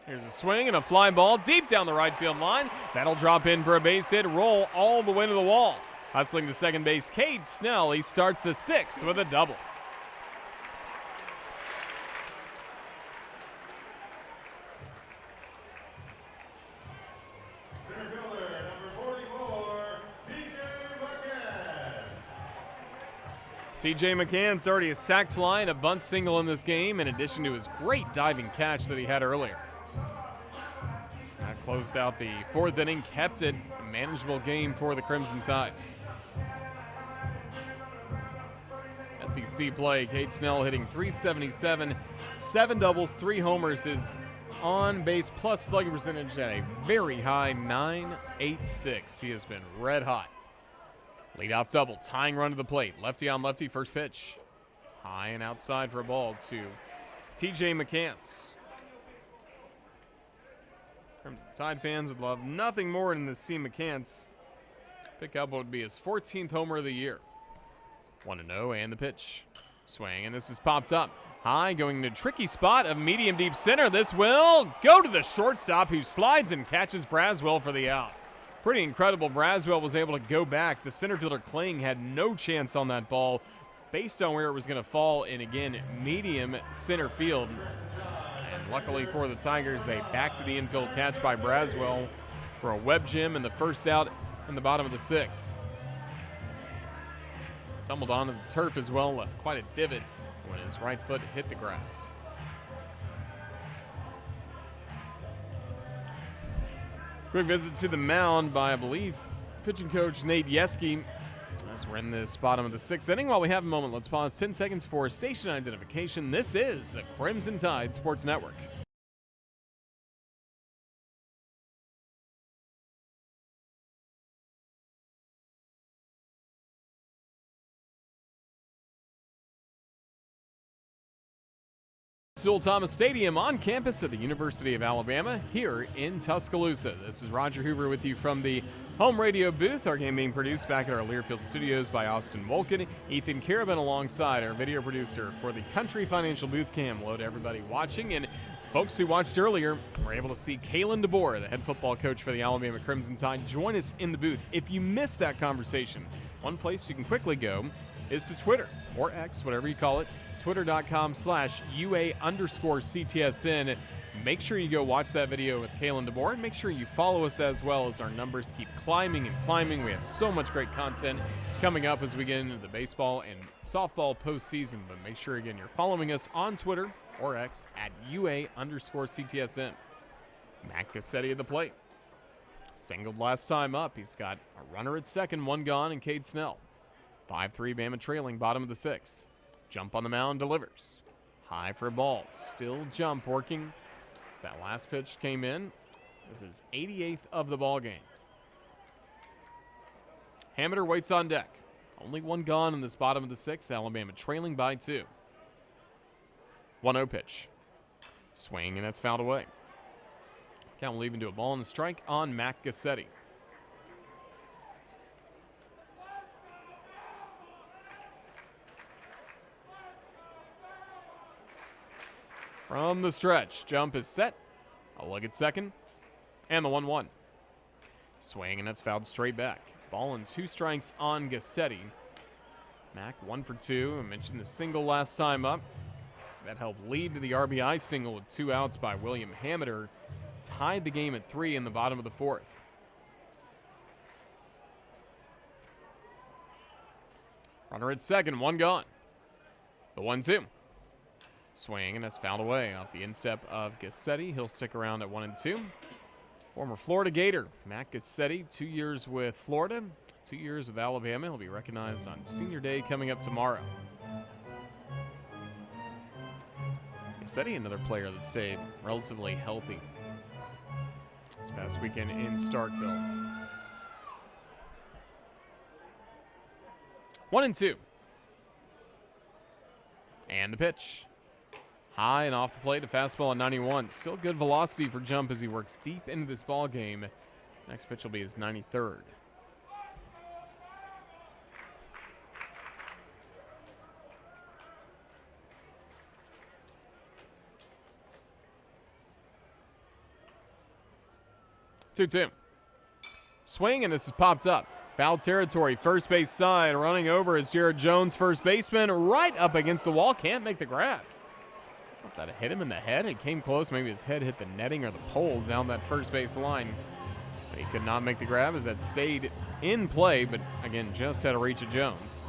Here's a swing and a fly ball deep down the right field line. That'll drop in for a base hit, roll all the way to the wall. Hustling to second base, Cade Snell. He starts the 6th with a double. Center fielder, number 44, TJ McCann's already a sac fly and a bunt single in this game, in addition to his great diving catch that he had earlier. That closed out the 4th inning, kept it a manageable game for the Crimson Tide. SEC play, Cade Snell hitting .377, 7 doubles, 3 homers. His on-base plus slugging percentage at a very high .986. He has been red hot. Leadoff double, tying run to the plate. Lefty on lefty, first pitch. High and outside for a ball to TJ McCants. Crimson Tide fans would love nothing more than to see McCants pick up what would be his 14th homer of the year. 1-0 and the pitch. Swing, and this is popped up. High, going to a tricky spot of medium deep center. This will go to the shortstop, who slides and catches Braswell for the out. Pretty incredible. Braswell was able to go back. The center fielder Kling had no chance on that ball based on where it was going to fall in, again, medium center field. And luckily for the Tigers, they back to the infield catch by Braswell for a web gem and the first out in the bottom of the 6th. Tumbled onto the turf as well, left quite a divot when his right foot hit the grass. Quick visit to the mound by, I believe, pitching coach Nate Yeske, as we're in this bottom of the 6th inning. While we have a moment, let's pause 10 seconds for station identification. This is the Crimson Tide Sports Network. Sewell Thomas Stadium on campus at the University of Alabama here in Tuscaloosa. This is Roger Hoover with you from the home radio booth. Our game being produced back at our Learfield studios by Austin Wolkin. Ethan Carabin alongside our video producer for the Country Financial Booth Cam. Hello to everybody watching, and folks who watched earlier were able to see Kalen DeBoer, the head football coach for the Alabama Crimson Tide, join us in the booth. If you missed that conversation, one place you can quickly go is to Twitter, or X, whatever you call it. Twitter.com/UA_CTSN. Make sure you go watch that video with Kalen DeBoer, and make sure you follow us as well, as our numbers keep climbing and climbing. We have so much great content coming up as we get into the baseball and softball postseason. But make sure, again, you're following us on Twitter or X at UA_CTSN. Matt Cassetti at the plate. Singled last time up. He's got a runner at second, one gone, and Cade Snell. 5-3 Bama trailing, bottom of the 6th. Jump on the mound, delivers. High for a ball. Still jump working as that last pitch came in. This is 88th of the ball game. Hameter waits on deck. Only one gone in this bottom of the 6th. Alabama trailing by 2. 1-0 pitch. Swing, and that's fouled away. Count will even do a ball and a strike on Matt Gassetti. From the stretch, jump is set. A look at second, and the 1-1. Swing, and that's fouled straight back. Ball and 2 strikes on Gassetti. Mac 1 for 2. I mentioned the single last time up. That helped lead to the RBI single with 2 outs by William Hameter. Tied the game at 3 in the bottom of the 4th. Runner at second, 1 gone. The 1-2. Swing, and that's fouled away off the instep of Gassetti. He'll stick around at 1 and 2. Former Florida Gator, Matt Gassetti, 2 years with Florida, 2 years with Alabama. He'll be recognized on Senior Day coming up tomorrow. Gassetti, another player that stayed relatively healthy this past weekend in Starkville. 1 and 2. And the pitch. High and off the plate, a fastball at 91. Still good velocity for jump as he works deep into this ball game. Next pitch will be his 93rd. 2-2. Swing, and this is popped up. Foul territory, first base side. Running over is Jared Jones, first baseman, right up against the wall. Can't make the grab. I don't know if that hit him in the head. It came close. Maybe his head hit the netting or the pole down that first base line. But he could not make the grab as that stayed in play, but again, just had a reach of Jones.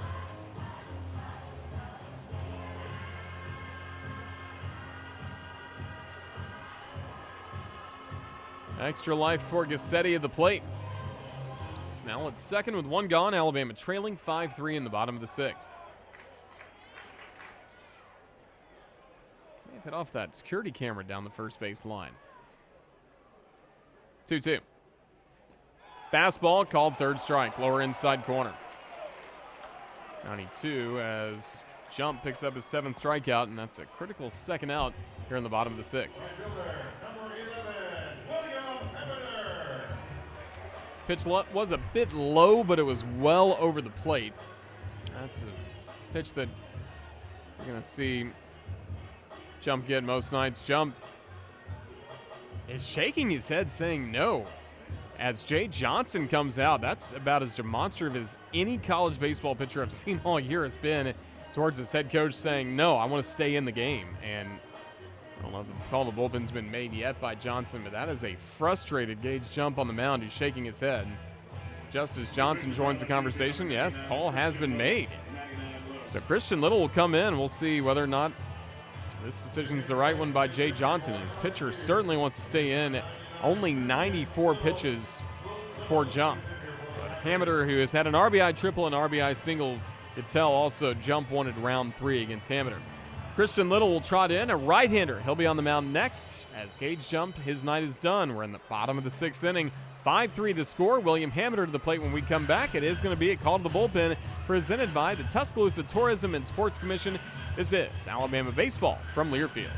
Extra life for Gassetti at the plate. Snell at second with one gone. Alabama trailing 5-3 in the bottom of the sixth. May have hit off that security camera down the first base line. 2-2. Fastball called third strike, lower inside corner. 92 as Jump picks up his seventh strikeout, and that's a critical second out here in the bottom of the sixth. Pitch was a bit low, but it was well over the plate. That's a pitch that you're going to see Jump get most nights. Jump is shaking his head saying no. As Jay Johnson comes out, that's about as demonstrative as any college baseball pitcher I've seen all year has been towards his head coach saying, no, I want to stay in the game. And I don't know if the call to the bullpen's been made yet by Johnson, but that is a frustrated Gage Jump on the mound who's shaking his head. Just as Johnson joins the conversation, yes, call has been made. So Christian Little will come in. We'll see whether or not this decision's the right one by Jay Johnson. His pitcher certainly wants to stay in. Only 94 pitches for Jump. But Hameter, who has had an RBI triple and RBI single, could tell also Jump wanted round 3 against Hameter. Christian Little will trot in, a right-hander. He'll be on the mound next as Gage Jump, his night is done. We're in the bottom of the sixth inning. 5-3 the score. William Hameter to the plate when we come back. It is going to be a call to the bullpen presented by the Tuscaloosa Tourism and Sports Commission. This is Alabama Baseball from Learfield.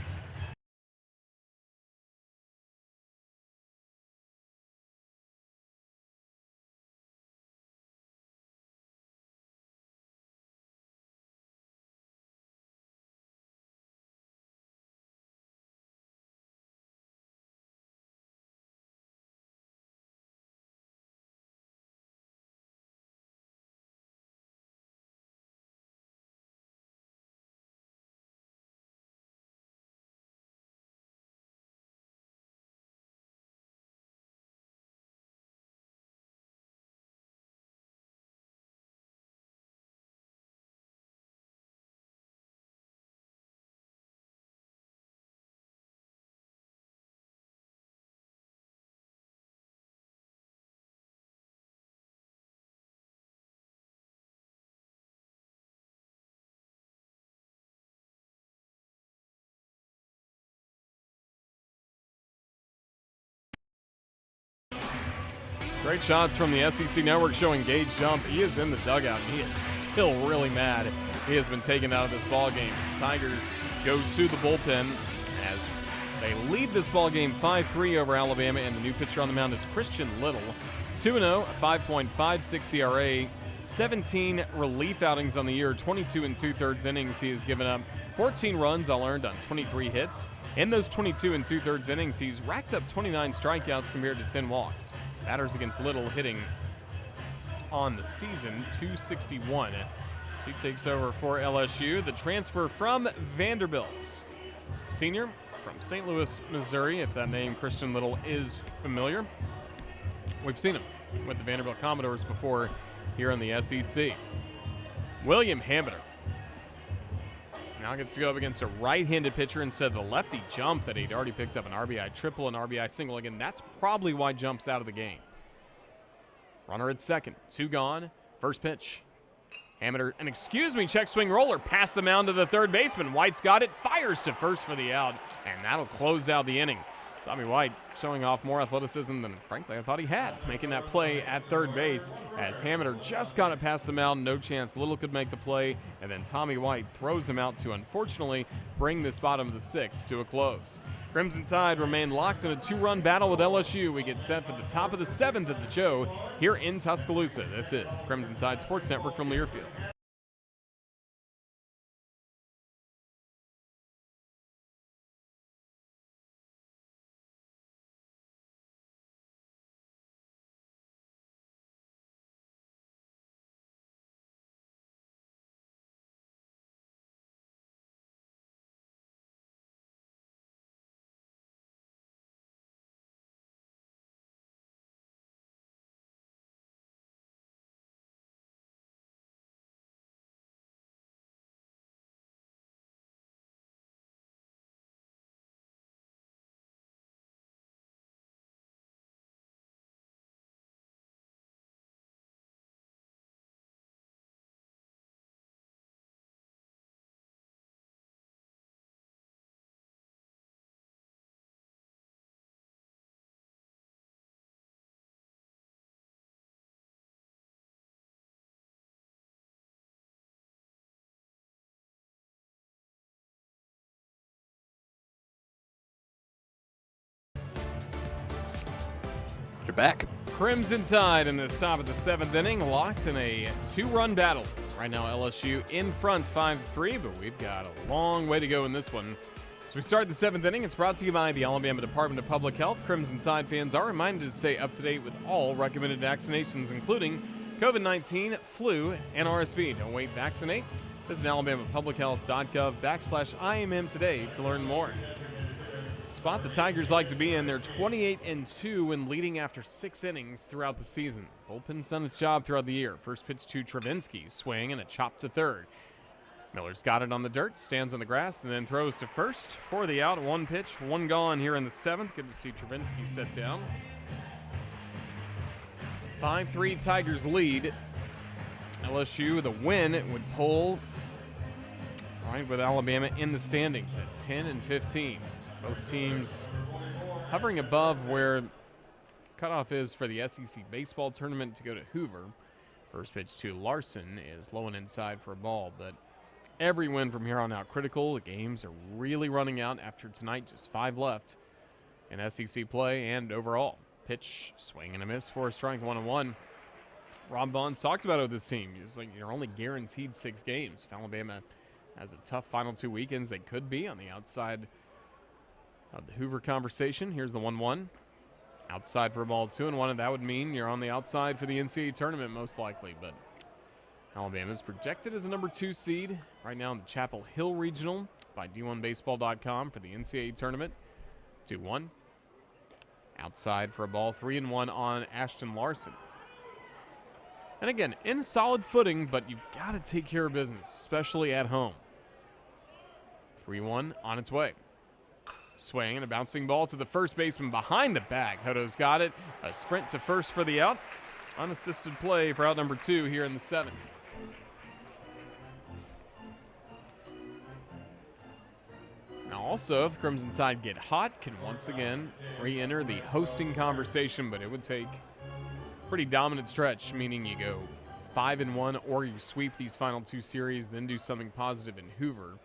Great shots from the SEC Network showing Gage Jump. He is in the dugout, and he is still really mad. He has been taken out of this ballgame. Tigers go to the bullpen as they lead this ballgame 5-3 over Alabama, and the new pitcher on the mound is Christian Little. 2-0, a 5.56 ERA, 17 relief outings on the year, 22 2/3 innings. He has given up 14 runs, all earned on 23 hits. In those 22 2/3 innings, he's racked up 29 strikeouts compared to 10 walks. Batters against Little hitting on the season, 261. So he takes over for LSU. The transfer from Vanderbilt. Senior from St. Louis, Missouri, if that name Christian Little is familiar. We've seen him with the Vanderbilt Commodores before here in the SEC. William Hameter now gets to go up against a right-handed pitcher instead of the lefty Jump that he'd already picked up an RBI triple and RBI single. Again, that's probably why Jump's out of the game. Runner at second, 2 gone. First pitch. Hameter, check swing roller past the mound to the third baseman. White's got it, fires to first for the out, and that'll close out the inning. Tommy White showing off more athleticism than, frankly, I thought he had, making that play at third base as Hameter just got it past the mound, no chance Little could make the play, and then Tommy White throws him out to, unfortunately, bring this bottom of the sixth to a close. Crimson Tide remain locked in a 2-run battle with LSU. We get set for the top of the seventh at the Joe here in Tuscaloosa. This is Crimson Tide Sports Network from Learfield. They're back. Crimson Tide in this top of the 7th inning, locked in a 2-run battle. Right now, LSU in front 5-3, but we've got a long way to go in this one. So we start the 7th inning. It's brought to you by the Alabama Department of Public Health. Crimson Tide fans are reminded to stay up to date with all recommended vaccinations, including COVID-19, flu, and RSV. Don't wait, vaccinate. Visit alabamapublichealth.gov/IMM today to learn more. Spot the Tigers like to be in. They're 28-2 and leading after 6 innings throughout the season. Bullpen's done its job throughout the year. First pitch to Travinsky, swing and a chop to third. Miller's got it on the dirt, stands on the grass, and then throws to first for the out. 1 pitch, 1 gone here in the 7th. Good to see Travinsky set down. 5-3 Tigers lead. LSU, the win, would pull right with Alabama in the standings at 10-15. Both teams hovering above where cutoff is for the SEC baseball tournament to go to Hoover. First pitch to Larson is low and inside for a ball, but every win from here on out critical. The games are really running out after tonight, just 5 left in SEC play and overall. Pitch, swing and a miss for a strike, 1-1. Rob Vaughn's talked about it with this team. He's like, you're only guaranteed 6 games. If Alabama has a tough final 2 weekends, they could be on the outside of the Hoover conversation. Here's the 1-1. Outside for a ball, 2-1, and that would mean you're on the outside for the NCAA tournament most likely. But Alabama's projected as a number 2 seed right now in the Chapel Hill Regional by D1Baseball.com for the NCAA tournament. 2-1. Outside for a ball, 3-1 on Ashton Larson. And again, in solid footing, but you've got to take care of business, especially at home. 3-1 on its way. Swing and a bouncing ball to the first baseman behind the bag. Hodo's got it. A sprint to first for the out. Unassisted play for out number 2 here in the 7th. Now also, if Crimson Tide get hot, can once again re-enter the hosting conversation, but it would take a pretty dominant stretch, meaning you go 5-1 or you sweep these final 2 series, then do something positive in Hoover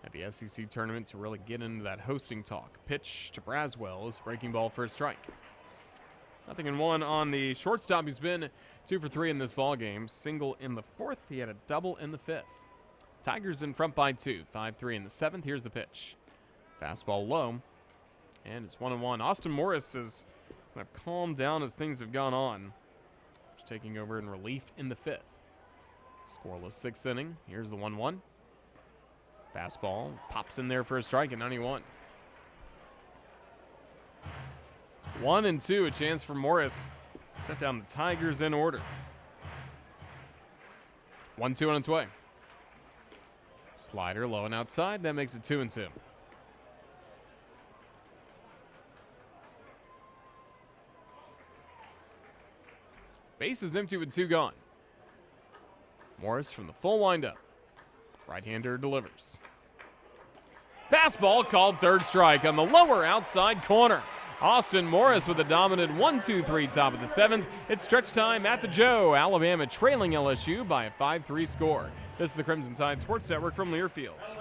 at the SEC tournament to really get into that hosting talk. Pitch to Braswell is breaking ball for a strike. 0-1 on the shortstop. He's been 2 for 3 in this ball game. Single in the 4th. He had a double in the 5th. Tigers in front by 2. 5-3 in the 7th. Here's the pitch. Fastball low. And it's 1-1. Austin Morris has kind of calmed down as things have gone on. He's taking over in relief in the 5th. Scoreless 6th inning. Here's the 1-1. Fastball pops in there for a strike at 91. 1-2, a chance for Morris. Set down the Tigers in order. 1-2 on its way. Slider low and outside. That makes it 2-2. Base is empty with 2 gone. Morris from the full windup. Right-hander delivers. Fastball called 3rd strike on the lower outside corner. Austin Morris with a dominant 1-2-3 top of the 7th. It's stretch time at the Joe. Alabama trailing LSU by a 5-3 score. This is the Crimson Tide Sports Network from Learfield.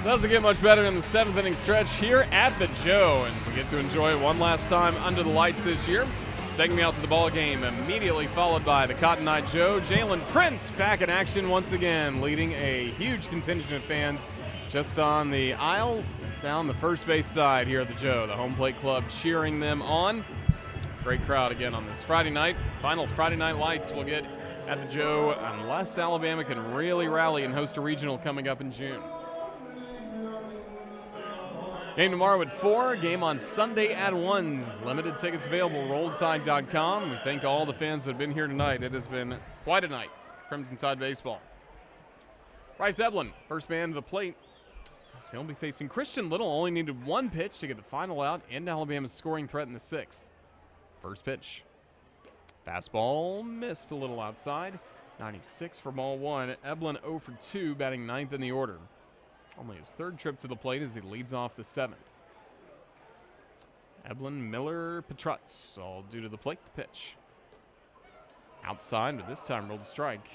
Doesn't get much better in the 7th inning stretch here at the Joe, and we get to enjoy it one last time under the lights this year. Taking me out to the ball game, immediately followed by the Cotton Eye Joe. Jalen Prince back in action once again, leading a huge contingent of fans just on the aisle down the first base side here at the Joe. The home plate club cheering them on. Great crowd again on this Friday night. Final Friday night lights we'll get at the Joe unless Alabama can really rally and host a regional coming up in June. Game tomorrow at 4, game on Sunday at 1. Limited tickets available, RolledTide.com. We thank all the fans that have been here tonight. It has been quite a night, Crimson Tide baseball. Bryce Eblin, first man to the plate. So he'll be facing Christian Little. Only needed one pitch to get the final out and Alabama's scoring threat in the 6th. First pitch. Fastball missed a little outside. 96 for ball 1. Eblin 0 for 2, batting 9th in the order. Only his 3rd trip to the plate as he leads off the 7th. Eblin, Miller, Petrutz all due to the plate. The pitch. Outside, but this time rolled a strike.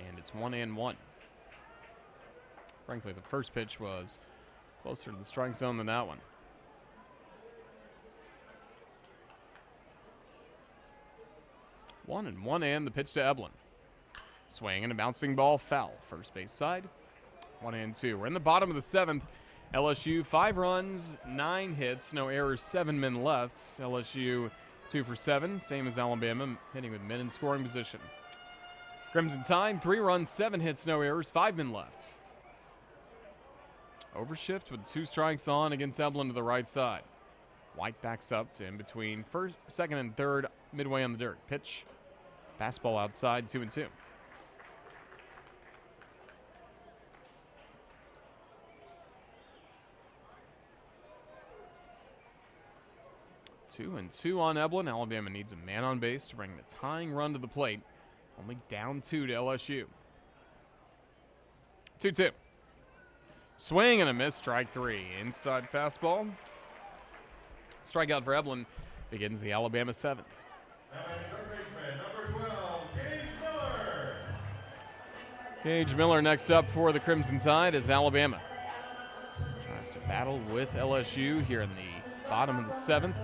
And it's 1-1. Frankly, the first pitch was closer to the strike zone than that one. 1-1 and the pitch to Eblin. Swing and a bouncing ball foul. First base side. 1-2. We're in the bottom of the 7th. LSU 5 runs, 9 hits, no errors, 7 men left. LSU 2 for 7, same as Alabama, hitting with men in scoring position. Crimson Tide 3 runs, 7 hits, no errors, 5 men left. Overshift with 2 strikes on against Eblin to the right side. White backs up to in between first, 2nd, and 3rd, midway on the dirt. Pitch, fastball outside, 2-2. 2-2 on Eblin. Alabama needs a man on base to bring the tying run to the plate. Only down 2 to LSU. 2-2. Swing and a miss, strike 3. Inside fastball. Strikeout for Eblin begins the Alabama 7th. Number 12, Gage Miller. Gage Miller next up for the Crimson Tide as Alabama tries to battle with LSU here in the bottom of the 7th.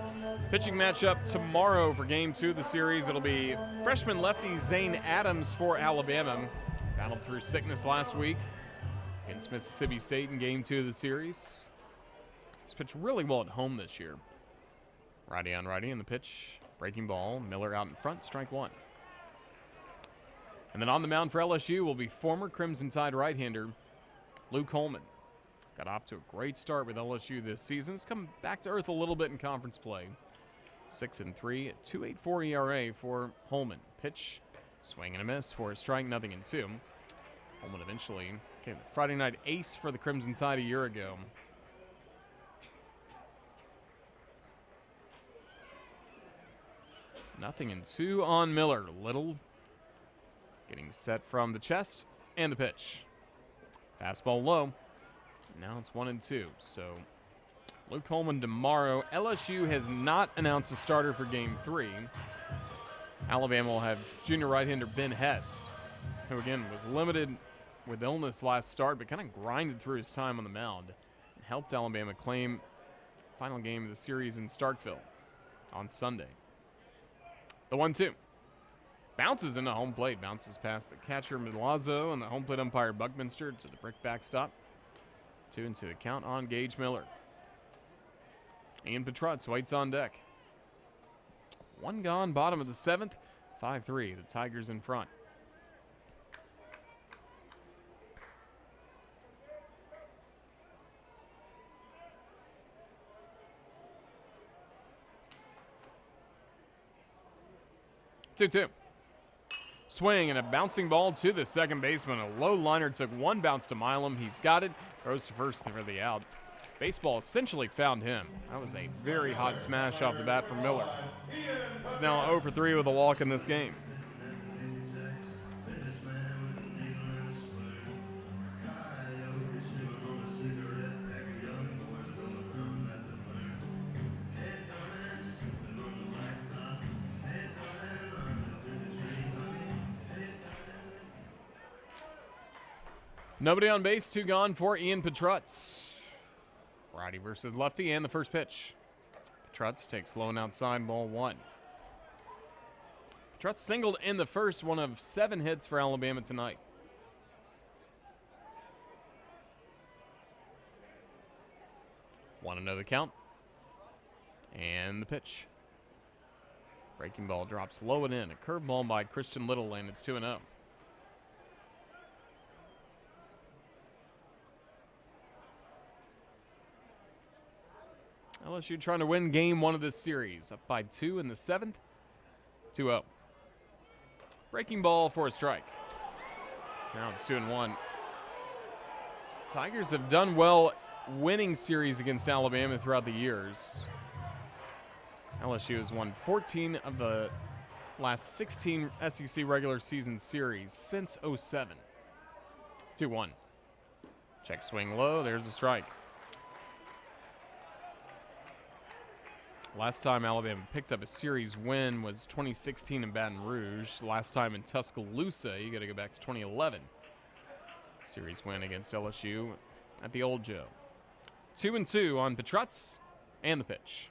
Pitching matchup tomorrow for Game 2 of the series. It'll be freshman lefty Zane Adams for Alabama. Battled through sickness last week against Mississippi State in Game 2 of the series. He's pitched really well at home this year. Righty on righty in the pitch. Breaking ball. Miller out in front. Strike 1. And then on the mound for LSU will be former Crimson Tide right-hander Luke Holman. Got off to a great start with LSU this season. He's come back to earth a little bit in conference play. 6-3, 2.84 ERA for Holman. Pitch, swing and a miss for a strike, 0-2. Holman eventually became the Friday night ace for the Crimson Tide a year ago. Nothing in 2 on Miller. Little getting set from the chest and the pitch. Fastball low. Now it's 1-2. So Luke Holman tomorrow. LSU has not announced a starter for Game 3. Alabama will have junior right-hander Ben Hess, who again was limited with illness last start, but kind of grinded through his time on the mound and helped Alabama claim final game of the series in Starkville on Sunday. The 1-2. Bounces into home plate. Bounces past the catcher Milazzo and the home plate umpire Buckminster to the brick backstop. 2-2 the count on Gage Miller. Ian Petrutz waits on deck. 1 gone, bottom of the 7th. 5-3, the Tigers in front. Two. Swing and a bouncing ball to the second baseman. A low liner took 1 bounce to Milam. He's got it. Throws to first for the out. Baseball essentially found him. That was a very hot smash off the bat from Miller. He's now 0 for 3 with a walk in this game. Nobody on base, 2 gone for Ian Petrutz. Righty versus lefty and the first pitch. Petrutz takes low and outside, ball 1. Trotz singled in the first, one of 7 hits for Alabama tonight. Want to know the count? And the pitch. Breaking ball drops low and in. A curveball by Christian Little, and it's 2-0. LSU trying to win game 1 of this series. Up by 2 in the 7th. 2-0. Breaking ball for a strike. Now it's 2-1. Tigers have done well winning series against Alabama throughout the years. LSU has won 14 of the last 16 SEC regular season series since 07. 2-1. Check swing low. There's a strike. Last time Alabama picked up a series win was 2016 in Baton Rouge. Last time in Tuscaloosa, you got to go back to 2011. Series win against LSU at the Old Joe. 2-2 on Petrutz, and the pitch.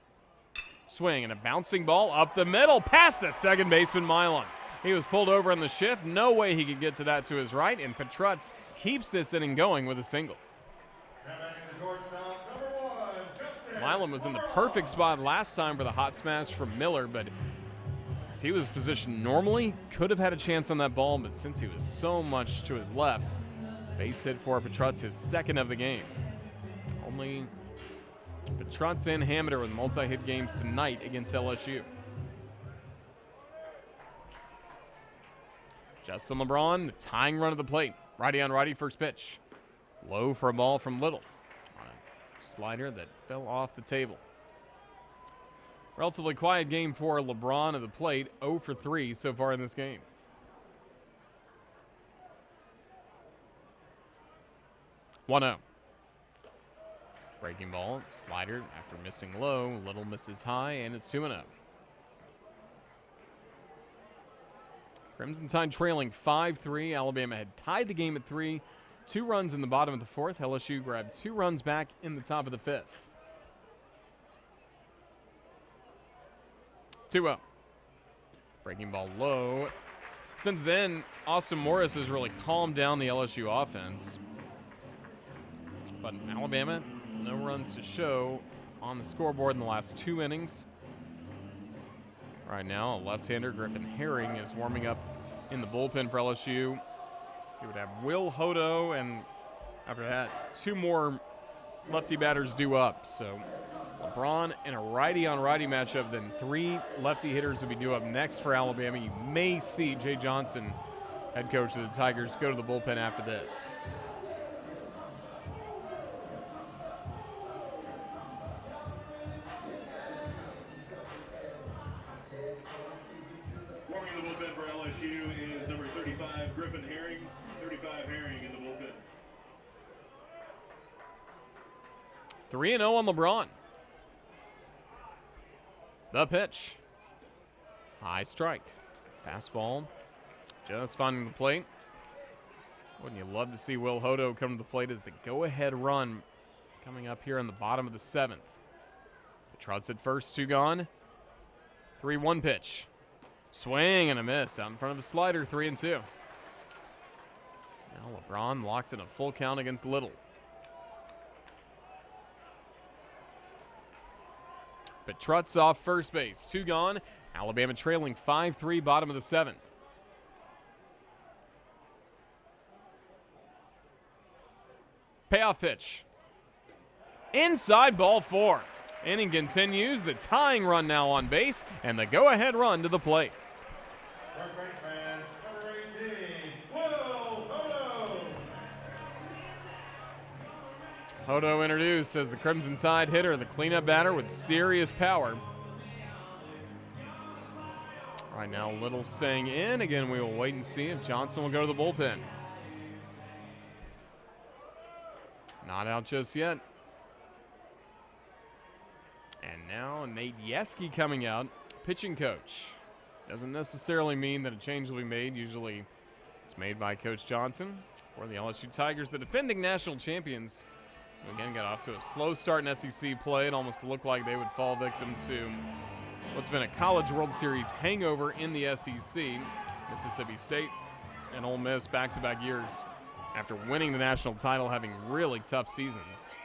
Swing and a bouncing ball up the middle past the second baseman Milan. He was pulled over on the shift. No way he could get to that to his right, and Petrutz keeps this inning going with a single. Milan was in the perfect spot last time for the hot smash from Miller, but if he was positioned normally, could have had a chance on that ball, but since he was so much to his left, base hit for Petrutz, his second of the game. Only Petrutz and Hamiter with multi-hit games tonight against LSU. Justin LeBron, the tying run of the plate. Righty on righty, first pitch. Low for a ball from Little. Slider that fell off the table. Relatively quiet game for LeBron at the plate. 0 for 3 so far in this game. One-0. Breaking ball, slider after missing low. Little misses high, and it's 2-0. Crimson Tide trailing 5-3. Alabama had tied the game at 3. 2 runs in the bottom of the 4th. LSU grabbed 2 runs back in the top of the 5th. 2-0. Breaking ball low. Since then, Austin Morris has really calmed down the LSU offense. But Alabama, no runs to show on the scoreboard in the last 2 innings. Right now, a left-hander, Griffin Herring, is warming up in the bullpen for LSU. He would have Will Hodo, and after that, 2 more lefty batters due up. So LeBron in a righty-on-righty matchup, then 3 lefty hitters will be due up next for Alabama. You may see Jay Johnson, head coach of the Tigers, go to the bullpen after this. Warming the bullpen for LSU is number 35, Griffin Herring. 35 Herring in the bullpen. 3-0 on LeBron. The pitch. High strike. Fastball. Just finding the plate. Wouldn't you love to see Will Hodo come to the plate as the go-ahead run coming up here in the bottom of the 7th. Petrutz at first, 2 gone. 3-1 pitch. Swing and a miss out in front of the slider, 3-2. Now LeBron locks in a full count against Little. Petrutz off first base, 2 gone. Alabama trailing 5-3, bottom of the 7th. Payoff pitch. Inside, ball 4. Inning continues, the tying run now on base, and the go-ahead run to the plate. First baseman, number 18, Will Hodo. Hodo introduced as the Crimson Tide hitter, the cleanup batter with serious power. Right now, Little staying in. Again, we will wait and see if Johnson will go to the bullpen. Not out just yet. And now Nate Yeski coming out, pitching coach. Doesn't necessarily mean that a change will be made. Usually it's made by Coach Johnson. For the LSU Tigers, the defending national champions, who again got off to a slow start in SEC play. It almost looked like they would fall victim to what's been a College World Series hangover in the SEC. Mississippi State and Ole Miss back-to-back years after winning the national title, having really tough seasons.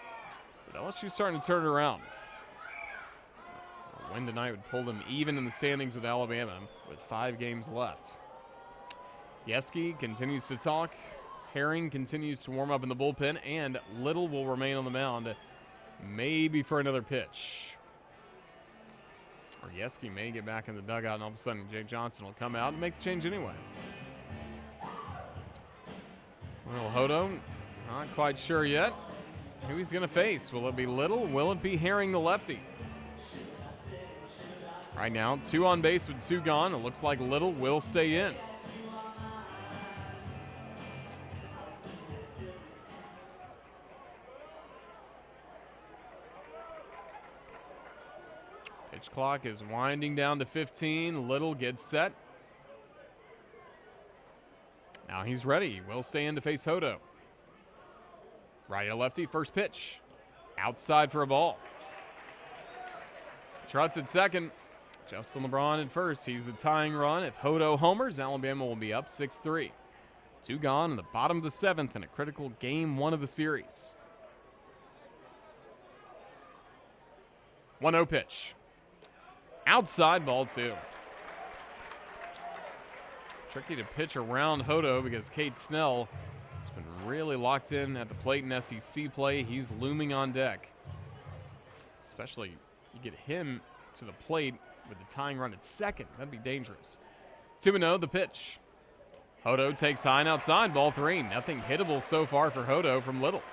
But LSU starting to turn it around. A win tonight would pull them even in the standings with Alabama with 5 games left. Yeski continues to talk. Herring continues to warm up in the bullpen, and Little will remain on the mound, maybe for another pitch. Or Yeski may get back in the dugout, and all of a sudden Jake Johnson will come out and make the change anyway. Well, Hodo, not quite sure yet who he's going to face. Will it be Little? Will it be Herring, the lefty? Right now, 2 on base with 2 gone. It looks like Little will stay in. Pitch clock is winding down to 15. Little gets set. Now he's ready. Will stay in to face Hodo. Righty to lefty, first pitch. Outside for a ball. Trout's at second. Justin LeBron at first. He's the tying run. If Hodo homers, Alabama will be up 6-3. 2 gone in the bottom of the 7th in a critical game 1 of the series. 1-0 pitch. Outside, ball 2. Tricky to pitch around Hodo because Cade Snell has been really locked in at the plate in SEC play. He's looming on deck. Especially you get him to the plate with the tying run at second. That'd be dangerous. 2-0, the pitch. Hodo takes high and outside, ball 3. Nothing hittable so far for Hodo from Little.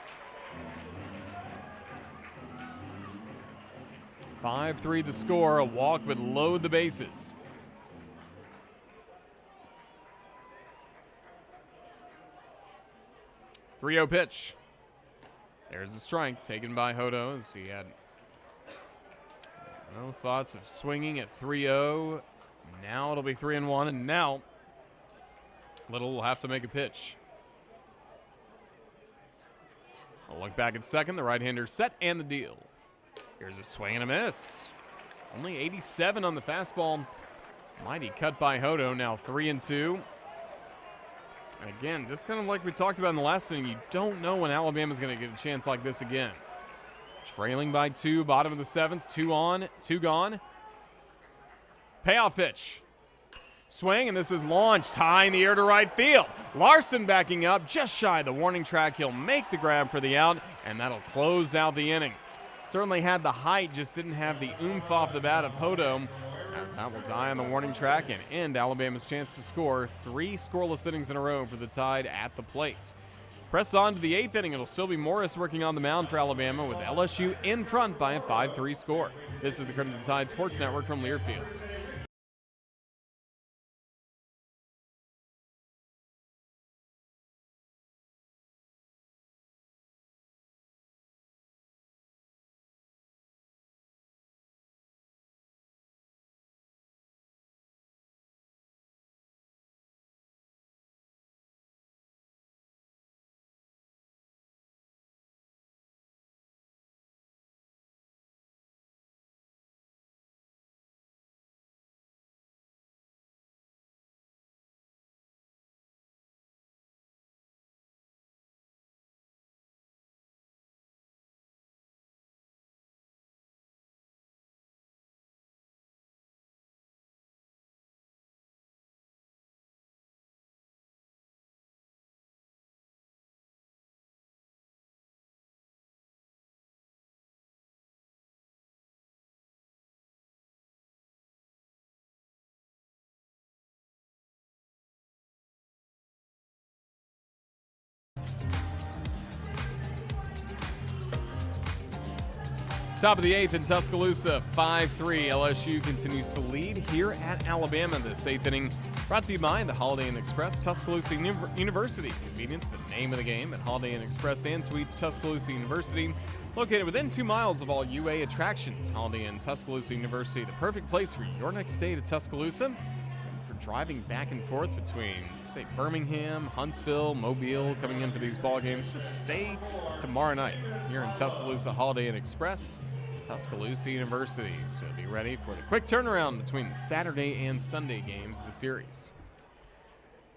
5-3 the score. A walk would load the bases. 3-0 pitch. There's a strike taken by Hodo as he had no thoughts of swinging at 3-0. Now it'll be 3-1, and now Little will have to make a pitch. I'll look back at second. The right-hander set and the deal. Here's a swing and a miss. Only 87 on the fastball. Mighty cut by Hodo. Now 3-2. And again, just kind of like we talked about in the last inning, you don't know when Alabama's going to get a chance like this again. Trailing by 2, bottom of the 7th, 2 on, 2 gone. Payoff pitch. Swing, and this is launched high in the air to right field. Larson backing up, just shy of the warning track. He'll make the grab for the out, and that'll close out the inning. Certainly had the height, just didn't have the oomph off the bat of Hodo, as that will die on the warning track and end Alabama's chance to score 3 scoreless innings in a row for the Tide at the plate. Press on to the 8th inning. It'll still be Morris working on the mound for Alabama with LSU in front by a 5-3 score. This is the Crimson Tide Sports Network from Learfield. Top of the 8th in Tuscaloosa, 5-3. LSU continues to lead here at Alabama this 8th inning. Brought to you by the Holiday Inn Express, Tuscaloosa University. Convenience, the name of the game at Holiday Inn Express and Suites, Tuscaloosa University. Located within 2 miles of all UA attractions. Holiday Inn Tuscaloosa University, the perfect place for your next stay to Tuscaloosa. And for driving back and forth between, say, Birmingham, Huntsville, Mobile, coming in for these ball games, just stay tomorrow night here in Tuscaloosa Holiday Inn Express. Tuscaloosa University. So be ready for the quick turnaround between the Saturday and Sunday games of the series.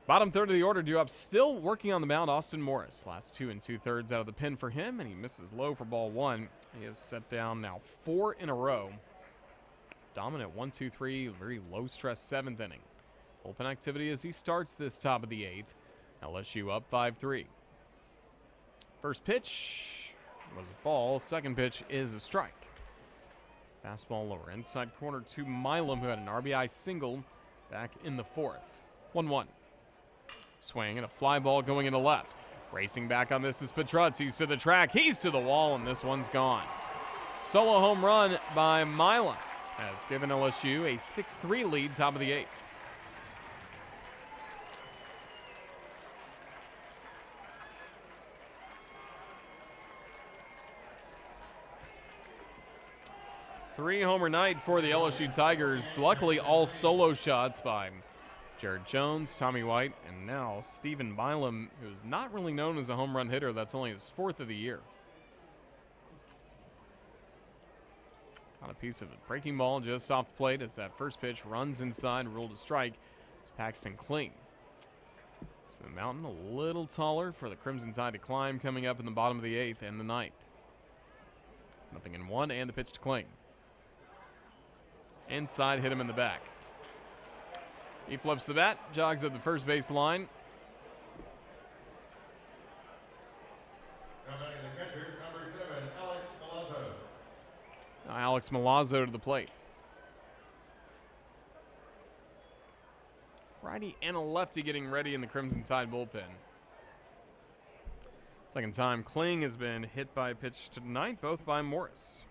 Bottom third of the order due up, still working on the mound, Austin Morris. Last 2 2/3 out of the pen for him, and he misses low for ball 1. He has set down now 4 in a row. Dominant 1-2-3, very low stress 7th inning. Bullpen activity as he starts this top of the 8th. LSU up 5-3. First pitch was a ball. Second pitch is a strike. Fastball lower inside corner to Milam, who had an RBI single back in the 4th. 1-1. Swing and a fly ball going into left. Racing back on this is Petrutz. He's to the track. He's to the wall, and this one's gone. Solo home run by Milam has given LSU a 6-3 lead top of the 8th. Three-homer night for the LSU Tigers. Luckily, all solo shots by Jared Jones, Tommy White, and now Stephen Milam, who's not really known as a home run hitter. That's only his 4th of the year. On a piece of a breaking ball just off the plate as that first pitch runs inside, ruled a strike. It's Paxton Kling. So the mountain a little taller for the Crimson Tide to climb coming up in the bottom of the 8th and the 9th. Nothing in 1 and the pitch to Kling. Inside, hit him in the back. He flips the bat, jogs up the first base line. Now batting the catcher, number 7, Alex Milazzo. Now Alex Milazzo to the plate. Righty and a lefty getting ready in the Crimson Tide bullpen. Second time Kling has been hit by a pitch tonight, both by Morris.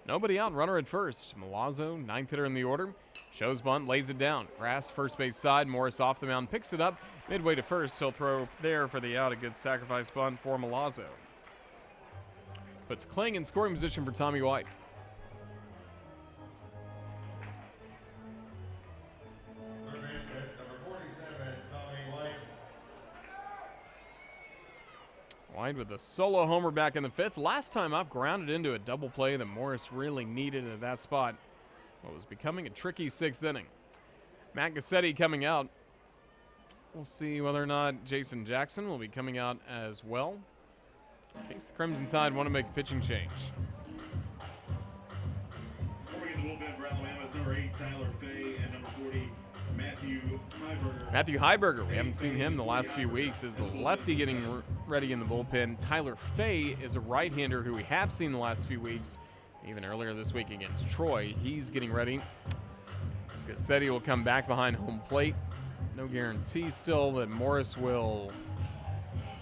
Nobody out, runner at first. Milazzo, 9th hitter in the order. Shows bunt, lays it down. Grass, first base side. Morris off the mound, picks it up. Midway to first, he'll throw there for the out. A good sacrifice bunt for Milazzo. Puts Kling in scoring position for Tommy White. Third baseman, number 47, Tommy White. White with a solo homer back in the 5th. Last time up, grounded into a double play that Morris really needed at that spot. What was becoming a tricky 6th inning. Matt Gassetti coming out. We'll see whether or not Jason Jackson will be coming out as well, in case the Crimson Tide want to make a pitching change. Over in the bullpen for Alabama, number 8, Tyler Fay, and number 40, Matthew Heiberger. Matthew Heiberger, we haven't seen him the last few weeks, is the lefty getting ready in the bullpen. Tyler Fay is a right-hander who we have seen the last few weeks, even earlier this week against Troy. He's getting ready. Gassetti will come back behind home plate. No guarantee still that Morris will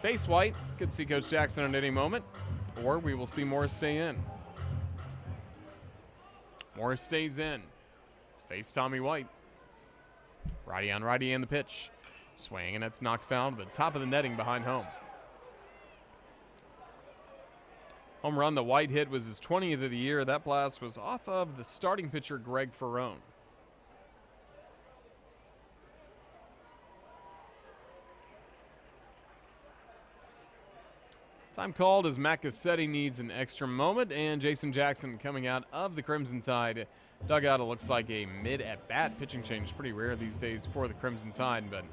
face White. Could see Coach Jackson at any moment, or we will see Morris stay in. Morris stays in. Face Tommy White. Righty on righty in the pitch. Swing, and that's knocked foul to the top of the netting behind home. Home run the White hit was his 20th of the year. That blast was off of the starting pitcher, Greg Ferrone. Time called as Matt Gassetti needs an extra moment, and Jason Jackson coming out of the Crimson Tide dugout. It looks like a mid-at-bat pitching change. Pretty rare these days for the Crimson Tide, but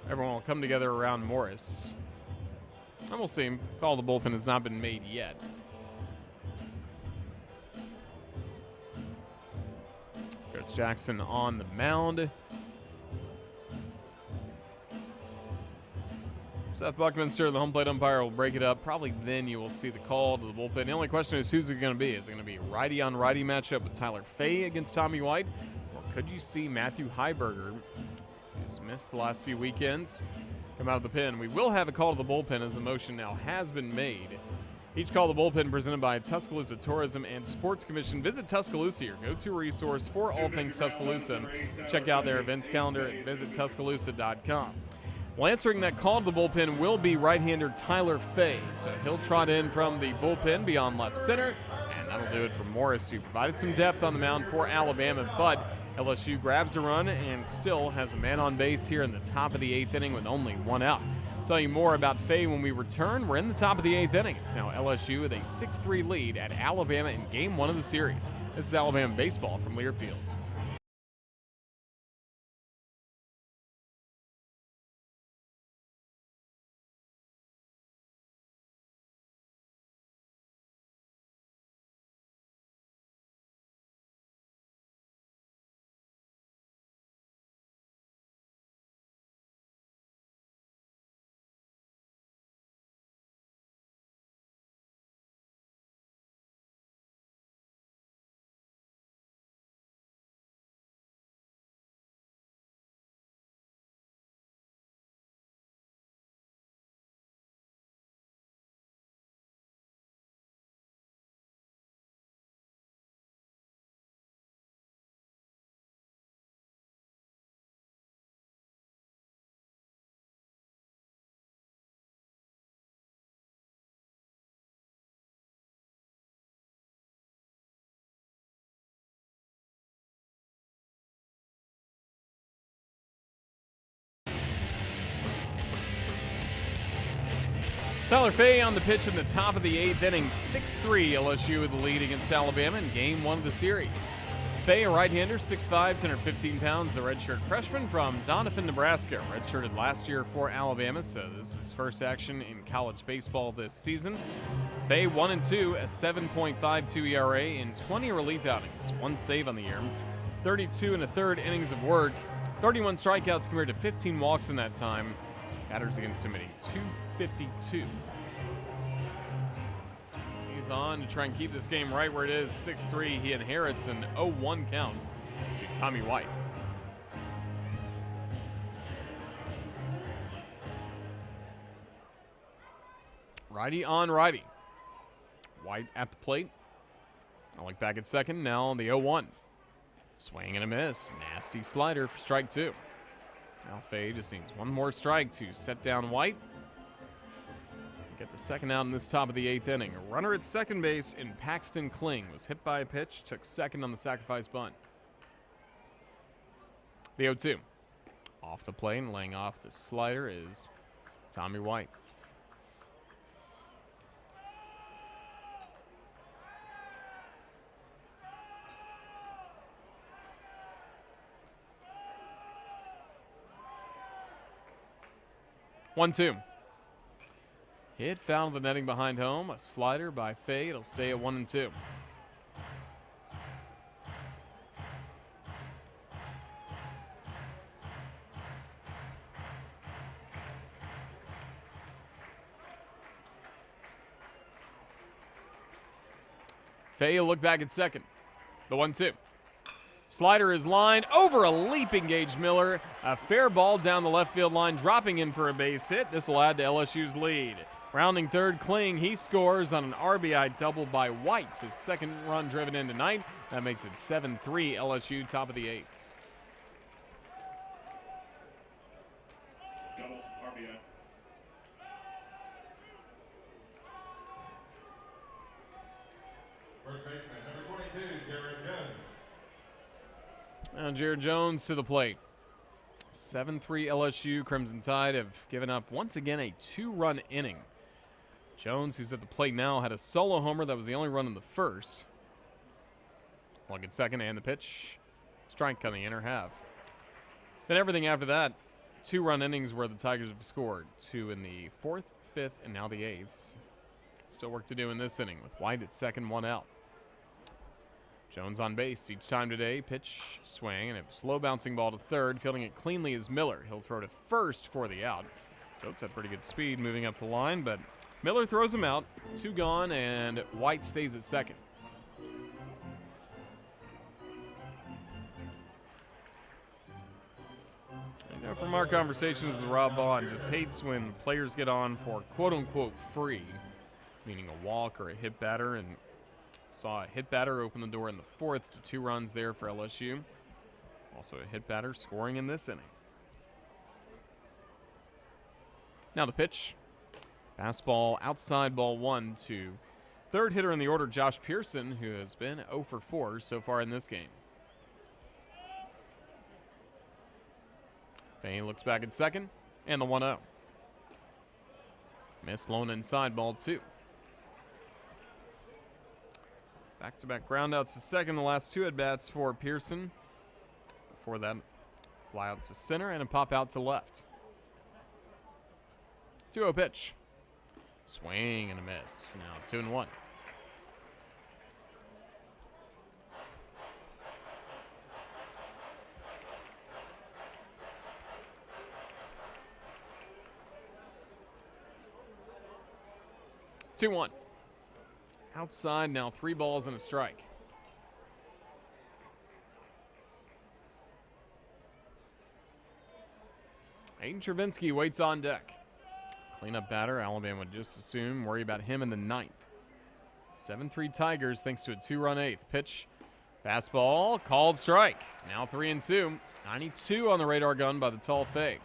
everyone will come together around Morris. And we'll see. Call the bullpen has not been made yet. Coach Jackson on the mound. Seth Buckminster, the home plate umpire, will break it up. Probably then you will see the call to the bullpen. The only question is, who's it going to be? Is it going to be a righty-on-righty matchup with Tyler Fay against Tommy White? Or could you see Matthew Heiberger, who's missed the last few weekends, come out of the pen? We will have a call to the bullpen as the motion now has been made. Each call to the bullpen presented by Tuscaloosa Tourism and Sports Commission. Visit Tuscaloosa, your go-to resource for all things Tuscaloosa. Check out their events calendar at visittuscaloosa.com. Well, answering that call to the bullpen will be right-hander Tyler Fay. So he'll trot in from the bullpen beyond left center, and that'll do it for Morris, who provided some depth on the mound for Alabama. But LSU grabs a run and still has a man on base here in the top of the 8th inning with only 1 out. I'll tell you more about Fay when we return. We're in the top of the 8th inning. It's now LSU with a 6-3 lead at Alabama in Game 1 of the series. This is Alabama baseball from Learfield. Tyler Fay on the pitch in the top of the 8th inning, 6-3 LSU with the lead against Alabama in Game 1 of the series. Fay, a right-hander, 6'5", 215 pounds, the redshirt freshman from Doniphan, Nebraska. Redshirted last year for Alabama, so this is his first action in college baseball this season. Fay 1-2, a 7.52 ERA in 20 relief outings, 1 save on the year, 32 1/3 innings of work, 31 strikeouts compared to 15 walks in that time. Batters against him at a 252. He's on to try and keep this game right where it is, 6-3. He inherits an 0-1 count to Tommy White. Righty on righty. White at the plate. I look back at second, now on the 0-1. Swing and a miss. Nasty slider for strike 2. Now Fay just needs 1 more strike to set down White. Get the second out in this top of the 8th inning. A runner at second base in Paxton Kling was hit by a pitch, took second on the sacrifice bunt. The 0-2. Off the plate and laying off the slider is Tommy White. One-two. Hit foul of the netting behind home. A slider by Fay. It'll stay at 1-2. Fay will look back at second. The 1-2. Slider is lined over a leaping Gage Miller. A fair ball down the left field line, dropping in for a base hit. This will add to LSU's lead. Rounding third, Kling, he scores on an RBI double by White. His second run driven in tonight. That makes it 7-3 LSU, top of the 8th. Double RBI. First baseman, number 22, Jared Jones. Now Jared Jones to the plate. 7-3 LSU. Crimson Tide have given up once again a 2-run inning. Jones, who's at the plate now, had a solo homer. That was the only run in the first. One at second and the pitch. Strike on the inner half. Then everything after that, 2-run innings where the Tigers have scored. 2 in the 4th, 5th, and now the 8th. Still work to do in this inning with White at second, 1 out. Jones on base each time today. Pitch, swing, and a slow bouncing ball to third. Fielding it cleanly is Miller. He'll throw to first for the out. Jones had pretty good speed moving up the line, but Miller throws him out. 2 gone, and White stays at second. You know, from our conversations with Rob Vaughn, just hates when players get on for quote-unquote free, meaning a walk or a hit batter, and saw a hit batter open the door in the 4th to 2 runs there for LSU. Also a hit batter scoring in this inning. Now the pitch. Fastball outside, ball 1 to third hitter in the order, Josh Pearson, who has been 0 for 4 so far in this game. Fay looks back at second, and the 1-0. Missed lone inside, ball 2. Back-to-back groundouts to second, the last 2 at-bats for Pearson. Before that, fly out to center and a pop out to left. 2-0 pitch. Swing and a miss. Now 2-1. Two one. Outside now, 3 balls and a strike. Aiden Travinsky waits on deck. Cleanup batter, Alabama would just assume. Worry about him in the 9th. 7-3 Tigers thanks to a 2-run 8th. Pitch, fastball, called strike. Now 3-2. 92 on the radar gun by the tall Fay.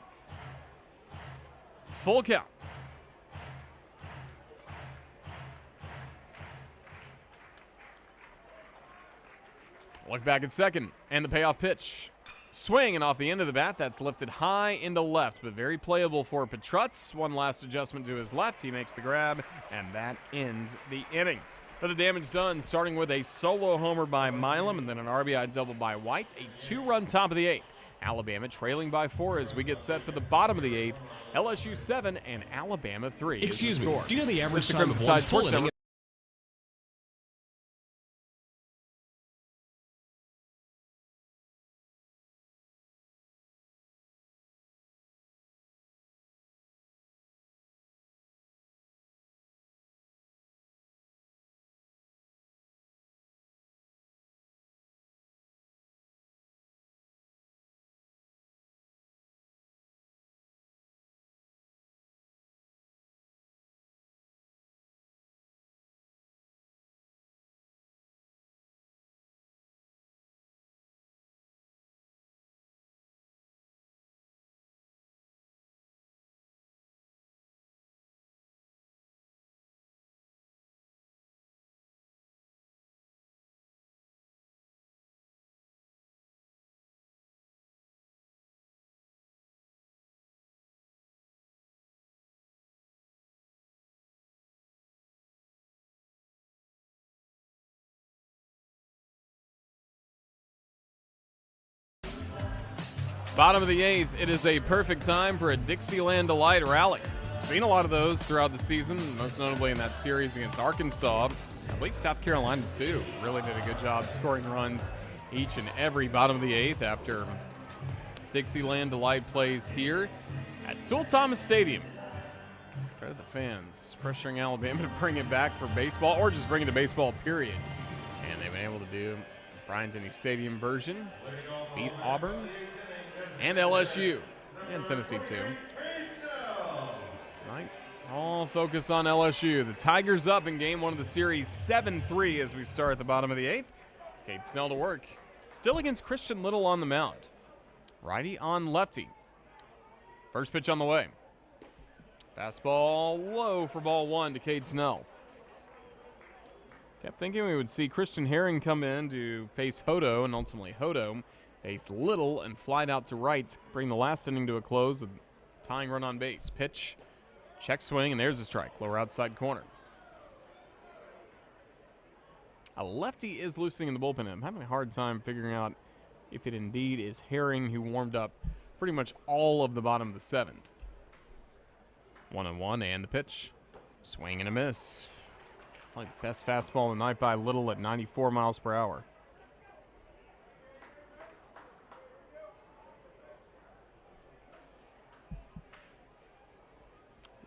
Full count. Look back at second, and the payoff pitch. Swing, and off the end of the bat, that's lifted high into left, but very playable for Petrutz. One last adjustment to his left. He makes the grab, and that ends the inning. But the damage done, starting with a solo homer by Milam, and then an RBI double by White. A 2-run top of the 8th. Alabama trailing by 4 as we get set for the bottom of the 8th. LSU 7 and Alabama 3. Excuse me, Score. do you know the average Mr. time of Crimson one Tide full Sports inning? Network. Bottom of the 8th, it is a perfect time for a Dixieland Delight rally. We've seen a lot of those throughout the season, most notably in that series against Arkansas. I believe South Carolina, too, really did a good job scoring runs each and every bottom of the 8th after Dixieland Delight plays here at Sewell Thomas Stadium. Credit the fans pressuring Alabama to bring it back for baseball, or just bring it to baseball, period. And they've been able to do the Bryant-Denny Stadium version, beat Auburn and LSU, and Tennessee too. Tonight, all focus on LSU. The Tigers up in game 1 of the series, 7-3 as we start at the bottom of the 8th. It's Cade Snell to work. Still against Christian Little on the mound. Righty on lefty. First pitch on the way. Fastball low for ball 1 to Cade Snell. Kept thinking we would see Christian Herring come in to face Hodo, and ultimately Hodo faced Little and flied out to right, bring the last inning to a close with tying run on base. Pitch, check swing, and there's a strike, lower outside corner. A lefty is loosening in the bullpen. I'm having a hard time figuring out if it indeed is Herring, who warmed up pretty much all of the bottom of the 7th. 1-1 and the pitch. Swing and a miss. Probably the best fastball of the night by Little at 94 miles per hour.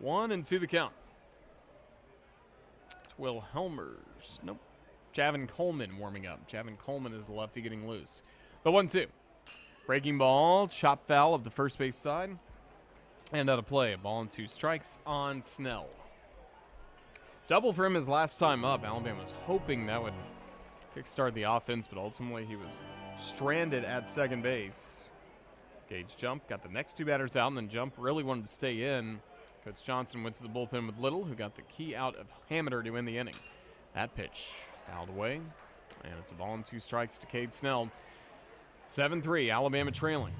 1-2 the count. It's Will Helmers. Nope. Javin Coleman warming up. Javin Coleman is the lefty getting loose. The 1-2. Breaking ball, chop foul of the first base side. And out of play. A ball and 2 strikes on Snell. Double for him his last time up. Alabama was hoping that would kickstart the offense, but ultimately he was stranded at second base. Gage Jump got the next 2 batters out, and then Jump really wanted to stay in. Coach Johnson went to the bullpen with Little, who got the key out of Hammeter to win the inning. That pitch fouled away, and it's a ball and 2 strikes to Cade Snell. 7-3, Alabama trailing.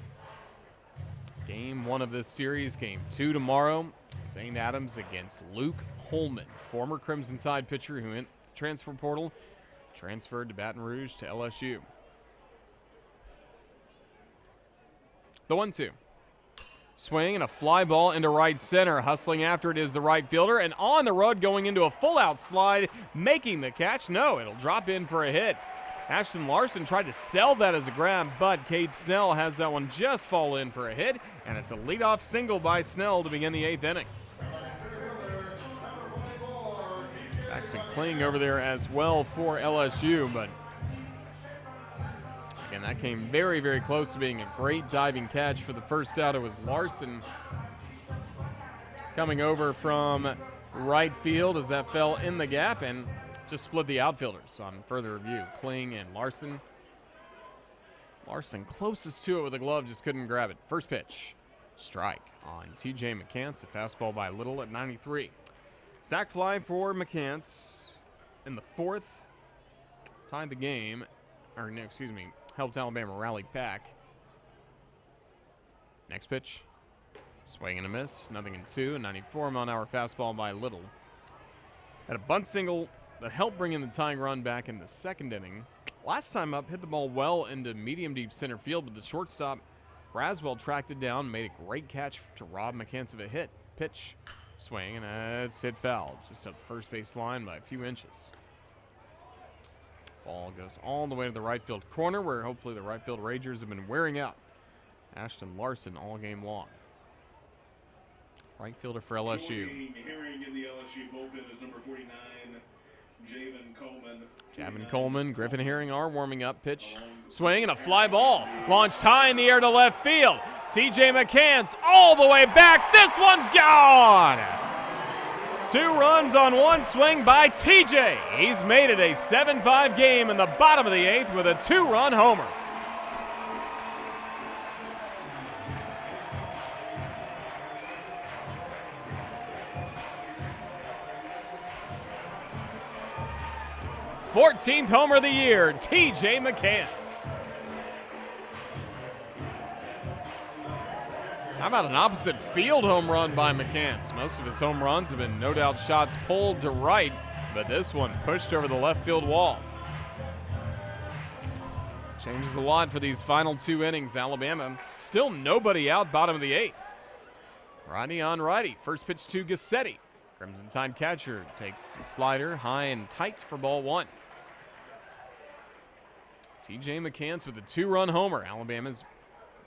Game 1 of this series. Game 2 tomorrow. St. Adams against Luke Holman, former Crimson Tide pitcher who went transfer portal, transferred to Baton Rouge to LSU. The 1-2. Swing and a fly ball into right center. Hustling after it is the right fielder, and on the road going into a full-out slide, making the catch. No, it'll drop in for a hit. Ashton Larson tried to sell that as a grab, but Cade Snell has that one just fall in for a hit, and it's a leadoff single by Snell to begin the 8th inning. Paxton Kling over there as well for LSU, but again, that came very, very close to being a great diving catch. For the first out, it was Larson coming over from right field as that fell in the gap and just split the outfielders on further review. Kling and Larson. Larson closest to it with a glove, just couldn't grab it. First pitch, strike on TJ McCants, a fastball by Little at 93. Sac fly for McCants in the 4th, tied the game, or no, excuse me, helped Alabama rally back. Next pitch, swing and a miss, nothing in 2, a 94-mile-an-hour fastball by Little. Had a bunt single that helped bring in the tying run back in the 2nd inning. Last time up, hit the ball well into medium-deep center field, but the shortstop, Braswell, tracked it down, made a great catch to rob McCants of a hit. Pitch, swing, and it's hit foul, just up the first base line by a few inches. Ball goes all the way to the right field corner, where hopefully the right field Ragers have been wearing out Ashton Larson all game long. Right fielder for LSU. Herring in the LSU bullpen is number 49, Javin Coleman. Javin Coleman, Griffin Herring are warming up. Pitch, swing, and a fly ball. Launched high in the air to left field. TJ McCants all the way back. This one's gone. 2 runs on 1 swing by TJ. He's made it a 7-5 game in the bottom of the 8th with a 2-run homer. #14th homer of the year, TJ McCants. How about an opposite field home run by McCants? Most of his home runs have been no doubt shots pulled to right, but this one pushed over the left field wall. Changes a lot for these final 2 innings. Alabama still nobody out, bottom of the 8th. Righty on righty. First pitch to Gassetti. Crimson Tide catcher takes a slider high and tight for ball 1. TJ McCants with a 2-run homer. Alabama's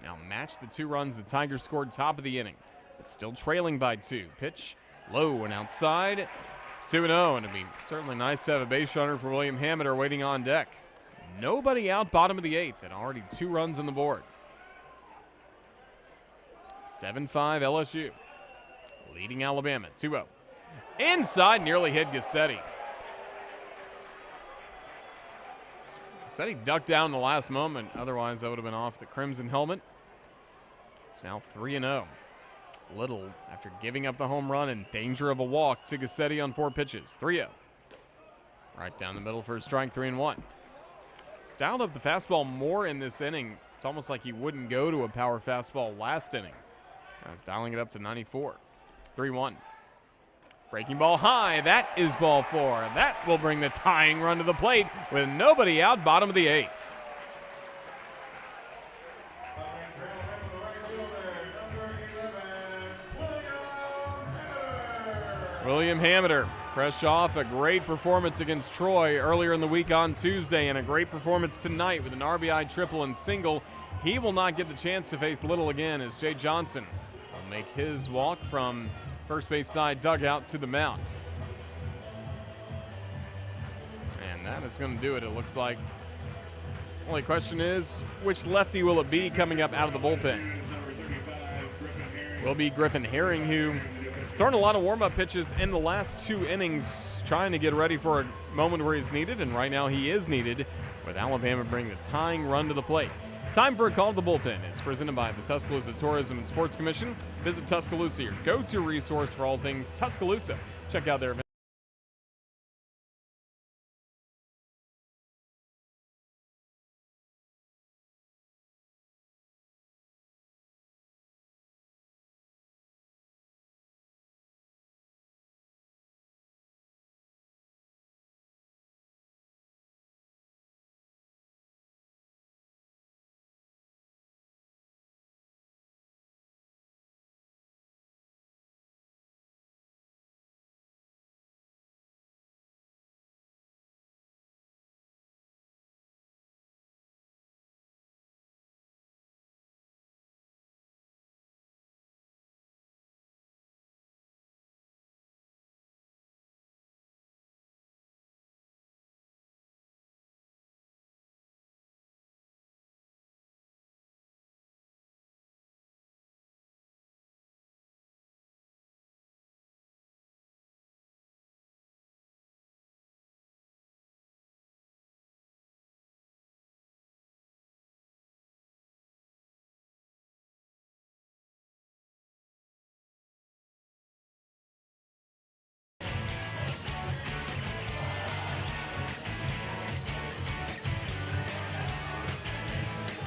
now matched the 2 runs the Tigers scored top of the inning, but still trailing by 2. Pitch low and outside. 2-0, and it'd be certainly nice to have a base runner for William Hamiter waiting on deck. Nobody out, bottom of the 8th, and already 2 runs on the board. 7-5 LSU, leading Alabama 2-0. Inside, nearly hit Gassetti. Gassetti ducked down in the last moment. Otherwise, that would have been off the crimson helmet. It's now 3-0. Little, after giving up the home run in danger of a walk to Gassetti on 4 pitches. 3-0. Right down the middle for a strike, 3-1. He's dialed up the fastball more in this inning. It's almost like he wouldn't go to a power fastball last inning. Now he's dialing it up to 94. 3-1. Breaking ball high. That is ball 4. That will bring the tying run to the plate with nobody out, bottom of the 8th. William Hamiter, fresh off a great performance against Troy earlier in the week on Tuesday, and a great performance tonight with an RBI triple and single. He will not get the chance to face Little again as Jay Johnson will make his walk from first base side dugout to the mound. And that is going to do it, it looks like. Only question is, which lefty will it be coming up out of the bullpen? Will be Griffin Herring, who is throwing a lot of warm-up pitches in the last 2 innings, trying to get ready for a moment where he's needed, and right now he is needed, with Alabama bringing the tying run to the plate. Time for a call to the bullpen. It's presented by the Tuscaloosa Tourism and Sports Commission. Visit Tuscaloosa, your go-to resource for all things Tuscaloosa. Check out their event.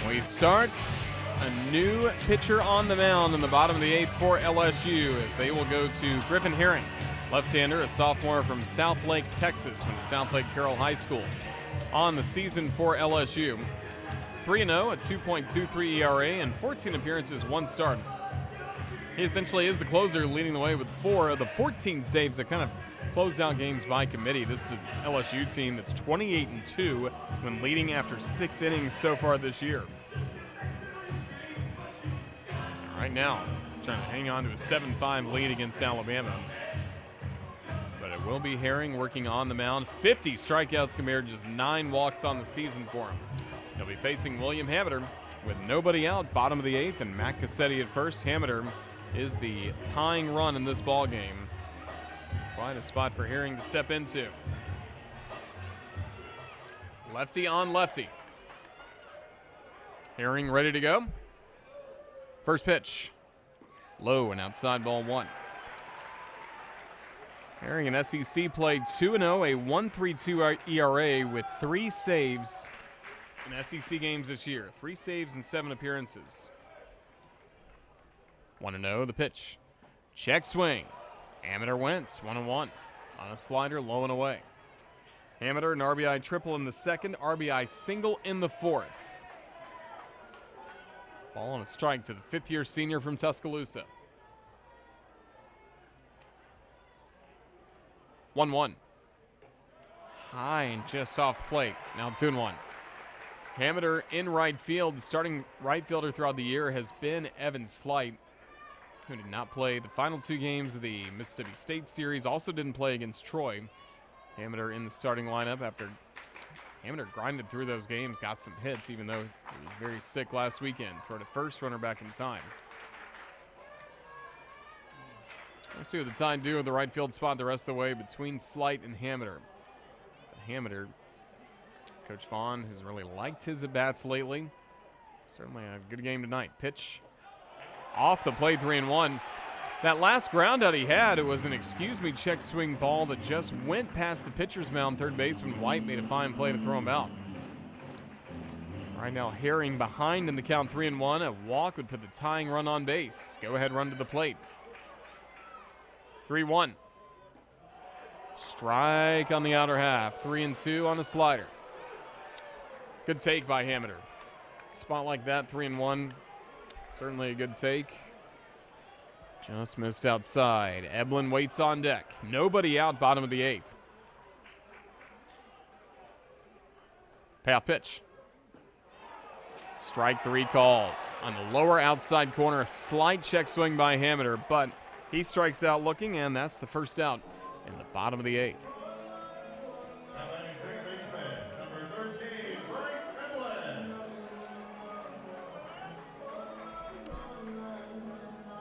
We start a new pitcher on the mound in the bottom of the 8th for LSU as they will go to Griffin Herring, left-hander, a sophomore from Southlake, Texas, from the Southlake Carroll High School. On the season for LSU, 3-0, a 2.23 ERA, and 14 appearances, 1 start. He essentially is the closer, leading the way with 4 of the 14 saves that kind of closed out games by committee. This is an LSU team that's 28-2 when leading after 6 innings so far this year. Right now, trying to hang on to a 7-5 lead against Alabama. But it will be Herring working on the mound. 50 strikeouts compared to just 9 walks on the season for him. He'll be facing William Hameter with nobody out, bottom of the 8th, and Matt Cassetti at first. Hameter is the tying run in this ball game. Quite a spot for Herring to step into. Lefty on lefty. Herring ready to go. First pitch. Low and outside, ball 1. Herring in SEC played 2-0, a 1.32 ERA with 3 saves in SEC games this year. 3 saves and 7 appearances. 1-0, the pitch. Check swing. Hameter wins, 1-1. On a slider, low and away. Hameter, an RBI triple in the 2nd, RBI single in the 4th. Ball on a strike to the 5th-year senior from Tuscaloosa. 1-1. High and just off the plate. Now 2-1. Hameter in right field. The starting right fielder throughout the year has been Evan Slight, who did not play the final 2 games of the Mississippi State series. Also didn't play against Troy. Hameter in the starting lineup after Hameter grinded through those games, got some hits, even though he was very sick last weekend. Throw to first, runner back in time. Let's see what the Tide do with the right field spot the rest of the way between Slight and Hameter. But Hameter, Coach Vaughn has really liked his at-bats lately. Certainly a good game tonight. Pitch off the plate, 3-1. That last ground out he had, it was an check swing ball that just went past the pitcher's mound. Third baseman White made a fine play to throw him out. Right now, Herring behind in the count, 3-1. A walk would put the tying run on base. Go ahead, run to the plate. 3-1. Strike on the outer half. 3-2 on a slider. Good take by Hameter. Spot like that, 3-1. Certainly a good take. Just missed outside. Eblin waits on deck. Nobody out, bottom of the 8th. Payoff pitch. Strike 3 called. On the lower outside corner, a slight check swing by Hameter, but he strikes out looking, and that's the first out in the bottom of the 8th.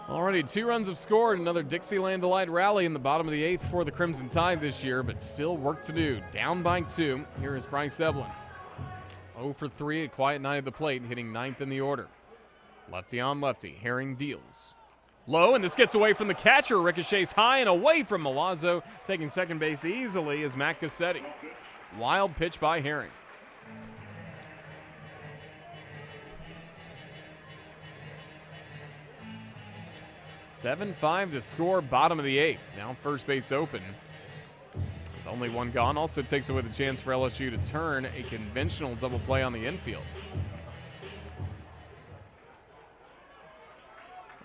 Already 2 runs have scored. Another Dixieland Delight rally in the bottom of the 8th for the Crimson Tide this year, but still work to do. Down by 2. Here is Bryce Eblin. 0 for 3, a quiet night at the plate, hitting 9th in the order. Lefty on lefty. Herring deals. Low, and this gets away from the catcher. Ricochets high and away from Milazzo. Taking second base easily is Matt Cassetti. Wild pitch by Herring. (7-5) to score, bottom of the 8th. Now first base open. With only 1 gone, also takes away the chance for LSU to turn a conventional double play on the infield.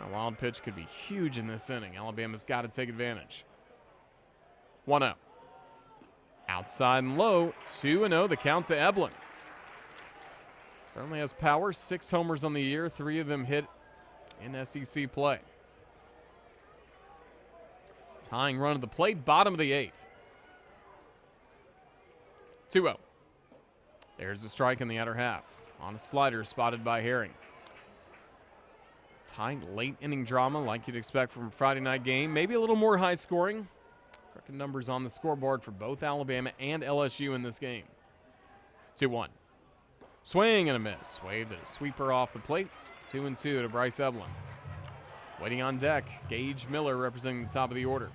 A wild pitch could be huge in this inning. Alabama's got to take advantage. 1-0. Outside and low, 2-0, the count to Eblin. Certainly has power, 6 homers on the year, 3 of them hit in SEC play. Tying run at the plate, bottom of the 8th. 2-0. There's a strike in the outer half. On a slider spotted by Herring. Tight late inning drama like you'd expect from a Friday night game. Maybe a little more high scoring. Crooked numbers on the scoreboard for both Alabama and LSU in this game. 2-1. Swing and a miss. Waved at a sweeper off the plate. 2-2 to Bryce Eblin. Waiting on deck, Gage Miller representing the top of the order.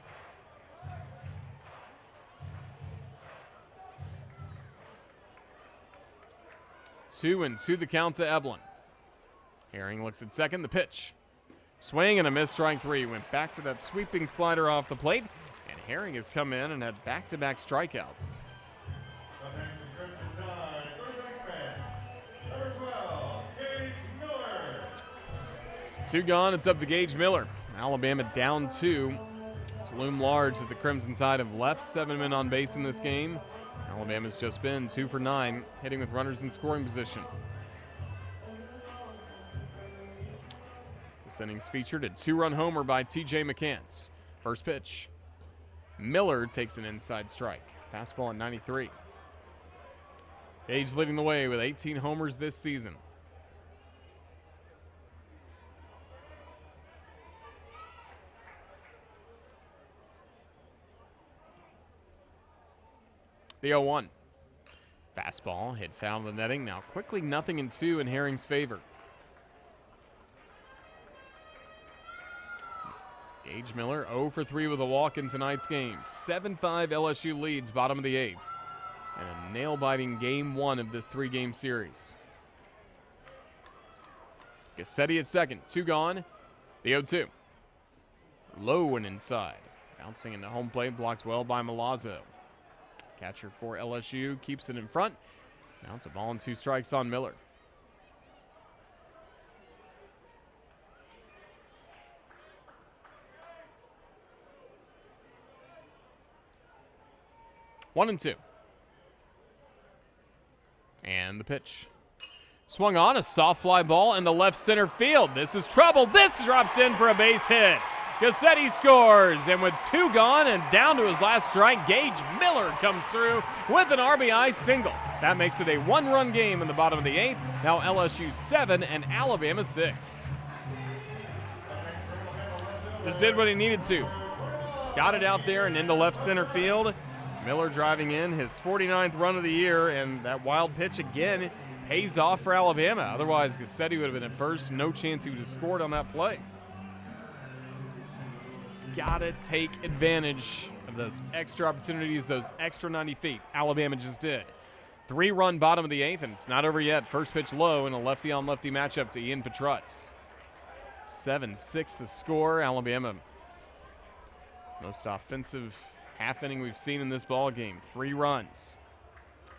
Two and two the count to Eblin. Herring looks at second, the pitch. Swing and a miss, strike three. Went back to that sweeping slider off the plate, and Herring has come in and had back-to-back strikeouts. Up next is Crimson Tide, third baseman, number 12, Gage Miller. Two gone, it's up to Gage Miller. Alabama down two. It's loom large that the Crimson Tide have left 7 men on base in this game. Alabama's just been 2 for 9, hitting with runners in scoring position. This inning's featured a 2-run homer by T.J. McCants. First pitch. Miller takes an inside strike. Fastball at 93. Gage leading the way with 18 homers this season. The 0-1. Fastball hit foul in the netting. Now quickly 0-2 in Herring's favor. Gage Miller 0 for 3 with a walk in tonight's game. 7-5 LSU leads bottom of the 8th. And a nail-biting game 1 of this 3-game series. Gassetti at second. 2 gone. The 0-2. Low and inside. Bouncing into home plate. Blocked well by Milazzo. Catcher for LSU keeps it in front. Now it's a ball and 2 strikes on Miller. One and 2. And the pitch. Swung on, a soft fly ball in the left center field. This is trouble. This drops in for a base hit. Gassetti scores, and with 2 gone and down to his last strike, Gage Miller comes through with an RBI single. That makes it a 1-run game in the bottom of the 8th. Now LSU 7 and Alabama 6. Just did what he needed to. Got it out there and into left center field. Miller driving in his 49th run of the year, and that wild pitch again pays off for Alabama. Otherwise, Gassetti would have been at first. No chance he would have scored on that play. Gotta take advantage of those extra opportunities, those extra 90 feet. Alabama just did. 3-run bottom of the 8th, and it's not over yet. First pitch low in a lefty-on-lefty matchup to Ian Petrutz. 7-6 the score. Alabama, most offensive half inning we've seen in this ball game. 3 runs.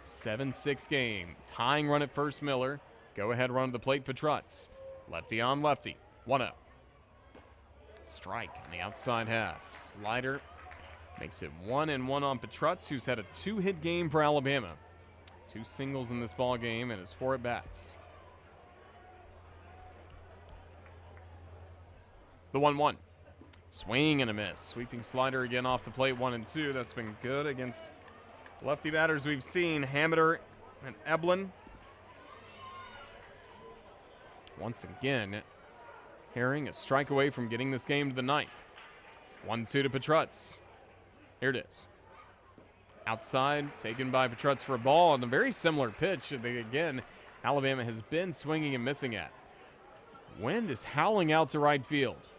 7-6 game. Tying run at first, Miller. Go-ahead run to the plate, Petrutz. Lefty on lefty. 1-0. Strike on the outside half. Slider makes it 1-1 on Petrutz, who's had a 2-hit game for Alabama. 2 singles in this ball game and his 4 at-bats. The 1-1. Swing and a miss. Sweeping slider again off the plate, 1-2. That's been good against lefty batters we've seen. Hamiter and Eblin. Once again, Herring a strike away from getting this game to the 9th. 1-2 to Petrutz. Here it is. Outside, taken by Petrutz for a ball on a very similar pitch that, again, Alabama has been swinging and missing at. Wind is howling out to right field.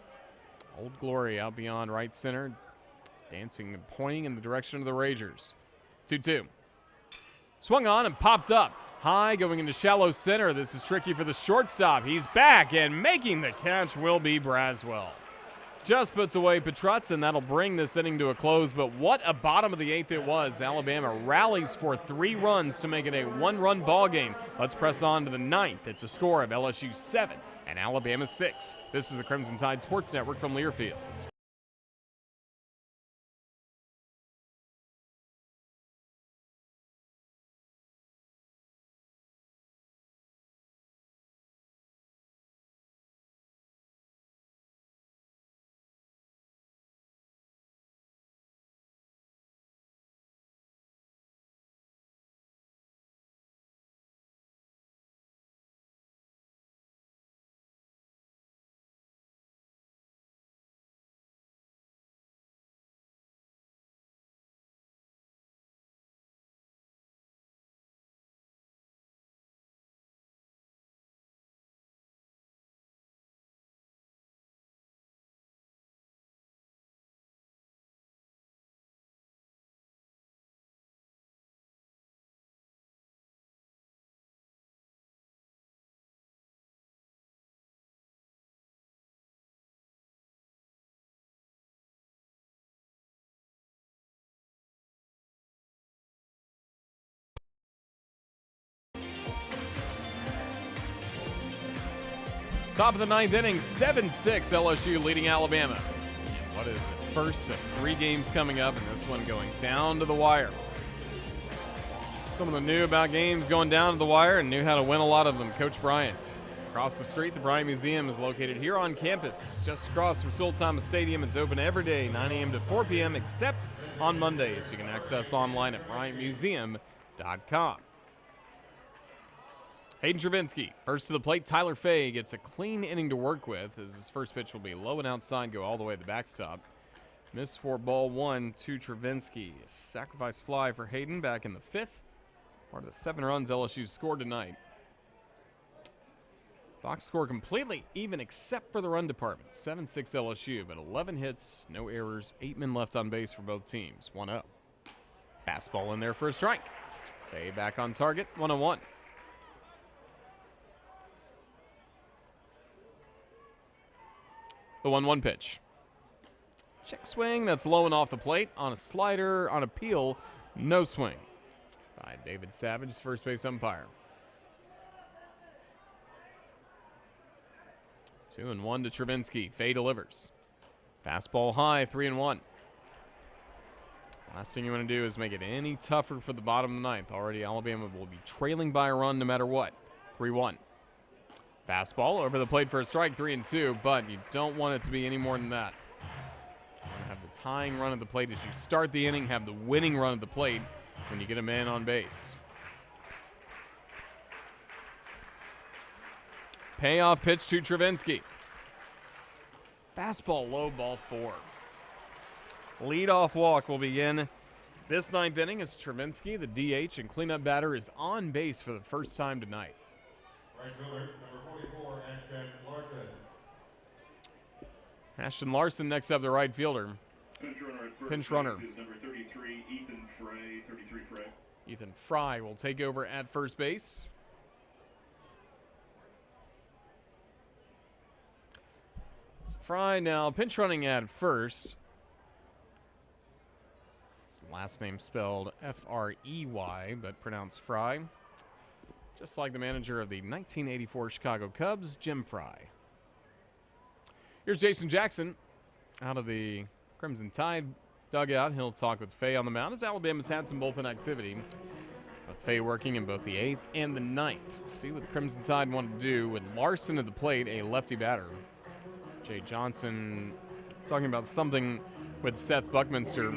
Old Glory out beyond right center, dancing and pointing in the direction of the Ragers. 2-2. Swung on and popped up. High going into shallow center. This is tricky for the shortstop. He's back, and making the catch will be Braswell. Just puts away Petrutz, and that'll bring this inning to a close. But what a bottom of the 8th it was. Alabama rallies for 3 runs to make it a 1-run ball game. Let's press on to the 9th. It's a score of LSU 7 and Alabama 6. This is the Crimson Tide Sports Network from Learfield. Top of the ninth inning, 7-6 LSU leading Alabama. And what is the first of 3 games coming up, and this one going down to the wire. Someone that knew about games going down to the wire and knew how to win a lot of them, Coach Bryant. Across the street, the Bryant Museum is located here on campus, just across from Sewell Thomas Stadium. It's open every day, 9 a.m. to 4 p.m., except on Mondays. You can access online at bryantmuseum.com. Hayden Travinski, first to the plate. Tyler Fay gets a clean inning to work with, as his first pitch will be low and outside, go all the way to the backstop. Miss for ball 1 to Travinski. Sacrifice fly for Hayden back in the 5th. Part of the 7 runs LSU scored tonight. Box score completely even except for the run department. 7-6 LSU, but 11 hits, no errors, 8 men left on base for both teams. 1-0. Fastball in there for a strike. Fay back on target, 1-1. The 1-1 pitch. Check swing, that's low and off the plate. On a slider, on a peel, no swing. By David Savage, first base umpire. 2-1 to Travinski. Fay delivers. Fastball high, 3-1. Last thing you want to do is make it any tougher for the bottom of the ninth. Already Alabama will be trailing by a run no matter what. 3-1. Fastball over the plate for a strike, 3-2, but you don't want it to be any more than that. You want to have the tying run at the plate as you start the inning, have the winning run at the plate when you get a man on base. Payoff pitch to Travinski. Fastball low, ball 4. Leadoff walk will begin this ninth inning as Travinski, the DH and cleanup batter, is on base for the first time tonight. Right fielder, number 44, Ashton Larson. Ashton Larson next up, the right fielder. Pinch runner. Number 33, Ethan Fry. 33 Fry. Ethan Fry will take over at first base. So Fry now pinch running at first. His last name spelled F-R-E-Y, but pronounced Fry. Just like the manager of the 1984 Chicago Cubs, Jim Fry. Here's Jason Jackson out of the Crimson Tide dugout. He'll talk with Fay on the mound as Alabama's had some bullpen activity, with Fay working in both the 8th and the 9th. See what the Crimson Tide wanted to do with Larson at the plate, a lefty batter. Jay Johnson talking about something with Seth Buckminster.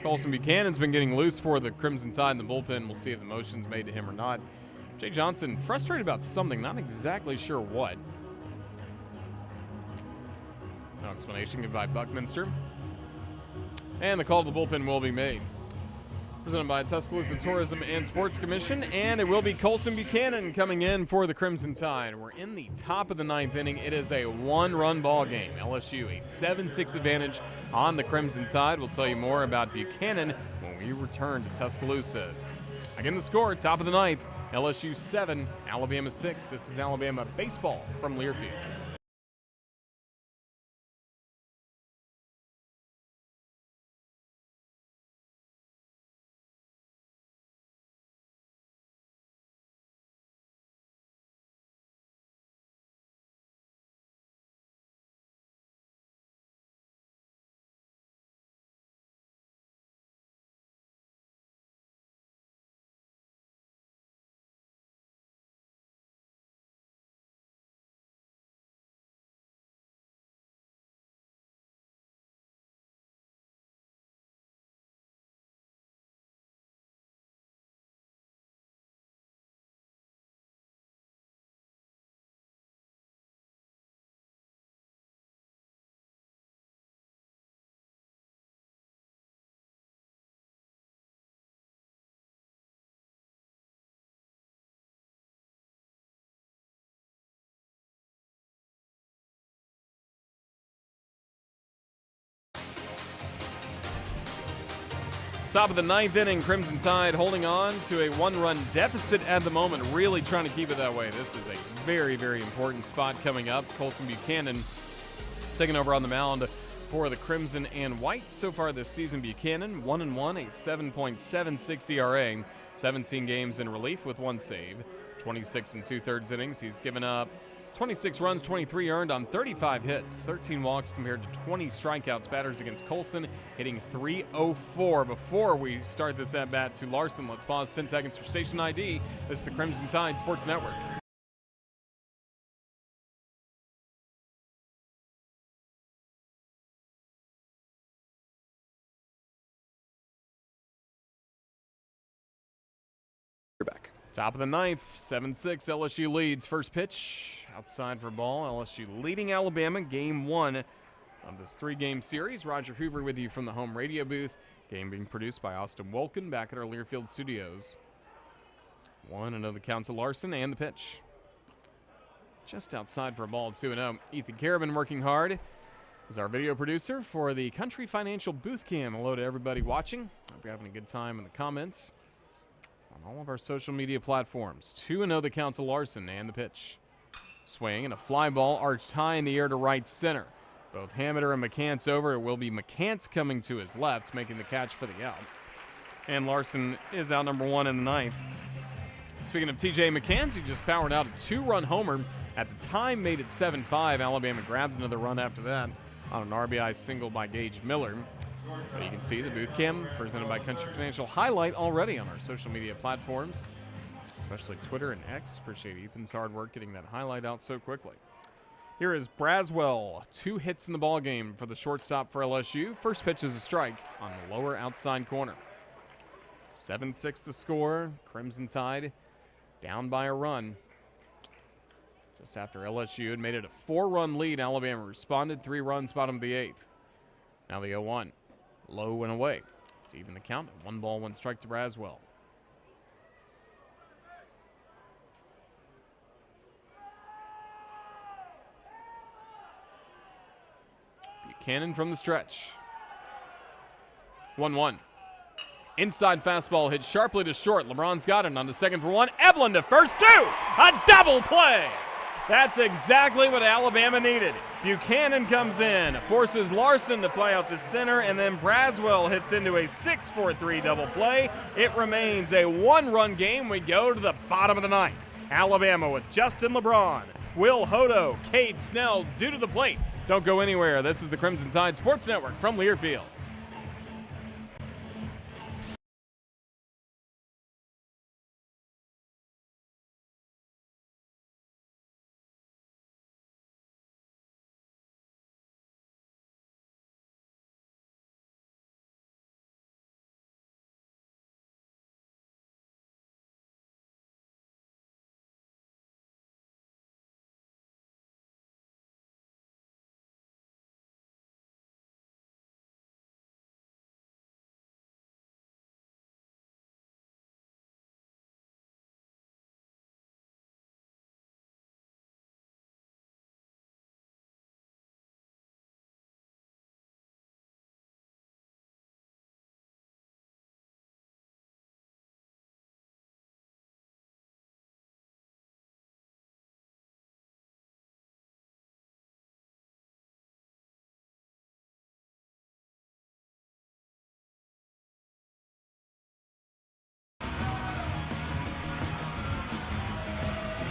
Colson Buchanan's been getting loose for the Crimson Tide in the bullpen. We'll see if the motion's made to him or not. Jay Johnson frustrated about something, not exactly sure what. No explanation given by Buckminster. And the call to the bullpen will be made. Presented by Tuscaloosa Tourism and Sports Commission, and it will be Colson Buchanan coming in for the Crimson Tide. We're in the top of the ninth inning. It is a 1-run ball game. LSU a 7-6 advantage on the Crimson Tide. We'll tell you more about Buchanan when we return to Tuscaloosa. Again, the score, top of the ninth, LSU 7, Alabama 6. This is Alabama baseball from Learfield. Top of the ninth inning, Crimson Tide holding on to a 1-run deficit at the moment, really trying to keep it that way. This is a very, very important spot coming up. Colson Buchanan taking over on the mound for the Crimson and White. So far this season, Buchanan 1-1, a 7.76 ERA, 17 games in relief with 1 save, 26 and 2/3 innings. He's given up 26 runs, 23 earned on 35 hits, 13 walks compared to 20 strikeouts. Batters against Colson hitting .304. Before we start this at bat to Larson, let's pause 10 seconds for station ID. This is the Crimson Tide Sports Network. You're back. Top of the ninth, 7-6, LSU leads. First pitch, outside for ball. LSU leading Alabama, game 1 of this 3-game series. Roger Hoover with you from the home radio booth. Game being produced by Austin Wolkin back at our Learfield studios. 1-0 the count to Larson, and the pitch. Just outside for a ball, 2-0. Ethan Carabin working hard is our video producer for the Country Financial Booth Cam. Hello to everybody watching. Hope you're having a good time in the comments on all of our social media platforms. 2-0 the count to Larson, and the pitch. Swing and a fly ball arched high in the air to right center. Both Hameter and McCants over. It will be McCants coming to his left, making the catch for the out. And Larson is out number 1 in the ninth. Speaking of TJ McCants, he just powered out a 2-run homer. At the time, made it 7-5. Alabama grabbed another run after that on an RBI single by Gage Miller. But you can see the booth cam presented by Country Financial highlight already on our social media platforms, especially Twitter and X. Appreciate Ethan's hard work getting that highlight out so quickly. Here is Braswell, 2 hits in the ball game for the shortstop for LSU. First pitch is a strike on the lower outside corner. 7-6 the score. Crimson Tide down by a run. Just after LSU had made it a 4-run lead, Alabama responded. 3 runs, bottom of the 8th. Now the 0-1. Low and away. It's even the count. 1 ball, 1 strike to Braswell. Buchanan from the stretch. 1-1. Inside fastball hit sharply to short. LeBron's got it on to second for 1. Evelyn to first, 2. A double play. That's exactly what Alabama needed. Buchanan comes in, forces Larson to fly out to center, and then Braswell hits into a 6-4-3 double play. It remains a 1-run game. We go to the bottom of the ninth. Alabama with Justin LeBron, Will Hodo, Cade Snell due to the plate. Don't go anywhere. This is the Crimson Tide Sports Network from Learfield.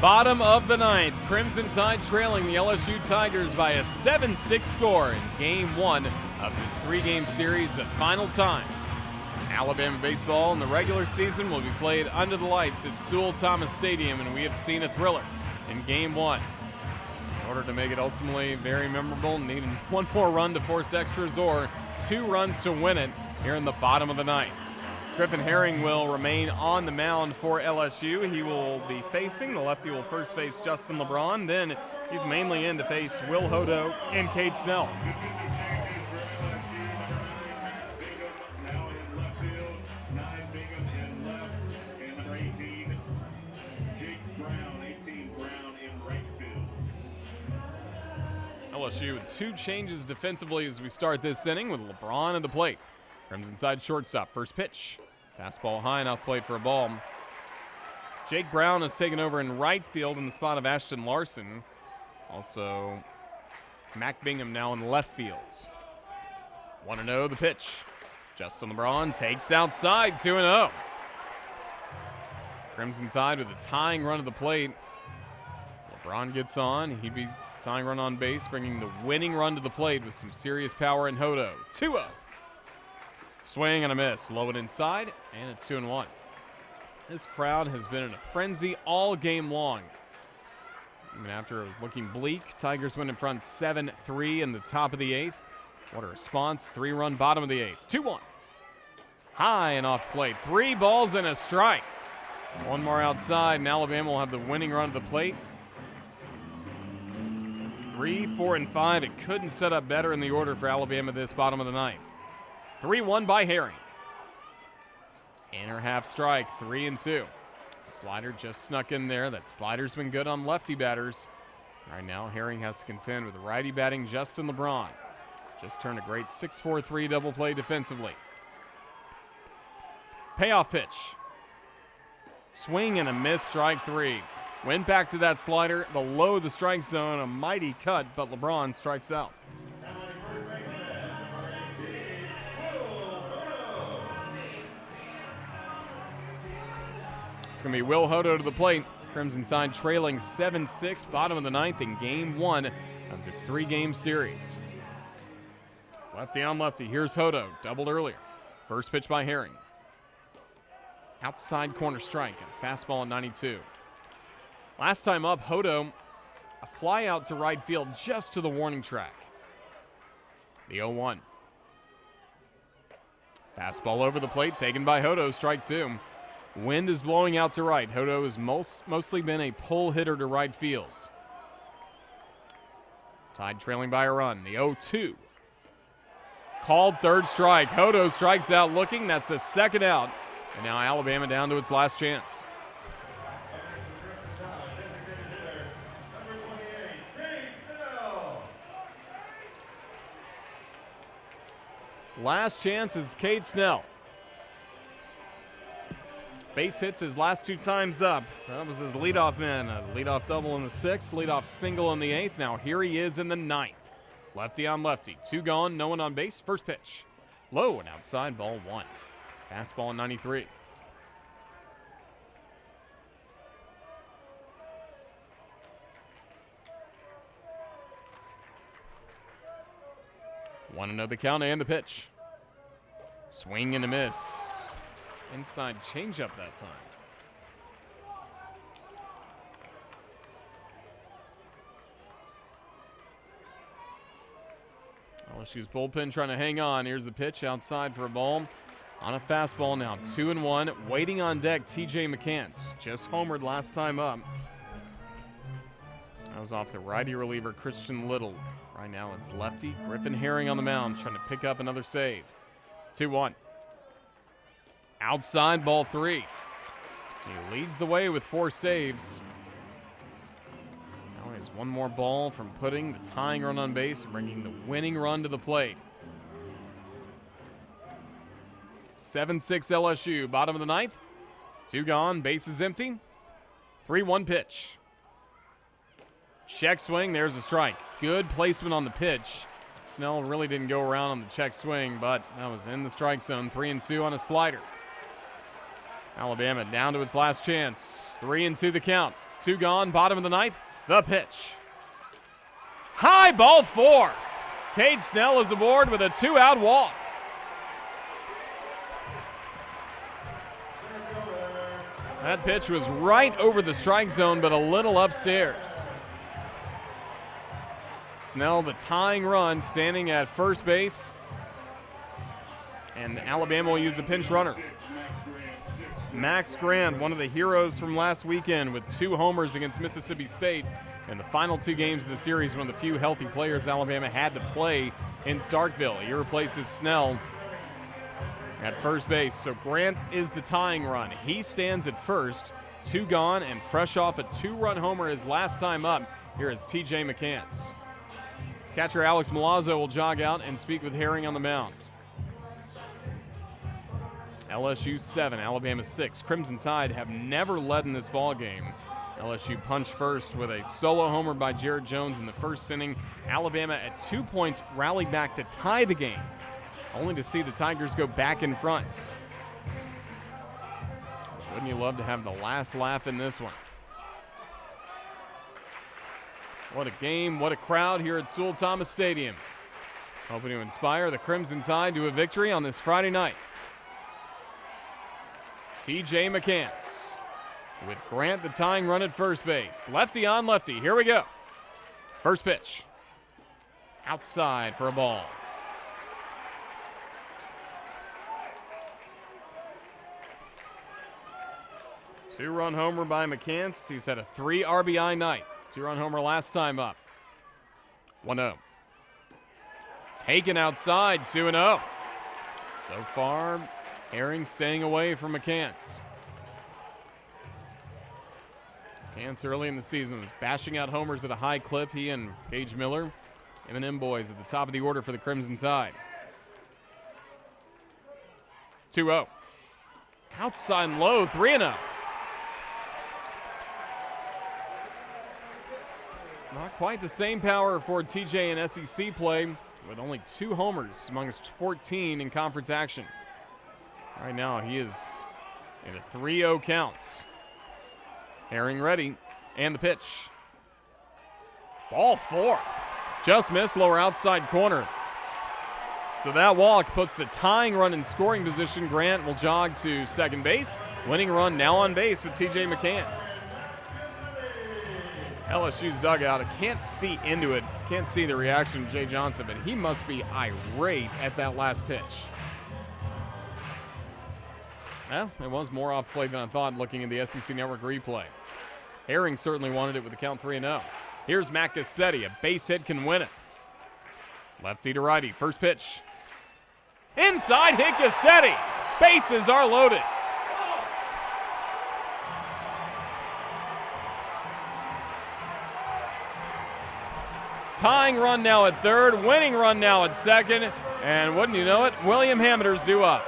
Bottom of the ninth, Crimson Tide trailing the LSU Tigers by a 7-6 score in game 1 of this 3-game series, the final time. Alabama baseball in the regular season will be played under the lights at Sewell Thomas Stadium, and we have seen a thriller in game 1. In order to make it ultimately very memorable, needing 1 more run to force extras or 2 runs to win it here in the bottom of the ninth. Griffin Herring will remain on the mound for LSU. He will be facing, the lefty will first face Justin LeBron, then he's mainly in to face Will Hodo and Cade Snell. Now in left field, 9 Bingham in left, and number 18, Jake Brown, 18 Brown in right field. LSU with 2 changes defensively as we start this inning with LeBron at the plate. Crimson Tide shortstop, first pitch. Fastball high enough plate for a ball. Jake Brown has taken over in right field in the spot of Ashton Larson. Also, Mac Bingham now in left field. 1-0 the pitch. Justin LeBron takes outside, 2-0. Crimson Tide with a tying run to the plate. LeBron gets on. He'd be tying run on base, bringing the winning run to the plate with some serious power in Hodo. 2-0. Swing and a miss. Low and inside, and it's 2-1. This crowd has been in a frenzy all game long. Even after it was looking bleak, Tigers went in front 7-3 in the top of the 8th. What a response. 3-run bottom of the 8th. 2-1. High and off plate. 3 balls and a strike. One more outside, and Alabama will have the winning run to the plate. 3, 4, and 5. It couldn't set up better in the order for Alabama this bottom of the 9th. 3-1 by Herring. Inner half strike, 3-2. Slider just snuck in there. That slider's been good on lefty batters. Right now, Herring has to contend with righty batting Justin LeBron. Just turned a great 6-4-3 double play defensively. Payoff pitch. Swing and a miss, strike 3. Went back to that slider, the low of the strike zone, a mighty cut, but LeBron strikes out. It's going to be Will Hodo to the plate. Crimson Tide trailing 7-6, bottom of the 9th in Game 1 of this 3-game series. Lefty on lefty. Here's Hodo, doubled earlier. First pitch by Herring. Outside corner strike, a fastball at 92. Last time up, Hodo, a fly out to right field just to the warning track. The 0-1. Fastball over the plate, taken by Hodo, strike 2. Wind is blowing out to right. Hodo has mostly been a pull hitter to right field. Tide trailing by a run. The 0-2. Called third strike. Hodo strikes out looking. That's the second out. And now Alabama down to its last chance. Last chance is Cade Snell. Base hits his last 2 times up. That was his leadoff man. A leadoff double in the 6th, leadoff single in the 8th. Now here he is in the 9th. Lefty on lefty. 2 gone, no one on base. First pitch. Low and outside, ball 1. Fastball in 93. Want to know the count and the pitch. Swing and a miss. Inside changeup that time. LSU's bullpen trying to hang on. Here's the pitch outside for a ball. On a fastball now, 2-1. Waiting on deck, TJ McCants. Just homered last time up. That was off the righty reliever, Christian Little. Right now it's lefty Griffin Herring on the mound, trying to pick up another save. 2-1. Outside, ball 3. He leads the way with 4 saves. Now he has one more ball from putting the tying run on base and bringing the winning run to the plate. 7-6 LSU, bottom of the 9th. 2 gone, bases empty. 3-1 pitch. Check swing, there's a strike. Good placement on the pitch. Snell really didn't go around on the check swing, but that was in the strike zone. 3-2 on a slider. Alabama down to its last chance. 3-2 the count. 2 gone, bottom of the 9th. The pitch. High, ball 4. Cade Snell is aboard with a 2-out walk. That pitch was right over the strike zone, but a little upstairs. Snell, the tying run, standing at first base. And Alabama will use a pinch runner. Max Grant, one of the heroes from last weekend with 2 homers against Mississippi State in the final 2 games of the series, one of the few healthy players Alabama had to play in Starkville. He replaces Snell at first base. So Grant is the tying run. He stands at first, 2 gone, and fresh off a 2-run homer his last time up. Here is TJ McCants. Catcher Alex Milazzo will jog out and speak with Herring on the mound. LSU 7, Alabama 6. Crimson Tide have never led in this ball game. LSU punched first with a solo homer by Jared Jones in the first inning. Alabama at 2 points rallied back to tie the game, only to see the Tigers go back in front. Wouldn't you love to have the last laugh in this one? What a game, what a crowd here at Sewell Thomas Stadium. Hoping to inspire the Crimson Tide to a victory on this Friday night. TJ McCants with Grant the tying run at first base. Lefty on lefty, here we go. First pitch. Outside for a ball. Two-run homer by McCants. He's had a 3 RBI night. Two-run homer last time up. 1-0. Taken outside, 2-0. So far, Herring staying away from McCants. McCants early in the season was bashing out homers at a high clip. He and Gage Miller, M&M boys at the top of the order for the Crimson Tide. 2-0. Outside and low, 3-0. Not quite the same power for TJ in SEC play, with only 2 homers amongst 14 in conference action. Right now, he is in a 3-0 count. Herring ready, and the pitch. Ball 4. Just missed, lower outside corner. So that walk puts the tying run in scoring position. Grant will jog to second base. Winning run now on base with TJ McCants. LSU's dugout, I can't see into it, can't see the reaction of Jay Johnson, but he must be irate at that last pitch. Well, it was more off play than I thought looking at the SEC Network replay. Herring certainly wanted it with the count 3-0. Here's Matt Gassetti, a base hit can win it. Lefty to righty, first pitch. Inside hit Gassetti, bases are loaded. Tying run now at third, winning run now at second, and wouldn't you know it, William Hammonders due up.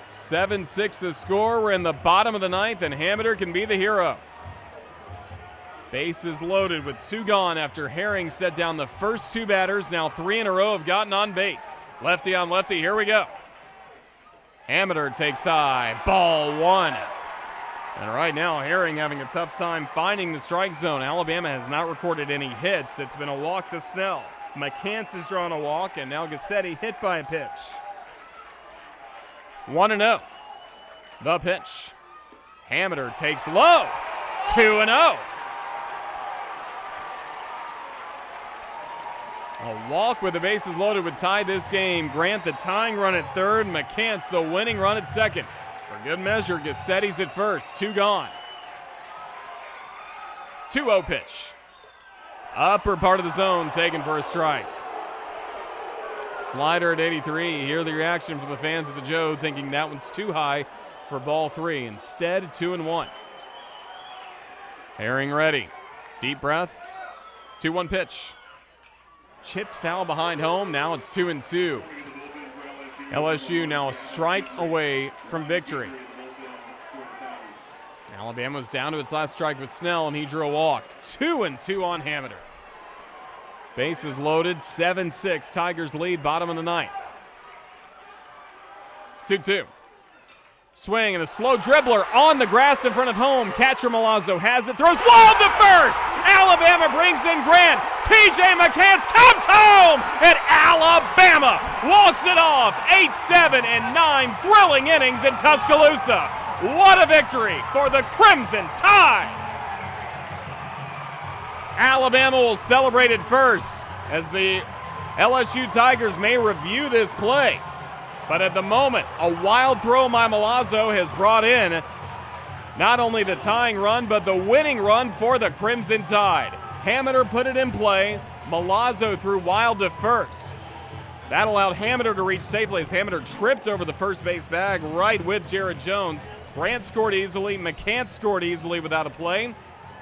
(7-6) the score. We're in the bottom of the ninth, and Hammonder can be the hero. Bases loaded with 2 gone after Herring set down the first 2 batters. Now 3 in a row have gotten on base. Lefty on lefty, here we go. Hammonder takes high, ball 1. And right now, Herring having a tough time finding the strike zone. Alabama has not recorded any hits. It's been a walk to Snell. McCants has drawn a walk, and now Gassetti hit by a pitch. 1-0. The pitch. Hammonder takes low. 2-0. A walk with the bases loaded would tie this game. Grant the tying run at third. McCants the winning run at second. For good measure, Gassetti's at first. 2 gone. 2-0 pitch. Upper part of the zone taken for a strike. Slider at 83. Hear the reaction from the fans of the Joe thinking that one's too high for ball 3. Instead, 2-1. Herring ready. Deep breath. 2-1 pitch. Chipped foul behind home. Now it's 2-2. LSU now a strike away from victory. Alabama's down to its last strike with Snell, and he drew a walk. 2-2 on Hammonder. Bases loaded. 7-6. Tigers lead, bottom of the ninth. 2-2. Swing and a slow dribbler on the grass in front of home. Catcher Milazzo has it, throws wild to first. Alabama brings in Grant. TJ McCants comes home, and Alabama walks it off. 8-7 and 9 thrilling innings in Tuscaloosa. What a victory for the Crimson Tide. Alabama will celebrate it first as the LSU Tigers may review this play. But at the moment, a wild throw by Milazzo has brought in not only the tying run, but the winning run for the Crimson Tide. Hammonder put it in play. Milazzo threw wild to first. That allowed Hammonder to reach safely as Hammonder tripped over the first base bag right with Jared Jones. Grant scored easily. McCants scored easily without a play.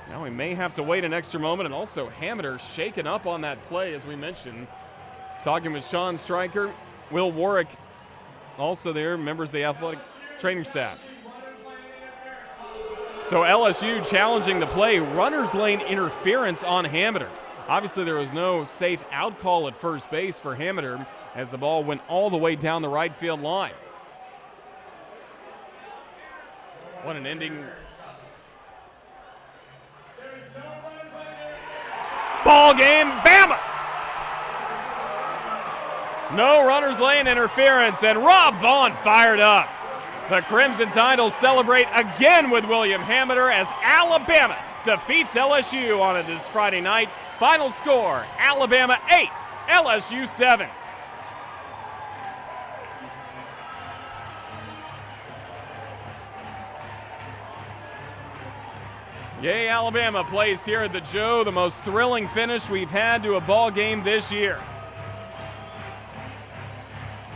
Now we may have to wait an extra moment, and also Hammonder shaken up on that play, as we mentioned. Talking with Sean Stryker, Will Warwick, also there, members of the athletic training staff. So LSU challenging the play. Runner's lane interference on Hammonder. Obviously, there was no safe out call at first base for Hamiter as the ball went all the way down the right field line. What an ending. Ball game, Bama! No runners lane interference, and Rob Vaughn fired up. The Crimson Tide will celebrate again with William Hamiter as Alabama defeats LSU on this Friday night. Final score, Alabama 8, LSU 7. Yay, Alabama plays here at the Joe, the most thrilling finish we've had to a ball game this year.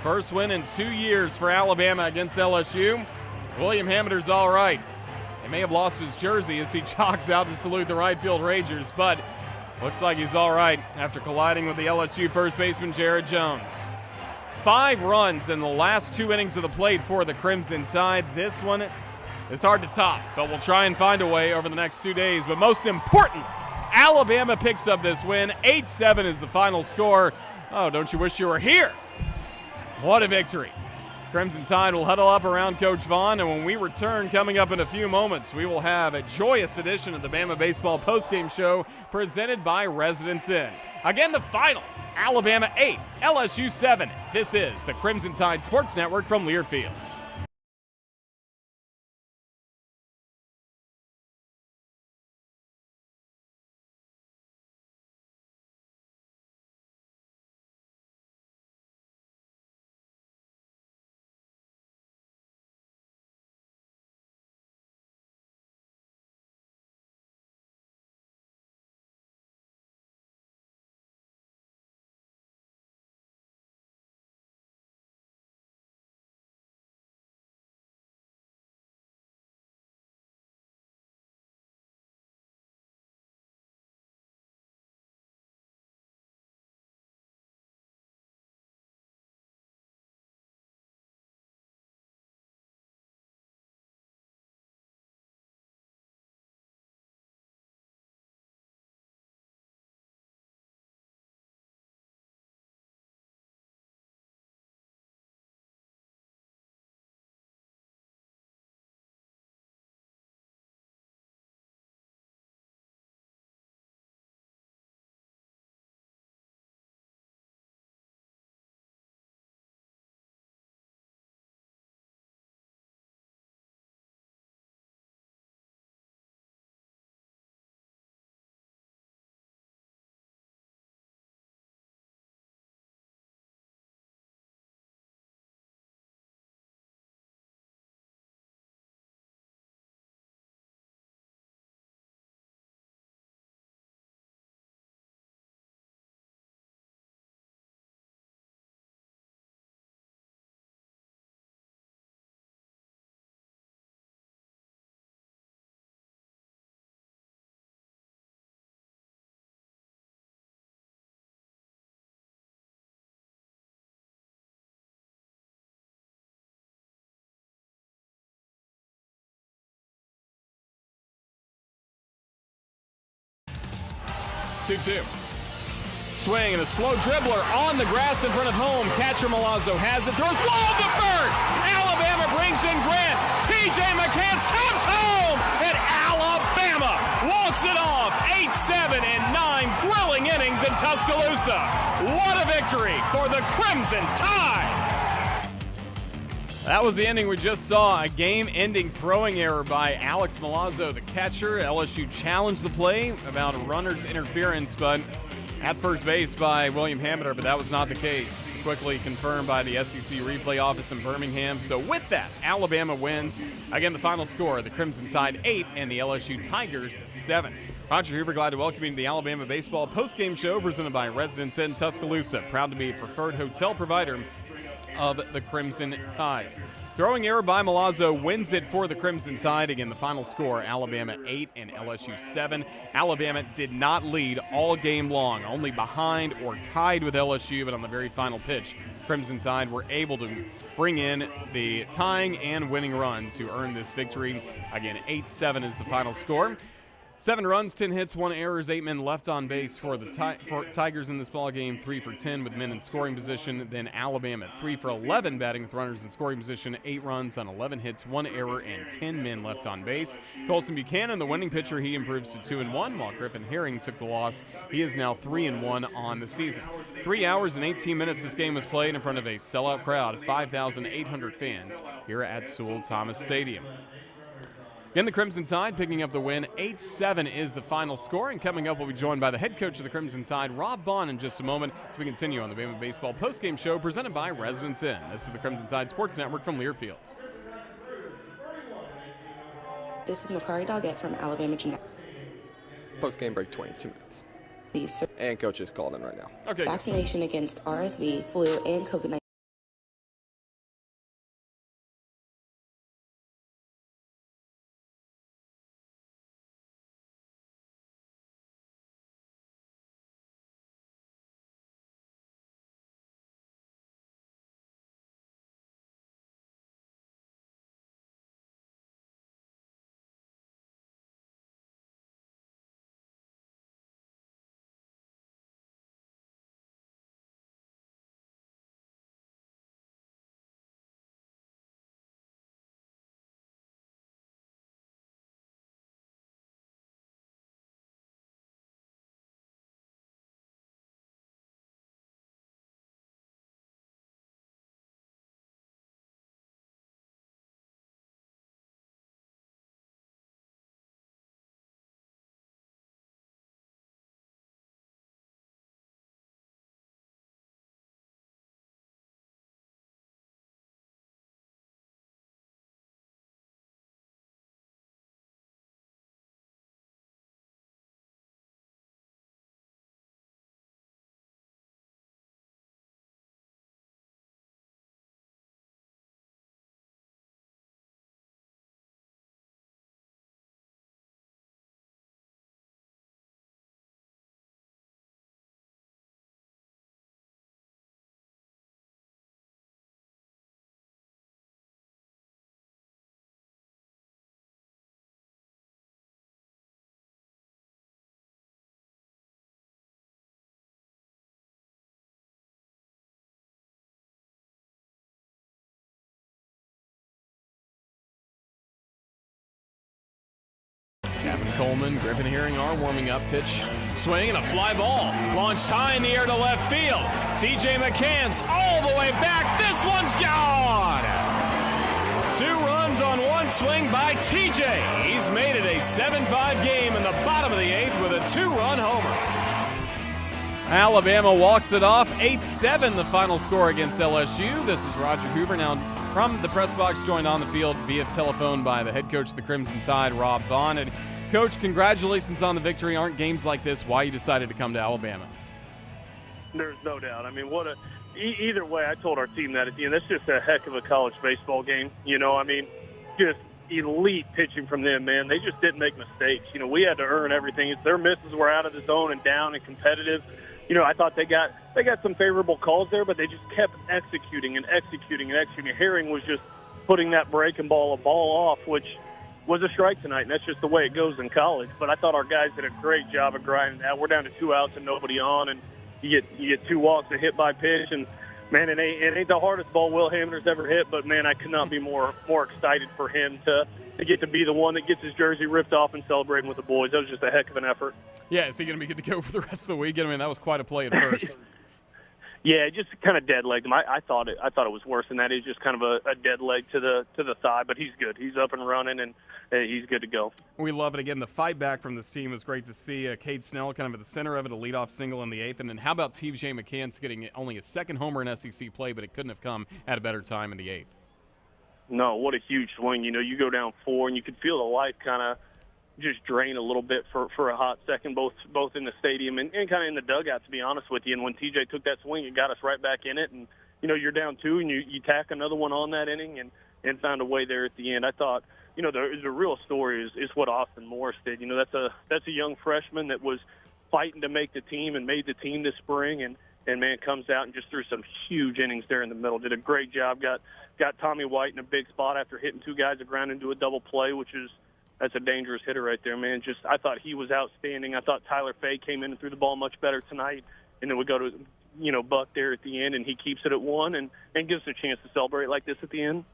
First win in 2 years for Alabama against LSU. William Hamiter's all right. He may have lost his jersey as he jogs out to salute the right field Rangers, but looks like he's all right after colliding with the LSU first baseman Jared Jones. 5 runs in the last 2 innings of the plate for the Crimson Tide. This one is hard to top, but we'll try and find a way over the next 2 days. But most important, Alabama picks up this win. 8-7 is the final score. Oh, don't you wish you were here? What a victory. Crimson Tide will huddle up around Coach Vaughn, and when we return coming up in a few moments, we will have a joyous edition of the Bama Baseball Postgame Show presented by Residence Inn. Again, the final, Alabama 8, LSU 7. This is the Crimson Tide Sports Network from Learfield. Two. Swing and a slow dribbler on the grass in front of home. Catcher Milazzo has it, throws wall to first. Alabama brings in Grant. TJ McCants comes home, and Alabama walks it off. 8-7 in 9 thrilling innings in Tuscaloosa. What a victory for the Crimson Tide. That was the ending we just saw, a game-ending throwing error by Alex Milazzo, the catcher. LSU challenged the play about a runner's interference, but at first base by William Hamiter, but that was not the case. Quickly confirmed by the SEC replay office in Birmingham. So with that, Alabama wins. Again, the final score, the Crimson Tide 8 and the LSU Tigers 7. Roger Hoover, glad to welcome you to the Alabama Baseball Postgame Show presented by Residence Inn Tuscaloosa. Proud to be a preferred hotel provider of the Crimson Tide. Throwing error by Milazzo wins it for the Crimson Tide. Again, the final score, Alabama 8 and LSU 7. Alabama did not lead all game long, only behind or tied with LSU, but on the very final pitch, Crimson Tide were able to bring in the tying and winning run to earn this victory. Again, 8-7 is the final score. 7 runs, 10 hits, 1 errors, 8 men left on base for the Tigers in this ball game. 3 for 10 with men in scoring position. Then Alabama 3 for 11 batting with runners in scoring position. 8 runs on 11 hits, 1 error, and 10 men left on base. Colson Buchanan, the winning pitcher, he improves to 2-1, while Griffin Herring took the loss. He is now 3-1 on the season. 3 hours and 18 minutes this game was played in front of a sellout crowd of 5,800 fans here at Sewell Thomas Stadium. Again, the Crimson Tide picking up the win. 8-7 is the final score. And coming up, we'll be joined by the head coach of the Crimson Tide, Rob Vaughn, in just a moment as we continue on the Bama Baseball postgame show presented by Residence Inn. This is the Crimson Tide Sports Network from Learfield. This is Macari Doggett from Alabama Gymnastics. Post-game break, 22 minutes. Please, And coach is calling in right now. Okay. vaccination against RSV, flu, and COVID-19. Gavin Coleman, Griffin Herring are warming up. Pitch, swing, and a fly ball. Launched high in the air to left field. TJ McCann's all the way back. This one's gone! 2 runs on 1 swing by TJ. He's made it a 7-5 game in the bottom of the 8th with a 2-run homer. Alabama walks it off. 8-7 the final score against LSU. This is Roger Hoover now from the press box, joined on the field via telephone by the head coach of the Crimson Tide, Rob Vaughn. And Coach, congratulations on the victory. Aren't games like this why you decided to come to Alabama? There's no doubt. I mean, either way, I told our team that at the end. That's just a heck of a college baseball game. Just elite pitching from them, man. They just didn't make mistakes. We had to earn everything. Their misses were out of the zone and down and competitive. I thought they got some favorable calls there, but they just kept executing and executing and executing. Herring was just putting that breaking ball off, which was a strike tonight, and that's just the way it goes in college. But I thought our guys did a great job of grinding that. We're down to 2 outs and nobody on, and you get 2 walks, a hit by pitch, and man, it ain't the hardest ball Will Hamner's ever hit, but man, I could not be more excited for him to get to be the one that gets his jersey ripped off and celebrating with the boys. That was just a heck of an effort. Yeah, is he going to be good to go for the rest of the weekend? I mean, that was quite a play at first. Yeah, it just kind of dead legged him. I thought it was worse than that. It's just kind of a dead leg to the thigh, but he's good. He's up and running, and he's good to go. We love it. Again, the fight back from this team was great to see. Cade Snell kind of at the center of it, a leadoff single in the 8th. And then how about TJ McCants getting only a 2nd homer in SEC play, but it couldn't have come at a better time in the 8th. No, what a huge swing. You go down 4, and you could feel the life kind of just drain a little bit for a hot second, both in the stadium and kind of in the dugout, to be honest with you. And when TJ took that swing, it got us right back in it. And, you're down 2, and you tack another one on that inning and found a way there at the end. I thought, the real story is what Austin Morris did. That's a young freshman that was fighting to make the team and made the team this spring, and man, comes out and just threw some huge innings there in the middle. Did a great job. Got Tommy White in a big spot after hitting 2 guys that ground into a double play, which is that's a dangerous hitter right there, man. I thought he was outstanding. I thought Tyler Fay came in and threw the ball much better tonight. And then we go to, Buck there at the end, and he keeps it at 1 and gives us a chance to celebrate like this at the end.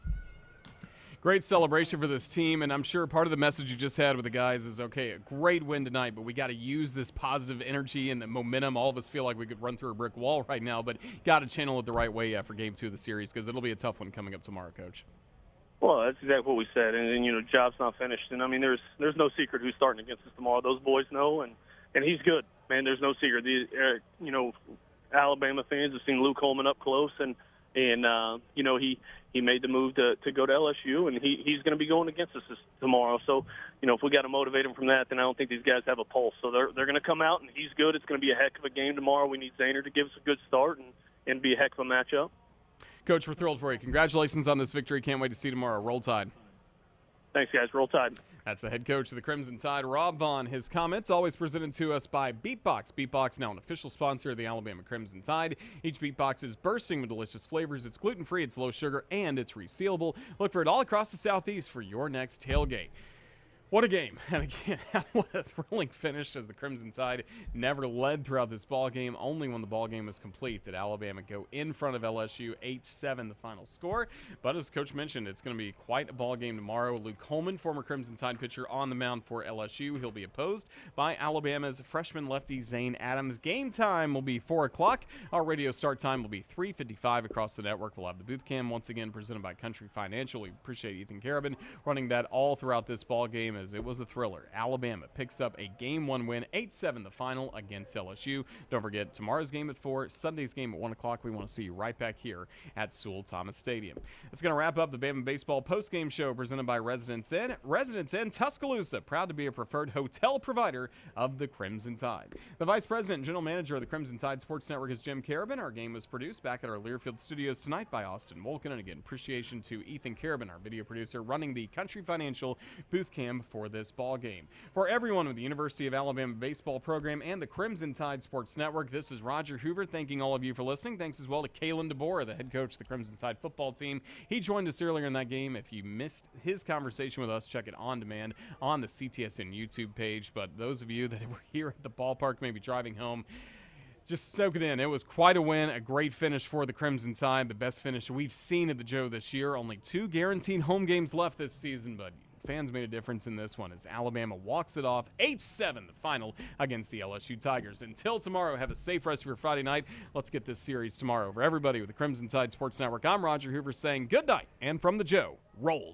Great celebration for this team, and I'm sure part of the message you just had with the guys is, okay, a great win tonight, but we got to use this positive energy and the momentum. All of us feel like we could run through a brick wall right now, but got to channel it the right way for Game 2 of the series, because it'll be a tough one coming up tomorrow, Coach. Well, that's exactly what we said, and job's not finished. And I mean, there's no secret who's starting against us tomorrow. Those boys know, and he's good, man. There's no secret. Alabama fans have seen Luke Holman up close, and he made the move to go to LSU, and he's going to be going against us tomorrow. So, if we got to motivate him from that, then I don't think these guys have a pulse. So they're going to come out, and he's good. It's going to be a heck of a game tomorrow. We need Zahner to give us a good start and be a heck of a matchup. Coach, we're thrilled for you. Congratulations on this victory. Can't wait to see you tomorrow. Roll Tide. Thanks, guys. Roll Tide. That's the head coach of the Crimson Tide, Rob Vaughn. His comments always presented to us by Beatbox. Beatbox, now an official sponsor of the Alabama Crimson Tide. Each Beatbox is bursting with delicious flavors. It's gluten-free, it's low sugar, and it's resealable. Look for it all across the Southeast for your next tailgate. What a game. And again, what a thrilling finish as the Crimson Tide never led throughout this ball game. Only when the ball game was complete did Alabama go in front of LSU, 8-7 the final score. But as Coach mentioned, it's going to be quite a ball game tomorrow. Luke Holman, former Crimson Tide pitcher, on the mound for LSU. He'll be opposed by Alabama's freshman lefty Zane Adams. Game time will be 4 o'clock. Our radio start time will be 3:55 across the network. We'll have the booth cam once again presented by Country Financial. We appreciate Ethan Carabin running that all throughout this ball game, as it was a thriller. Alabama picks up a Game 1 win, 8-7 the final against LSU. Don't forget, tomorrow's game at 4, Sunday's game at 1 o'clock. We want to see you right back here at Sewell Thomas Stadium. That's going to wrap up the Bama Baseball postgame show presented by Residence Inn. Residence Inn Tuscaloosa, proud to be a preferred hotel provider of the Crimson Tide. The Vice President and General Manager of the Crimson Tide Sports Network is Jim Carabin. Our game was produced back at our Learfield studios tonight by Austin Wolken. And again, appreciation to Ethan Carabin, our video producer, running the Country Financial booth cam for this ball game. For everyone with the University of Alabama baseball program and the Crimson Tide Sports Network, this is Roger Hoover thanking all of you for listening. Thanks as well to Kalen DeBoer, the head coach of the Crimson Tide football team. He joined us earlier in that game. If you missed his conversation with us, check it on demand on the CTSN YouTube page. But those of you that were here at the ballpark, maybe driving home, just soak it in. It was quite a win, a great finish for the Crimson Tide, the best finish we've seen at the Joe this year. Only 2 guaranteed home games left this season, but fans made a difference in this one as Alabama walks it off 8-7 the final against the LSU Tigers. Until tomorrow, have a safe rest of your Friday night. Let's get this series tomorrow. For everybody with the Crimson Tide Sports Network, I'm Roger Hoover saying good night, and from the Joe, roll